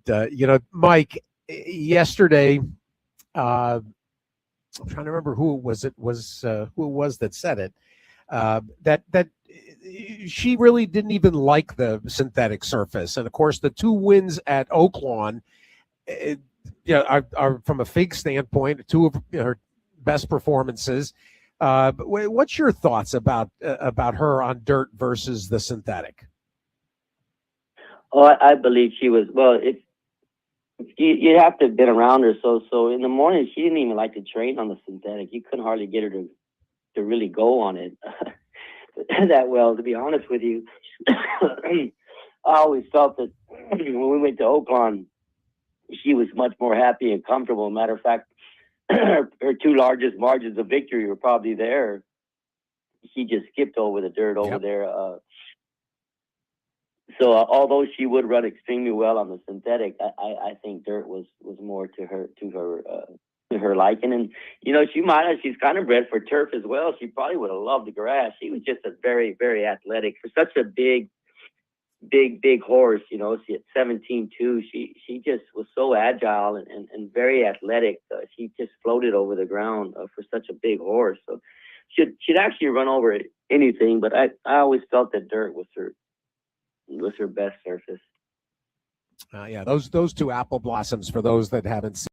Mike, yesterday, I'm trying to remember who it was that said it, that she really didn't even like the synthetic surface. And, of course, the 2 wins at Oaklawn, are from a fig standpoint, 2 of her best performances. But what's your thoughts about her on dirt versus the synthetic? Oh, I believe she was, well, you have to have been around her. So in the morning, she didn't even like to train on the synthetic. You couldn't hardly get her to really go on it that well, to be honest with you. I always felt that when we went to Oaklawn, she was much more happy and comfortable. Matter of fact, her 2 largest margins of victory were probably there. She just skipped over the dirt over there. So although she would run extremely well on the synthetic, I think dirt was more to her liking. And she's kind of bred for turf as well. She probably would have loved the grass. She was just a very, very athletic for such a big horse. She at 17-2, she just was so agile and very athletic. She just floated over the ground for such a big horse. So she'd actually run over anything. But I always felt that dirt was her best surface. Those 2 apple blossoms, for those that haven't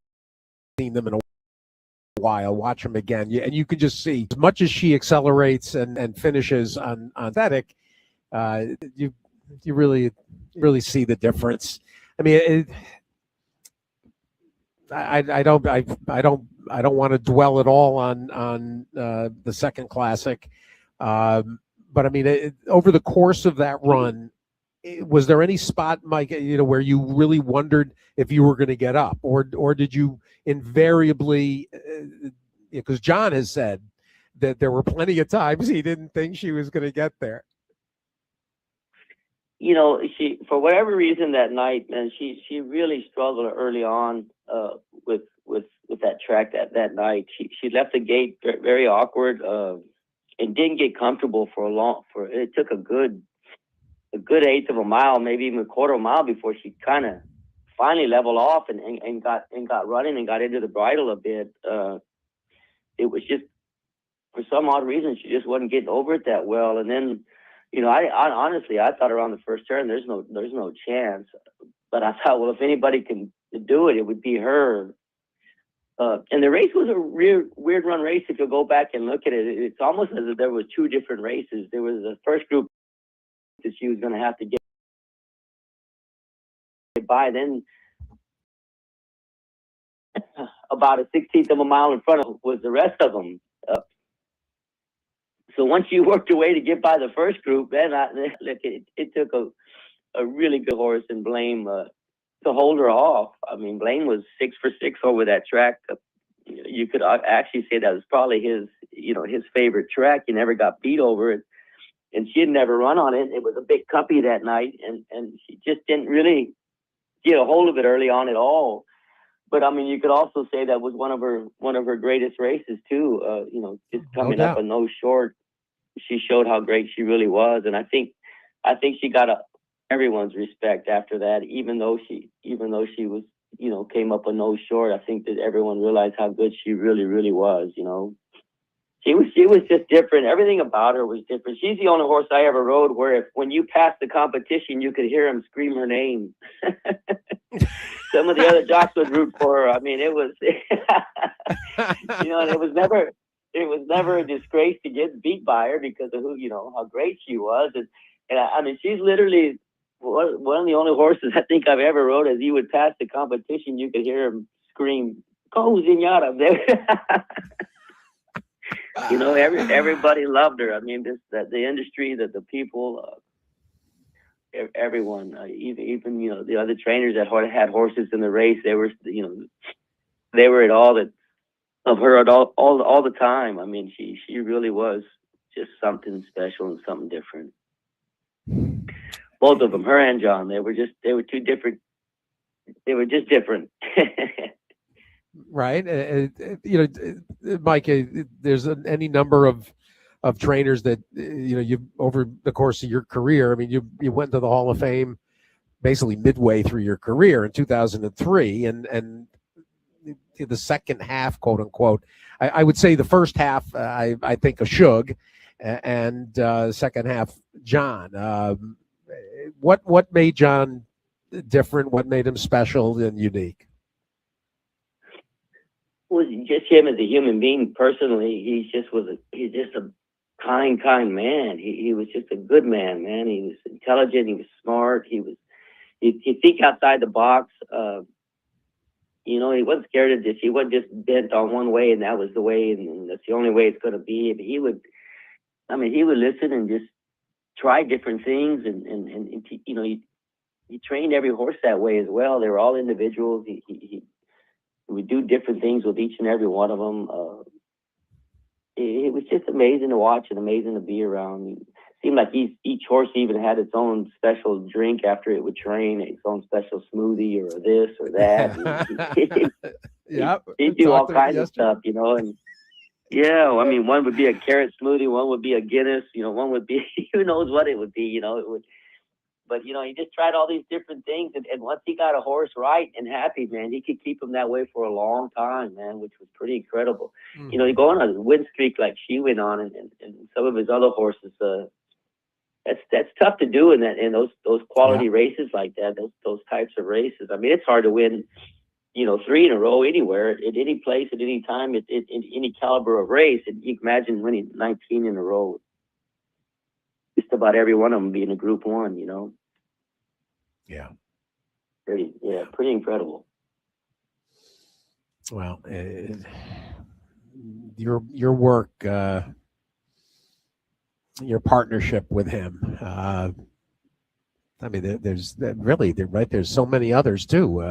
seen them in a while, watch them again. And you can just see, as much as she accelerates and finishes on synthetic, you really see the difference. I mean, I don't want to dwell at all on the second Classic, but I mean, over the course of that run, was there any spot, Mike, where you really wondered if you were going to get up, or did you invariably? Because John has said that there were plenty of times he didn't think she was going to get there. She, for whatever reason that night, man, she really struggled early on with that track that night. She left the gate very awkward and didn't get comfortable it took a good eighth of a mile, maybe even a quarter of a mile before she kind of finally leveled off and got running and got into the bridle a bit. It was just, for some odd reason, she just wasn't getting over it that well. And then, I honestly, I thought around the first turn, there's no chance. But I thought, well, if anybody can do it, it would be her. And the race was a weird run race. If you go back and look at it, it's almost as if there was two different races. There was the first group that she was going to have to get by. Then about a 16th of a mile in front of was the rest of them. So once you worked your way to get by the first group, then it took a really good horse in Blame to hold her off. I mean, Blame was 6 for 6 over that track. You could actually say that was probably his favorite track. He never got beat over it, and she had never run on it. It was a big cuppy that night, and she just didn't really get a hold of it early on at all. But I mean, you could also say that was one of her greatest races too. Just coming up a nose short, she showed how great she really was, and I think she got everyone's respect after that. Even though she was, came up a nose short, I think that everyone realized how good she really, really was. She was just different. Everything about her was different. She's the only horse I ever rode where when you passed the competition, you could hear him scream her name. Some of the other jocks would root for her. I mean, it was, and it was never a disgrace to get beat by her because of how great she was. And I mean, she's literally one of the only horses I think I've ever rode. As he would pass the competition, you could hear him scream, "Go, Zenyatta!" Everybody loved her. I mean, the industry, the people, everyone, even the other trainers that had horses in the race, they were at all of her at all the time. I mean, she really was just something special and something different. Both of them, her and John, they were two different. They were just different. Right. Mike, there's any number of trainers that, you over the course of your career. I mean, you went to the Hall of Fame basically midway through your career in 2003. And the second half, quote unquote, I would say the first half, I think of Shug, and second half, John. What made John different? What made him special and unique? Was just him as a human being personally. He's just a kind man. He was just a good man. He was intelligent. He was smart. He'd think outside the box. He wasn't scared of this. He wasn't just bent on one way and that was the way and that's the only way it's going to be. But he would listen and just try different things and he trained every horse that way as well. They were all individuals. He would do different things with each and every one of them. It was just amazing to watch and amazing to be around. It seemed like each horse even had its own special drink after it would train, its own special smoothie or this or that. He'd do all kinds of stuff, and I mean, one would be a carrot smoothie, one would be a Guinness, one would be, who knows what it would be, But, he just tried all these different things. And once he got a horse right and happy, man, he could keep him that way for a long time, man, which was pretty incredible. Mm-hmm. Going on a win streak like she went on and some of his other horses, that's tough to do in those quality races like that, those types of races. I mean, it's hard to win, 3 in a row anywhere, at any place, at any time, at any caliber of race. And you can imagine winning 19 in a row. Just about every one of them being a Group 1, Yeah. Pretty incredible. Well, your work, your partnership with him. I mean, there's so many others too.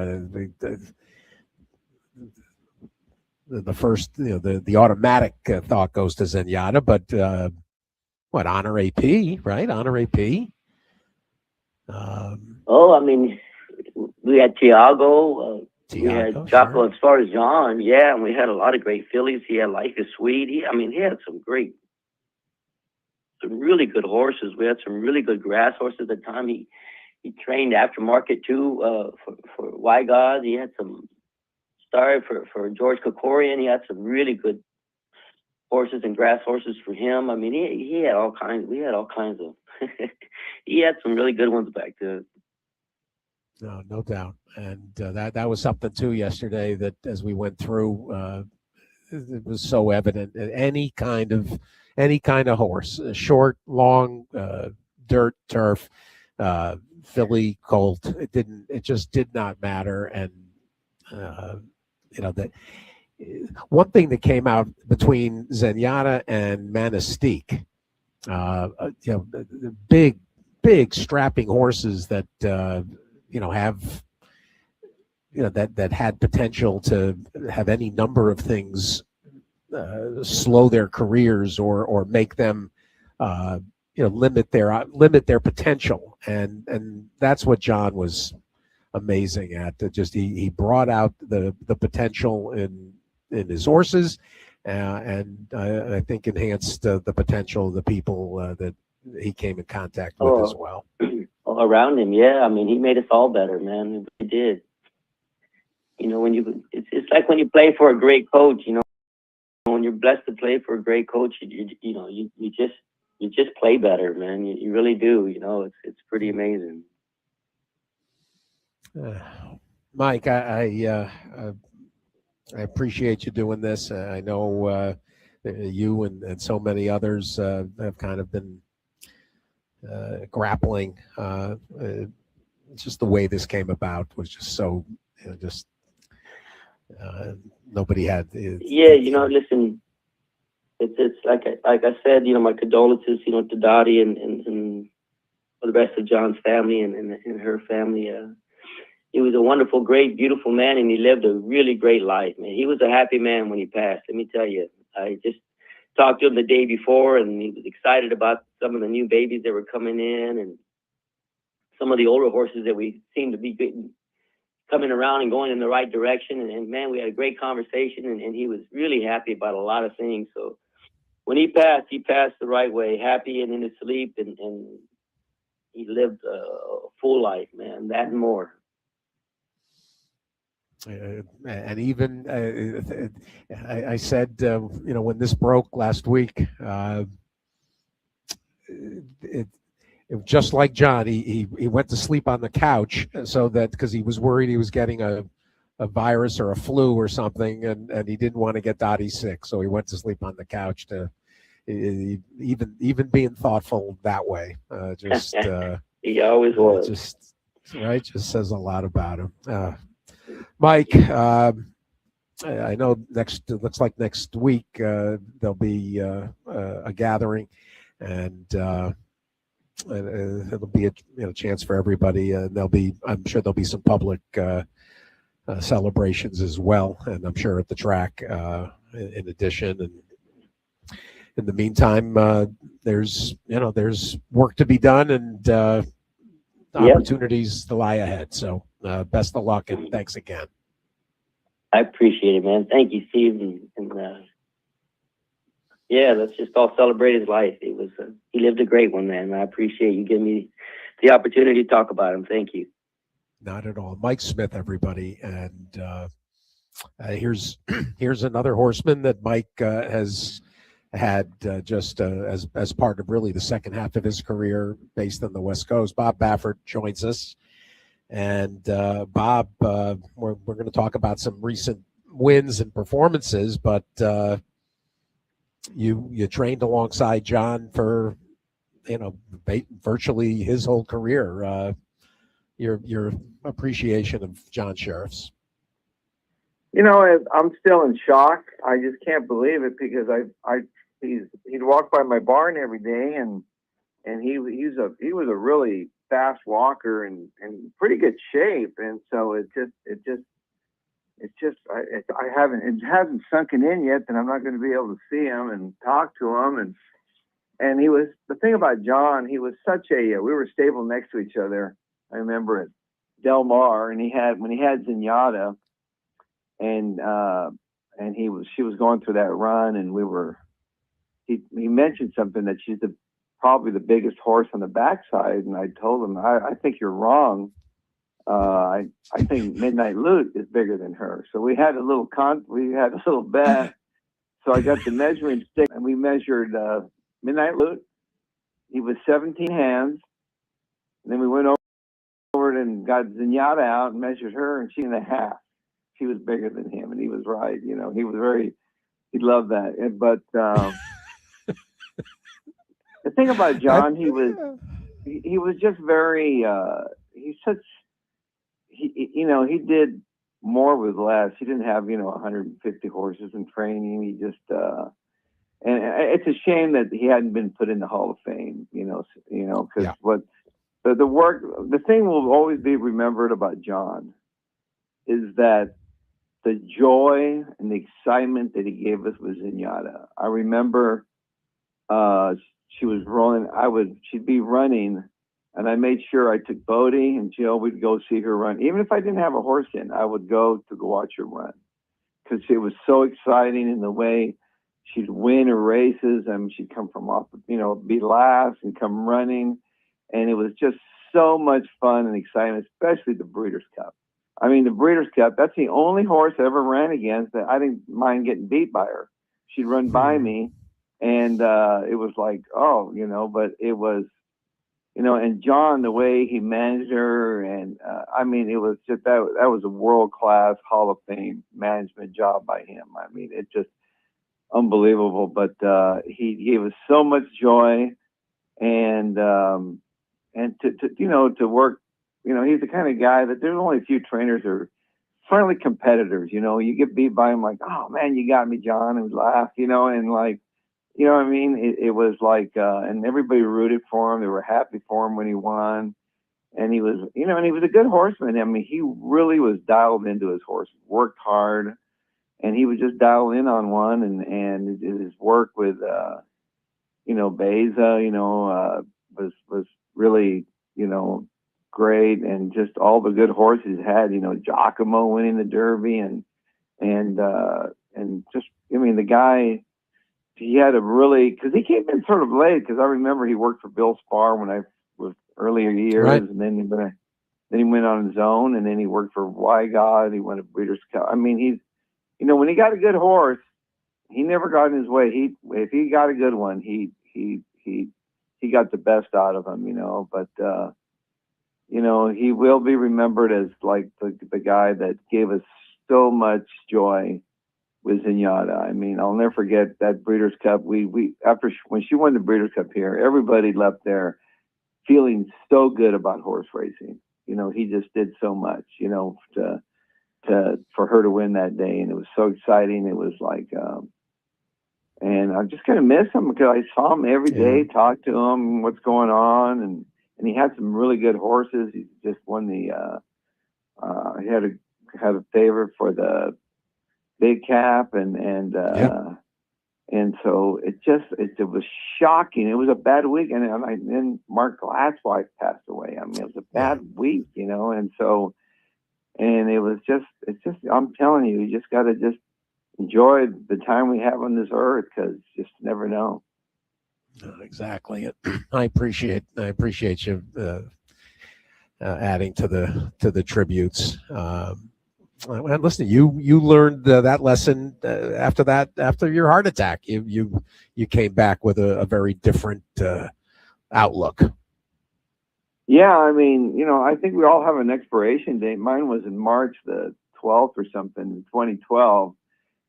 The first, the automatic thought goes to Zenyatta, but. Honor AP, right? Honor AP. I mean, we had Tiago. We had Jocko. Sure. As far as John, and we had a lot of great fillies. He had Life is Sweet. He had some great some really good horses. We had some really good grass horses at the time. He trained aftermarket too for Wygod. He had some started for George Kokorian. He had some really good horses and grass horses for him. I mean, he had all kinds. We had all kinds of. He had some really good ones back then. No doubt, and that was something too yesterday. That as we went through, it was so evident. Any kind of horse, short, long, dirt, turf, filly, colt. It just did not matter. And that one thing that came out between Zenyatta and Manastique, the big strapping horses that have that had potential to have any number of things slow their careers or make them limit their potential, and that's what John was amazing at. That just he brought out the potential in his horses, and I think enhanced the potential of the people that he came in contact with as well. All around him, yeah. I mean, he made us all better, man. He did. It's like when you play for a great coach. When you're blessed to play for a great coach, you just play better, man. You really do. It's pretty amazing. Mike, I appreciate you doing this. I know you and so many others have kind of been grappling. Just the way this came about was just so nobody had. Listen, it's like I said, my condolences, to Dottie and for the rest of John's family and her family. He was a wonderful, great, beautiful man, and he lived a really great life, man. He was a happy man when he passed. Let me tell you, I just talked to him the day before, and he was excited about some of the new babies that were coming in and some of the older horses that we seemed to be coming around and going in the right direction. And man, we had a great conversation, and he was really happy about a lot of things. So when he passed the right way, happy and in his sleep, and he lived a full life, man, that and more. And even I said, when this broke last week, it just like John, he went to sleep on the couch so that because he was worried he was getting a virus or a flu or something, and he didn't want to get Dottie sick, so he went to sleep on the couch to even being thoughtful that way. He always was. Just says a lot about him. Mike, I know it looks like next week there'll be a gathering, and it'll be a chance for everybody. I'm sure there'll be some public celebrations as well, and I'm sure at the track in addition. And in the meantime, there's work to be done and opportunities to lie ahead. So best of luck and thanks again. I appreciate it, man. Thank you, Steve. And let's just all celebrate his life. He lived a great one, man. I appreciate you giving me the opportunity to talk about him. Thank you. Not at all. Mike Smith, everybody. And here's another horseman that Mike has had just as part of really the second half of his career based on the West Coast. Bob Baffert joins us. And Bob, we're going to talk about some recent wins and performances, but you trained alongside John for virtually his whole career. Your appreciation of John Sheriff's. I'm still in shock. I just can't believe it because he'd walk by my barn every day, and he was a really fast walker and pretty good shape, and so it hasn't sunken in yet that I'm not going to be able to see him and talk to him, and he was, the thing about John, he was such a we were stable next to each other. I remember at Del Mar, and when he had Zenyatta, and she was going through that run, and he mentioned something that she's the probably the biggest horse on the backside. And I told him, I think you're wrong. I think Midnight Loot is bigger than her. So we had a little bet. So I got the measuring stick and we measured Midnight Loot. He was 17 hands. And then we went over it and got Zenyatta out and measured her, and 1.5. She was bigger than him, and he was right. You know, he loved that. But the thing about John, he was just very, he did more with less. He didn't have, 150 horses in training. He just, and it's a shame that he hadn't been put in the Hall of Fame, because the thing will always be remembered about John is that the joy and the excitement that he gave us with Zenyatta. I remember she was rolling. She'd be running, and I made sure I took Bodie and Jill. We'd go see her run. Even if I didn't have a horse in, I would go to go watch her run because it was so exciting in the way she'd win her races. I mean, she'd come from off, be last and come running. And it was just so much fun and excitement, especially the Breeders' Cup. I mean, the Breeders' Cup, that's the only horse I ever ran against that I didn't mind getting beat by her. She'd run by me, and it was like, but it was, and John, the way he managed her, and it was just, that was a world-class Hall of Fame management job by him. I mean, it's just unbelievable. But he gave us so much joy, and to work, he's the kind of guy that there's only a few trainers that are friendly competitors. You get beat by him, like, oh man, you got me, John, and we laugh, and like, what I mean? It was like, and everybody rooted for him. They were happy for him when he won, and he was, and he was a good horseman. I mean, he really was dialed into his horse, worked hard, and he was just dialed in on one, and his work with, Beza, was really, great, and just all the good horses he had, Giacomo winning the Derby, and just, the guy, he had a really, because he came in sort of late, because I remember he worked for Bill Spar when I was earlier years, right. And then he went on his own, and then he worked for Wygod, he went to Breeders' Cup. I mean, he's, when he got a good horse, he never got in his way. If he got a good one, he got the best out of him, but he will be remembered as like the guy that gave us so much joy with Zenyatta. I mean, I'll never forget that Breeders' Cup. When she won the Breeders' Cup here, everybody left there feeling so good about horse racing. He just did so much, for her to win that day, and it was so exciting. It was like, and I just kind of miss him because I saw him every day, talked to him, what's going on, and he had some really good horses. He just won the, he had a favorite for the Big Cap, and so it was shocking. It was a bad week, and then Mark Glass's wife passed away. I mean, it was a bad week, and so, and it's just, I'm telling you, you just got to just enjoy the time we have on this earth, because you just never know. Exactly. I appreciate you adding to the tributes. And listen, you learned that lesson after your heart attack. You came back with a very different outlook. Yeah, I mean, I think we all have an expiration date. Mine was in March the 12th or something, in 2012.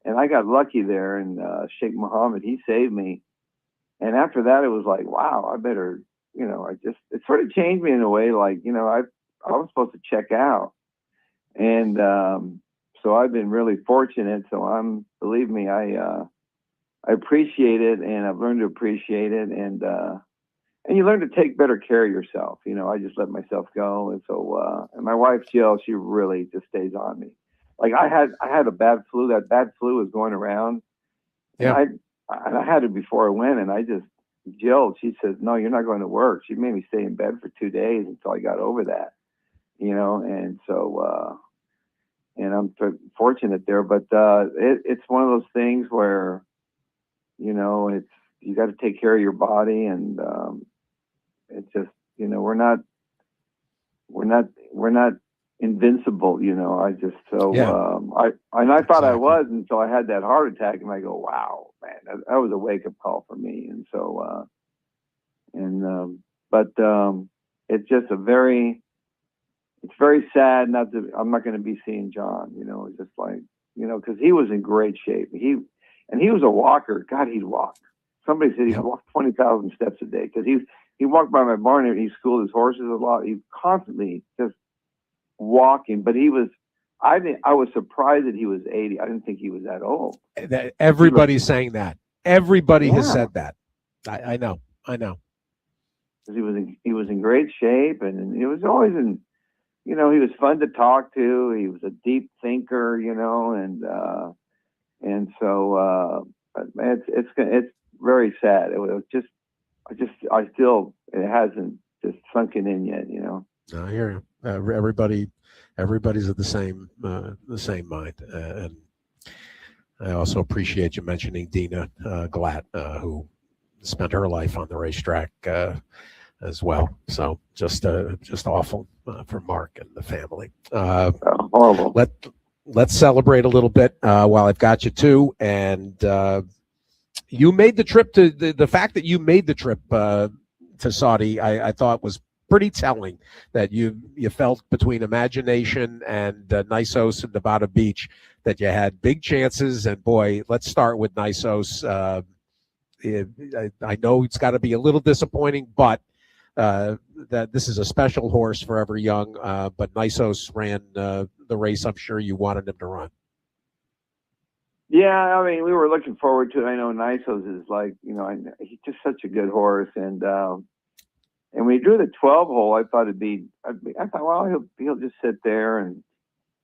And I got lucky there, and Sheikh Mohammed, he saved me. And after that, it was like, wow, I better, it sort of changed me in a way, like, I was supposed to check out. And so I've been really fortunate. So believe me, I appreciate it, and I've learned to appreciate it. And you learn to take better care of yourself. I just let myself go. And so, and my wife, Jill, she really just stays on me. Like I had a bad flu. That bad flu was going around. Yeah. And I had it before I went, and Jill, she said, no, you're not going to work. She made me stay in bed for 2 days until I got over that, and so, and I'm fortunate there, but it's one of those things where, you got to take care of your body, and it's just, you know, we're not invincible, you know. I just I thought I was until I had that heart attack, and I go, wow, man, that was a wake up call for me. And so it's just it's very sad. I'm not going to be seeing John, you know, just like, you know, because he was in great shape. He was a walker. God, he'd walk. Somebody said he walked 20,000 steps a day, because he walked by my barn and he schooled his horses a lot. He constantly just walking, but I was surprised that he was 80. I didn't think he was that old. Everybody's saying that. Everybody has said that. I know. He was in great shape, and he was always in, you know, he was fun to talk to. He was a deep thinker, you know, and so it's very sad. It was just it hasn't just sunken in yet, you know. I hear you. Everybody's of the same mind, and I also appreciate you mentioning Dina Glatt, who spent her life on the racetrack as well. So just awful for Mark and the family. Horrible. Let's celebrate a little bit while I've got you too. And you made the trip to the fact that you made the trip to Saudi. I thought was pretty telling, that you felt between Imagination and Nisos and Nevada Beach that you had big chances. And boy, let's start with Nisos. I know it's got to be a little disappointing, but that this is a special horse, Forever Young. But Nisos ran the race I'm sure you wanted him to run. Yeah, I mean, we were looking forward to it. I know Nisos is like, you know, he's just such a good horse, and when we drew the 12 hole, I thought I thought, well, he'll just sit there and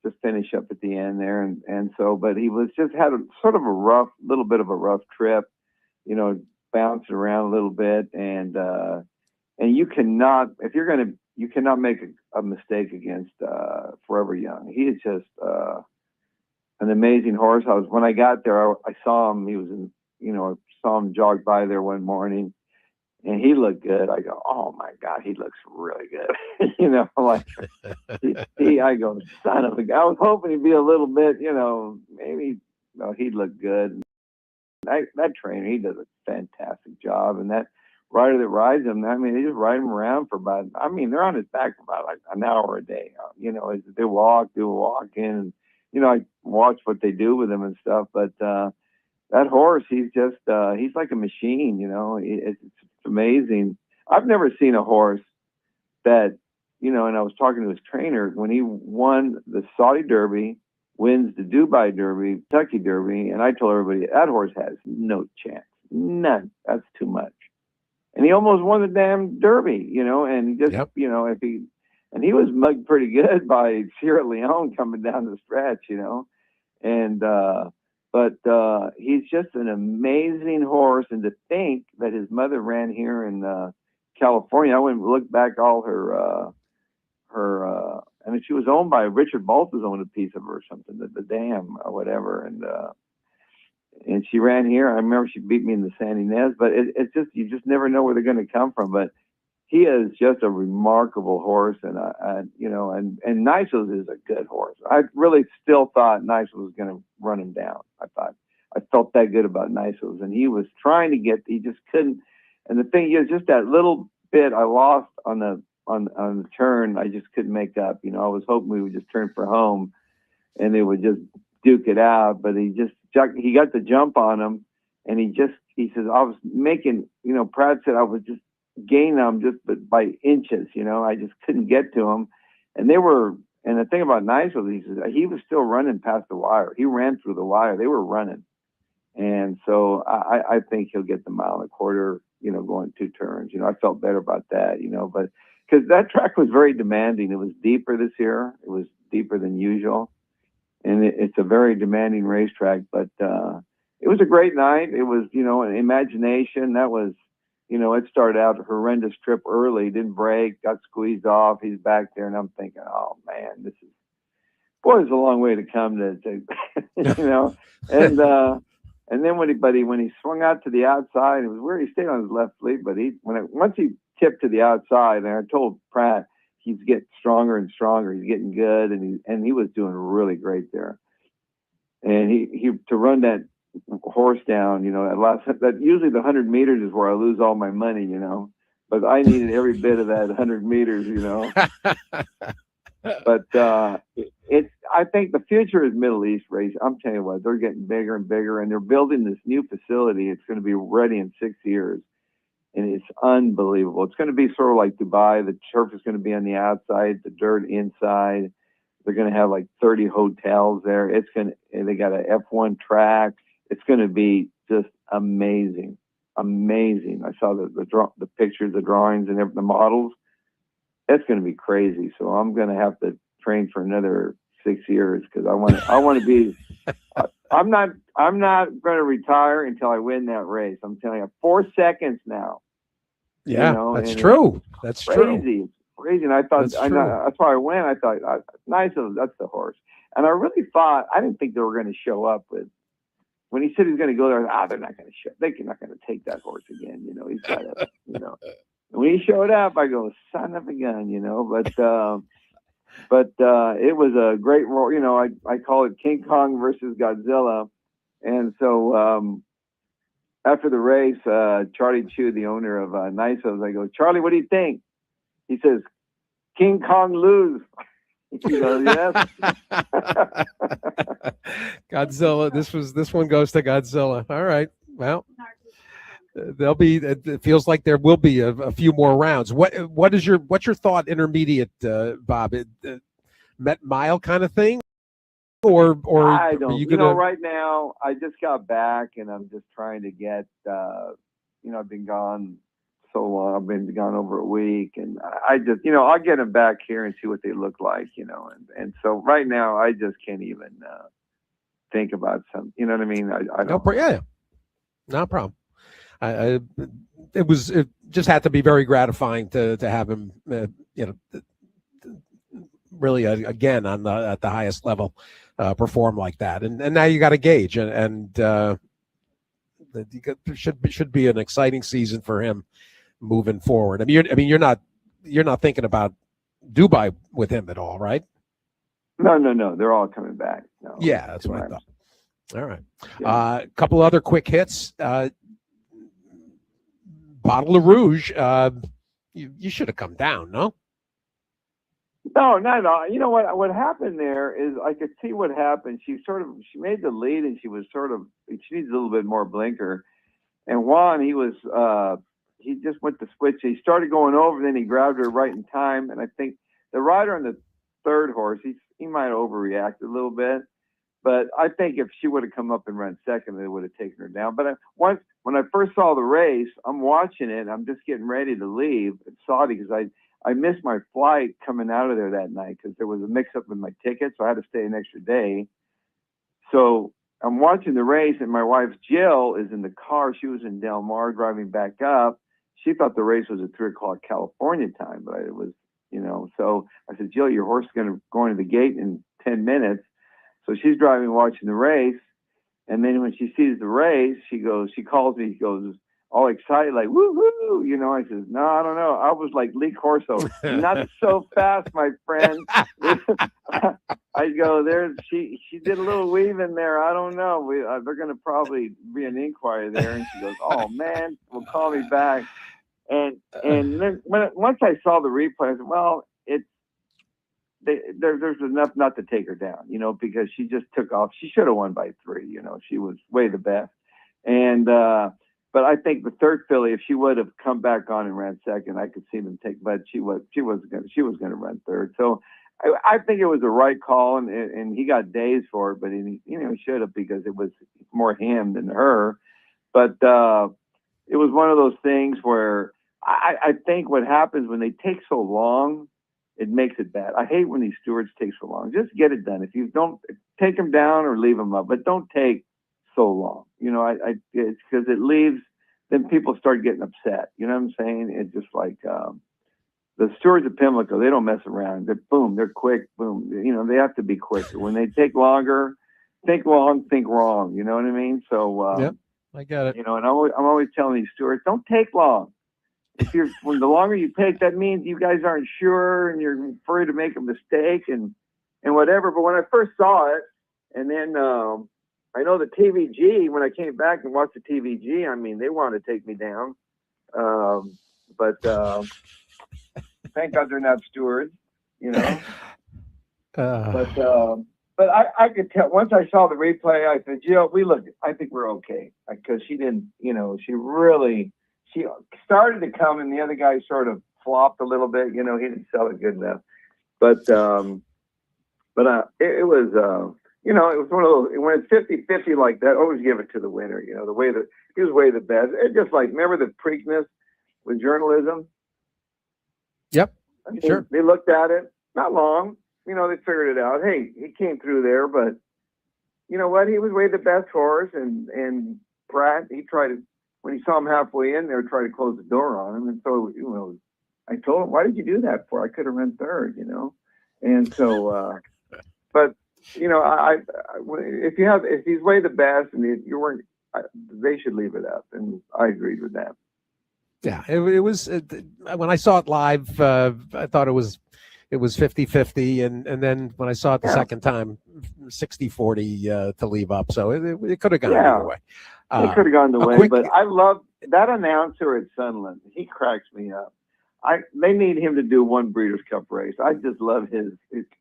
just finish up at the end there, and so, but he was just had a sort of a little bit of a rough trip, you know, bouncing around a little bit, and you cannot make a mistake against Forever Young. He is just an amazing horse. When I got there, I saw him. He was saw him jog by there one morning, and he looked good. I go, oh my God, he looks really good. You know, like I go, son of a gun. I was hoping he'd be a little bit, you know, maybe he'd look good. That trainer, he does a fantastic job, and that rider that rides him, I mean, they just ride him around for about, I mean, they're on his back for about like an hour a day. You know, they do a walk in, and, you know, I watch what they do with him and stuff, but that horse, he's just, he's like a machine, you know. It's amazing. I've never seen a horse that, you know, and I was talking to his trainer, when he won the Saudi Derby, wins the Dubai Derby, Kentucky Derby, and I told everybody, that horse has no chance. None. That's too much. And he almost won the damn Derby, you know, and he just, you know, and he was mugged pretty good by Sierra Leone coming down the stretch, you know, and, but he's just an amazing horse. And to think that his mother ran here in California, I went and looked back all her, I mean, she was owned by Richard Baltas, owned a piece of her or something, the dam or whatever. And she ran here. I remember she beat me in the San Ynez, but it's just, you just never know where they're going to come from. But he is just a remarkable horse. And you know, and Nisos is a good horse. I really still thought Nisos was going to run him down. I felt that good about Nisos, and he was trying to he just couldn't. And the thing is, just that little bit I lost on the turn, I just couldn't make up. You know, I was hoping we would just turn for home and they would just duke it out, but he got the jump on him, and he says, I was making, you know, Pratt said I was just gaining him just by inches, you know, I just couldn't get to him. And the thing about Nisos, he says, he was still running past the wire. He ran through the wire. They were running. And so I think he'll get the 1.25 miles, you know, going 2 turns. You know, I felt better about that, you know, but because that track was very demanding. It was deeper this year. It was deeper than usual. And it's a very demanding racetrack, but it was a great night. It was, you know, an Imagination. That was, you know, it started out a horrendous trip early, didn't break, got squeezed off. He's back there, and I'm thinking, oh man, it's a long way to come to you know. And then when he swung out to the outside, it was weird. He stayed on his left fleet, but once he tipped to the outside, and I told Pratt he's getting stronger and stronger. He's getting good, and he was doing really great there. And he to run that horse down, that usually the 100 meters is where I lose all my money, but I needed every bit of that 100 meters, But I think the future is Middle East race. I'm telling you what, they're getting bigger and bigger, and they're building this new facility. It's going to be ready in 6 years, and it's unbelievable. It's going to be sort of like Dubai. The turf is going to be on the outside, the dirt inside. They're going to have like 30 hotels there. They got an F1 track. It's going to be just amazing, amazing. I saw the pictures, the drawings, and the models. It's going to be crazy. So I'm going to have to train for another 6 years because I want to be. I'm not going to retire until I win that race. I'm telling you, 4 seconds now. Yeah, that's true. That's true. It's crazy. And I thought that's why I went. I thought nice. That's the horse. And I really thought I didn't think they were going to show up with. When he said he's going to go there, they're not going to show. They're not going to take that horse again. He's got to. When he showed up, I go, son of a gun, But it was a great roar. I call it King Kong versus Godzilla. And so after the race, Charlie Chu, the owner of Nisos, I go, Charlie, what do you think? He says, King Kong lose. He goes, yes. Godzilla. This one goes to Godzilla. All right. Well, it feels like there will be a few more rounds. What's your thought intermediate, Bob? Met mile kind of thing? Or I don't. Right now, I just got back and I'm just trying to get. I've been gone so long. I've been gone over a week, and I just, I'll get them back here and see what they look like, And so right now, I just can't even think about some. You know what I mean? I don't. Yeah, no problem. It just had to be very gratifying to have him, really again at the highest level. Perform like that, and now you got to gauge, and should be an exciting season for him moving forward. I mean, you're not thinking about Dubai with him at all, right? No, they're all coming back. No, yeah, that's what I thought. All right, a couple other quick hits. Bottle of Rouge, you should have come down, no? No, not at all. You know what happened there is I could see what happened. She made the lead and she needs a little bit more blinker. And Juan, he just went to switch. He started going over, then he grabbed her right in time. And I think the rider on the third horse, he might have overreacted a little bit. But I think if she would have come up and run second, they would have taken her down. But when I first saw the race, I'm watching it. I'm just getting ready to leave at Saudi because I missed my flight coming out of there that night because there was a mix-up with my ticket, so I had to stay an extra day. So I'm watching the race, and my wife, Jill, is in the car. She was in Del Mar driving back up. She thought the race was at 3 o'clock California time, but it was, So I said, Jill, your horse is going to go into the gate in 10 minutes. So she's driving, watching the race. And then when she sees the race, she calls me, she goes, all excited, like, woo-hoo, I says, no, I don't know. I was like Lee Corso, not so fast, my friend. I go, she did a little weave in there. I don't know. They're going to probably be an inquiry there. And she goes, oh, man, well, call me back. And then once I saw the replay, I said, well, there's enough not to take her down, because she just took off. She should have won by 3, she was way the best. And, but I think the third filly, if she would have come back on and ran second, I could see them take. But she was going to run third. So I think it was the right call, and he got days for it. But he should have because it was more him than her. But it was one of those things where I think what happens when they take so long, it makes it bad. I hate when these stewards take so long. Just get it done. If you don't take them down or leave them up, but don't take so long. It's because it leaves, then people start getting upset. You know what I'm saying? It's just like the stewards of Pimlico, they don't mess around. They're quick, boom. They have to be quicker. When they take longer, think long, think wrong. You know what I mean? So, yep, I got it. You know, and I'm always telling these stewards, don't take long. When the longer you take, that means you guys aren't sure and you're afraid to make a mistake and whatever. But when I first saw it, and then I know the TVG, when I came back and watched the TVG, I mean, they wanted to take me down. But thank God they're not stewards, you know. But I could tell once I saw the replay, I said, Jill, I think we're okay. Because she didn't, you know, she started to come and the other guy sort of flopped a little bit, you know, he didn't sell it good enough. But it was, you know, it was one of those, when it's 50-50 like that, always give it to the winner, you know, the way that he was way the best. It's just like, remember the Preakness with journalism? Yep, I mean, sure. They looked at it, not long, you know, they figured it out. Hey, he came through there, but you know what? He was way the best horse, and Pratt, he tried to, when he saw him halfway in there, tried to close the door on him. And so, you know, I told him, why did you do that for? I could have run third, you know? And so, but, you know, if he's way the best and you weren't, they should leave it up. And I agreed with that. Yeah, it was, when I saw it live, I thought it was 50-50. And then when I saw it the second time, 60-40 to leave up. So it could have gone either way. It could have gone the way, but I love that announcer at Sunland. He cracks me up. They need him to do one Breeders' Cup race. I just love his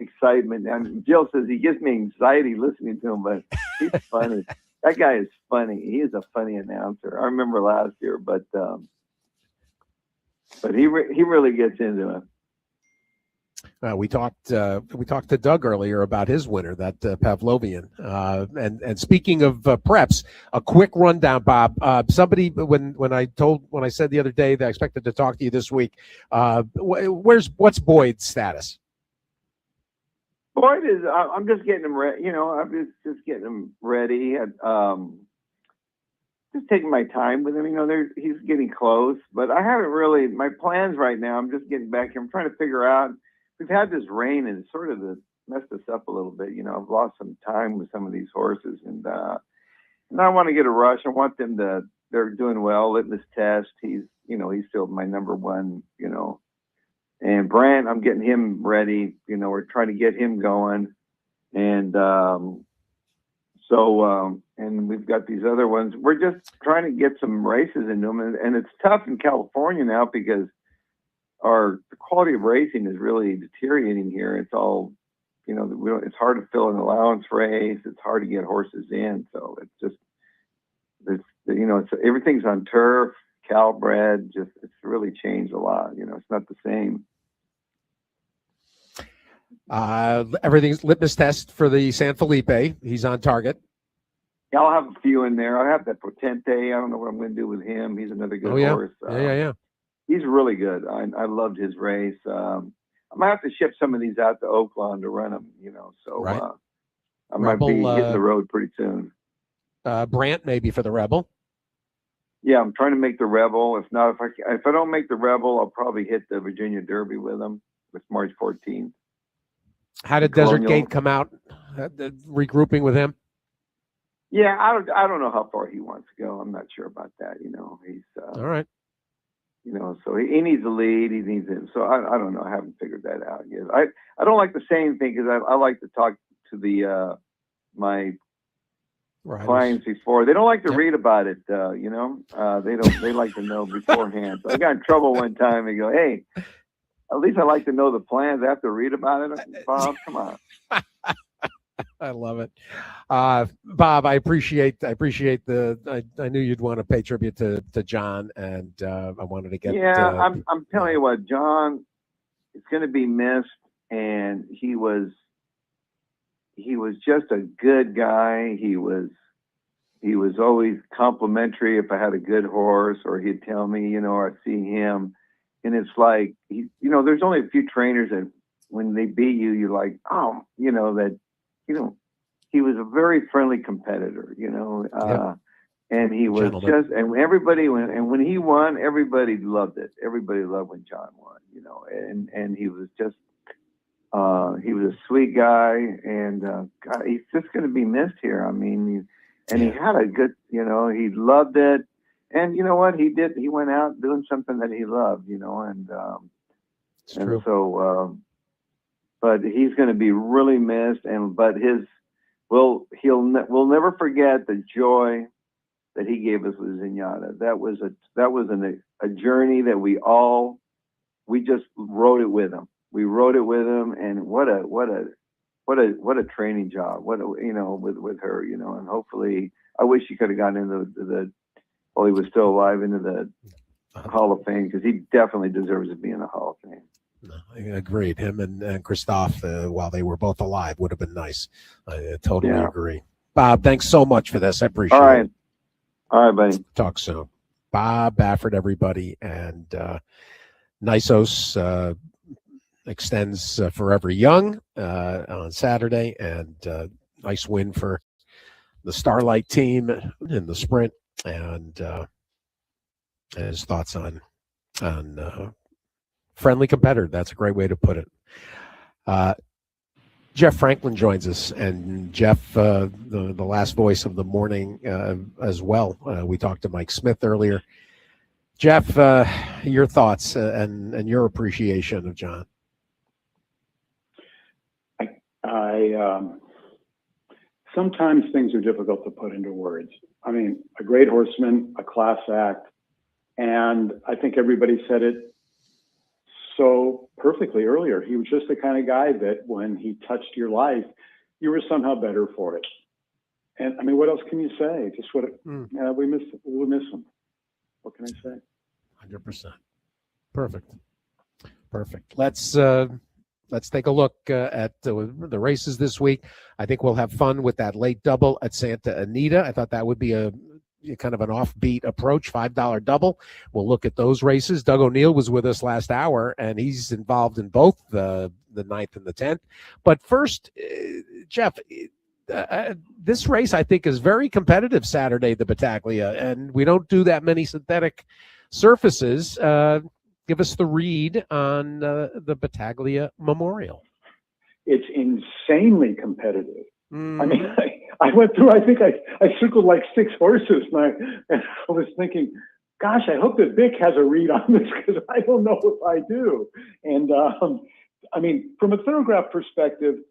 excitement. And Jill says he gives me anxiety listening to him, but he's funny. That guy is funny. He is a funny announcer. I remember last year, but he really gets into it. We talked to Doug earlier about his winner, that Pavlovian. And speaking of preps, a quick rundown, Bob. Somebody when I said the other day that I expected to talk to you this week, what's Boyd's status? Boyd is. I'm just getting him ready. You know, I'm just getting him ready. Just taking my time with him. You know, he's getting close, but I haven't really. My plans right now. I'm just getting back here. I'm trying to figure out. We've had this rain and it's sort of messed us up a little bit. You know, I've lost some time with some of these horses, and I want to get a rush. I want them to. They're doing well. Litmus test. He's still my number one. You know, and Brant, I'm getting him ready. You know, we're trying to get him going, and and we've got these other ones. We're just trying to get some races into them, and it's tough in California now because the quality of racing is really deteriorating here. It's all, you know, it's hard to fill an allowance race. It's hard to get horses in. So everything's on turf, Calbred. It's really changed a lot. You know, it's not the same. Everything's litmus test for the San Felipe. He's on target. Yeah, I'll have a few in there. I have that Potente. I don't know what I'm going to do with him. He's another good horse. Yeah. He's really good. I loved his race. I might have to ship some of these out to Oakland to run them, you know. So right. I might be hitting the road pretty soon. Brant maybe for the Rebel. Yeah, I'm trying to make the Rebel. If not, if I don't make the Rebel, I'll probably hit the Virginia Derby with him. It's March 14th. How did Desert Gate come out? Regrouping with him. Yeah, I don't know how far he wants to go. I'm not sure about that. You know, he's all right. You know, so he needs a lead. He needs it. So I don't know. I haven't figured that out yet. I don't like the same thing because I like to talk to my clients before. They don't like to read about it. You know, they like to know beforehand. So I got in trouble one time and go, hey, at least I like to know the plans. I have to read about it. Bob, come on. I love it. Bob, I appreciate I knew you'd want to pay tribute to John, and I wanted to get. Yeah, I'm telling you what, John is going to be missed, and he was just a good guy. He was always complimentary if I had a good horse, or he'd tell me, you know, or I'd see him, and it's like, you know, there's only a few trainers that when they beat you, you're like, oh, you know, that. You know, he was a very friendly competitor, you know, and he was just, and everybody, when he won, everybody loved it. Everybody loved when John won, you know, and he was just He was a sweet guy, and God, he's just going to be missed here. I mean, he had a good, he loved it. And you know what he did? He went out doing something that he loved, and so, but he's going to be really missed. But we'll never forget the joy that he gave us with Zenyatta. That was a journey that we just rode it with him. We rode it with him, and what a training job. With her, and hopefully, I wish he could have gotten into while he was still alive, into the Hall of Fame, because he definitely deserves to be in the Hall of Fame. No, I agreed. Him and Christophe, while they were both alive, would have been nice. I totally agree. Bob, thanks so much for this. I appreciate it. All right, buddy. Talk soon. Bob Baffert, everybody, and Nisos extends Forever Young on Saturday, and nice win for the Starlight team in the sprint, and his thoughts on friendly competitor. That's a great way to put it. Jeff Franklin joins us, and Jeff, the last voice of the morning as well. We talked to Mike Smith earlier. Jeff, your thoughts and your appreciation of John. Sometimes things are difficult to put into words. I mean, a great horseman, a class act, and I think everybody said it so perfectly earlier. He was just the kind of guy that when he touched your life, you were somehow better for it. And I mean, what else can you say? Just we miss him. What can I say? 100%. Perfect. Let's take a look at the races this week. I think we'll have fun with that late double at Santa Anita. I thought that would be a kind of an offbeat approach, $5 double. We'll look at those races. Doug O'Neill was with us last hour, and he's involved in both the 9th and the 10th. But first, Jeff, this race I think is very competitive Saturday, the Battaglia, and we don't do that many synthetic surfaces. Give us the read on the Battaglia Memorial. It's insanely competitive. I mean, I went through, I think I circled like 6 horses, and I was thinking, gosh, I hope that Byk has a read on this, because I don't know if I do. And I mean, from a thoroughgraph perspective,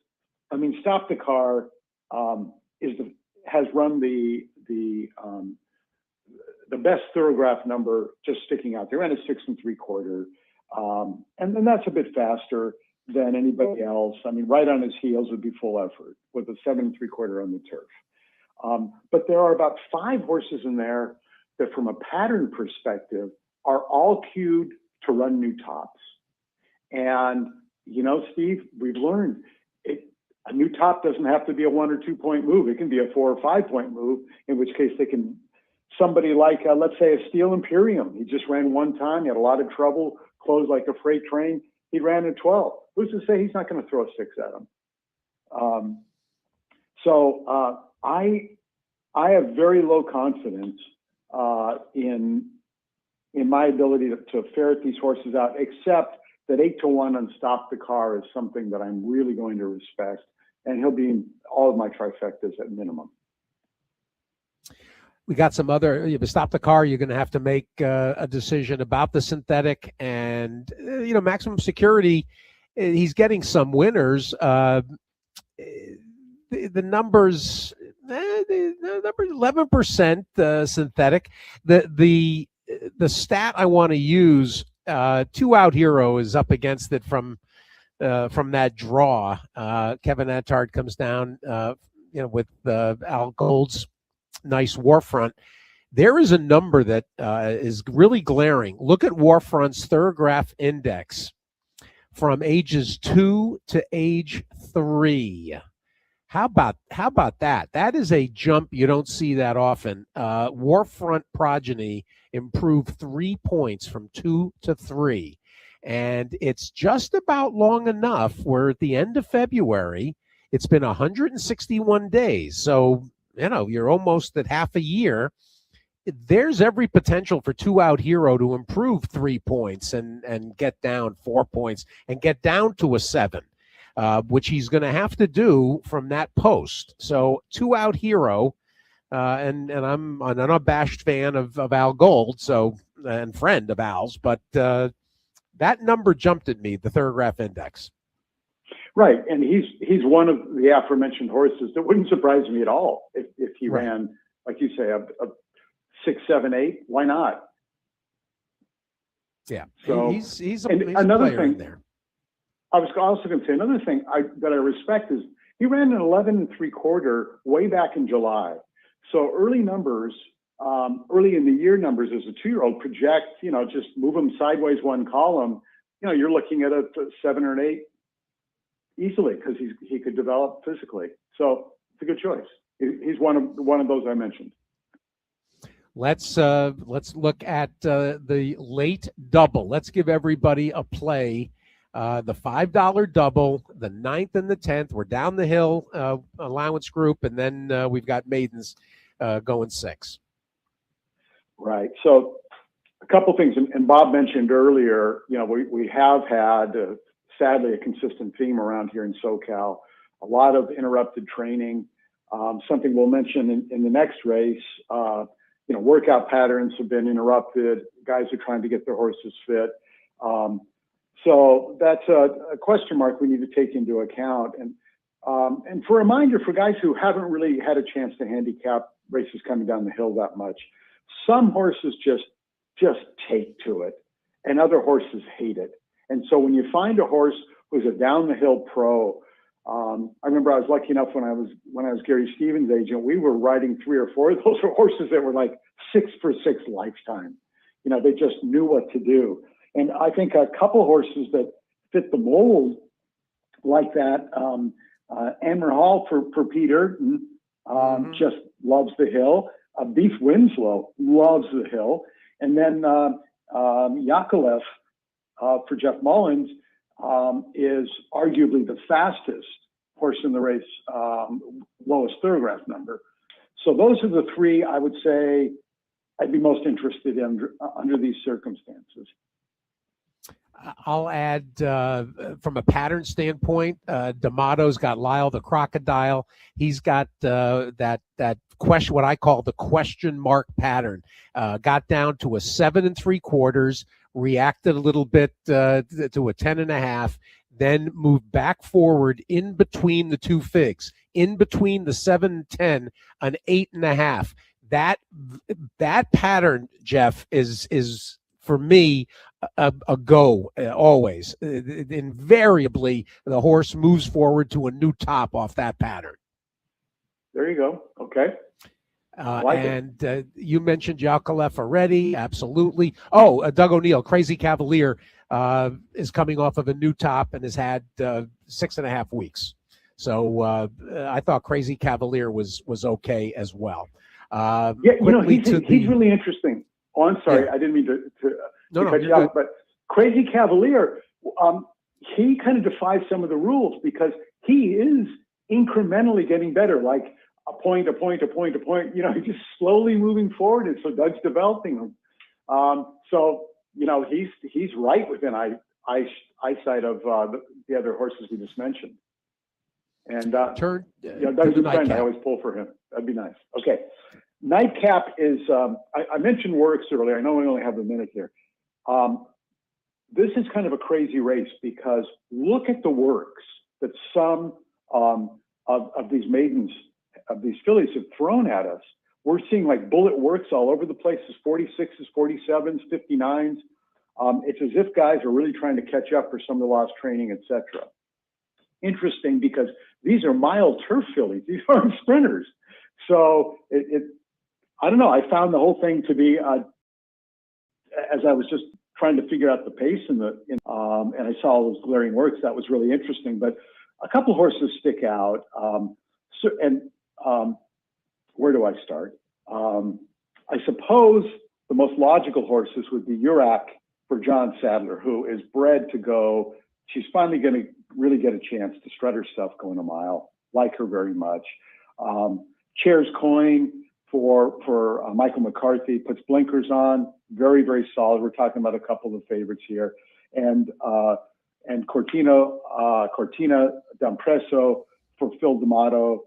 I mean, Stop the Car has run the best thoroughgraph number, just sticking out there, and a 6 3/4, and then that's a bit faster than anybody else. I mean, right on his heels would be Full Effort with a 7 3/4 on the turf. But there are about 5 horses in there that, from a pattern perspective, are all cued to run new tops. And Steve, we've learned a new top doesn't have to be a 1 or 2 point move. It can be a 4 or 5 point move, in which case they can. Somebody like, let's say, a Steel Imperium. He just ran one time. He had a lot of trouble, closed like a freight train. He ran a 12. Who's to say he's not going to throw a 6 at him? So I have very low confidence in my ability to ferret these horses out, except that 8-1 on Stop the Car is something that I'm really going to respect, and he'll be in all of my trifectas at minimum. We got some other, if you Stop the Car, you're going to have to make a decision about the synthetic, and, Maximum Security, he's getting some winners. The numbers, 11% synthetic. The stat I want to use, 2 Out Hero is up against it from that draw. Kevin Attard comes down, with Al Gold's nice Warfront. There is a number that is really glaring. Look at Warfront's thoroughgraph index from ages 2 to age 3. How about that? That is a jump you don't see that often. Warfront progeny improved 3 points from 2 to 3. And it's just about long enough where at the end of February, it's been 161 days. So, you're almost at half a year. There's every potential for 2 Out Hero to improve 3 points and get down 4 points and get down to a 7. which he's going to have to do from that post. So 2-out hero, and I'm an unabashed fan of Al Gold, so and friend of Al's, but that number jumped at me, the Thorograph Index. Right, and he's one of the aforementioned horses that wouldn't surprise me at all if he ran, like you say, a 6, 7, 8. Why not? Yeah, so he's another player thing in there. I was also going to say another thing that I respect is he ran an 11 3/4 way back in July. So early numbers, early in the year numbers as a 2-year-old project, just move them sideways one column. You're looking at a 7 or an 8 easily because he could develop physically. So it's a good choice. He's one of those I mentioned. Let's look at the late double. Let's give everybody a play. The $5 double, the 9th and the 10th. We're down the hill allowance group, and then we've got maidens going 6. Right. So a couple things, and Bob mentioned earlier, we have had sadly a consistent theme around here in SoCal, a lot of interrupted training. Something we'll mention in the next race. Workout patterns have been interrupted. Guys are trying to get their horses fit. So that's a question mark we need to take into account. And for a reminder for guys who haven't really had a chance to handicap races coming down the hill that much, some horses just take to it, and other horses hate it. And so when you find a horse who's a down the hill pro, I remember I was lucky enough when I was Gary Stevens' agent, we were riding 3 or 4 of those horses that were like 6 for 6 lifetime. They just knew what to do. And I think a couple horses that fit the mold like that, Amber Hall for Peter, just loves the hill. Beef Winslow loves the hill. And then Yakovlev for Jeff Mullins is arguably the fastest horse in the race, lowest Thorograph number. So those are the 3 I would say I'd be most interested in under these circumstances. I'll add from a pattern standpoint, D'Amato's got Lyle the Crocodile. He's got that question, what I call the question mark pattern. Got down to a 7 3/4, reacted a little bit to a 10.5, then moved back forward in between the 2 figs, in between the 7 and 10, an 8.5. That pattern, Jeff, is for me a go always. Invariably, the horse moves forward to a new top off that pattern. There you go. Okay. You mentioned Yakovlev already. Absolutely. Oh, Doug O'Neill, Crazy Cavalier, is coming off of a new top and has had 6.5 weeks. So I thought Crazy Cavalier was okay as well. He's really interesting. Oh, I'm sorry. Yeah. I didn't mean to cut you off, but Crazy Cavalier, he kind of defies some of the rules because he is incrementally getting better, like a point. He's just slowly moving forward, and so Doug's developing him. He's right within eyesight of the other horses we just mentioned. And Doug's a friend. I always pull for him. That'd be nice. Okay. Nightcap is, I mentioned Works earlier. I know we only have a minute here. This is kind of a crazy race because look at the works that some of these maidens, of these fillies have thrown at us. We're seeing like bullet works all over the place, 46s, 47s, 59s. It's as if guys are really trying to catch up for some of the lost training, etc. Interesting because these are mild turf fillies. These aren't sprinters. So I don't know. I found the whole thing to be, as I was just trying to figure out the pace and I saw all those glaring works. That was really interesting. But a couple horses stick out. Where do I start? I suppose the most logical horses would be Urak for John Sadler, who is bred to go. She's finally going to really get a chance to strut her stuff going a mile. Like her very much. Chair's Coin for Michael McCarthy puts blinkers on. Very, very solid. We're talking about a couple of favorites here. And and Cortina D'Ampreso for Phil D'Amato.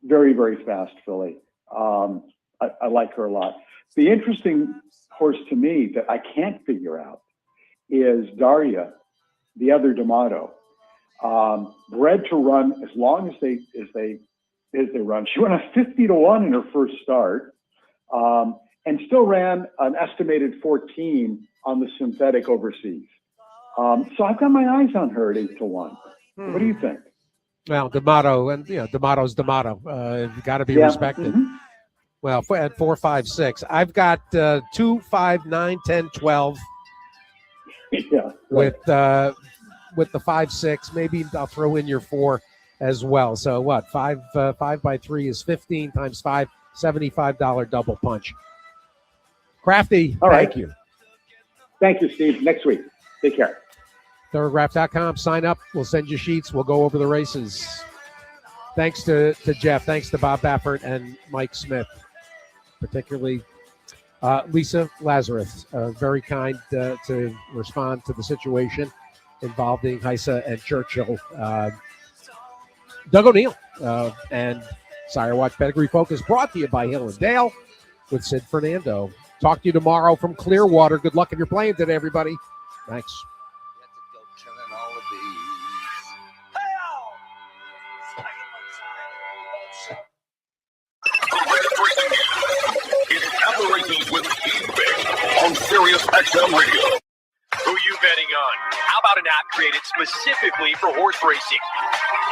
Very, very fast filly. I like her a lot. The interesting horse to me that I can't figure out is Daria, the other D'Amato. Bred to run as long as they run. She ran a 50-1 in her first start, and still ran an estimated 14 on the synthetic overseas. So I've got my eyes on her at 8-1. What do you think? Well, D'Amato, and D'Amato's D'Amato. Got to be respected. Mm-hmm. Well, at 4, 5, 6, I've got 2, 5, 9, 10, 12. Yeah. With the 5, 6, maybe I'll throw in your 4 as well. So what? 5 by 3 is 15 times 5, $75 double punch. Crafty, all right. Thank you. Thank you, Steve. Next week. Take care. Thoroughgraph.com. Sign up. We'll send you sheets. We'll go over the races. Thanks to Jeff. Thanks to Bob Baffert and Mike Smith, particularly Lisa Lazarus. Very kind to respond to the situation involving Heisa and Churchill. Doug O'Neill and Sire Watch Pedigree Focus brought to you by Hill and Dale with Sid Fernando. Talk to you tomorrow from Clearwater. Good luck if you're playing today, everybody. Thanks. It's Apple Races with Steve Byk on Sirius XM Radio. Who you betting on? How about an app created specifically for horse racing?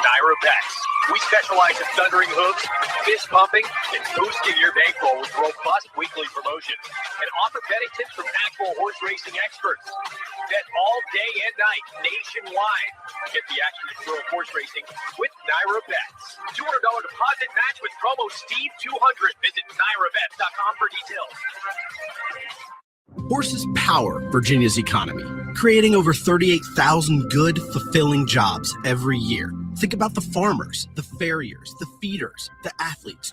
Naira Bets. We specialize in thundering hooves, fist pumping, and boosting your bankroll with robust weekly promotions and offer betting tips from actual horse racing experts. Bet all day and night nationwide. Get the action and thrill of horse racing with Naira Bets. $200 deposit match with promo Steve200. Visit NairaBets.com for details. Horses power Virginia's economy, creating over 38,000 good, fulfilling jobs every year. Think about the farmers, the farriers, the feeders, the athletes,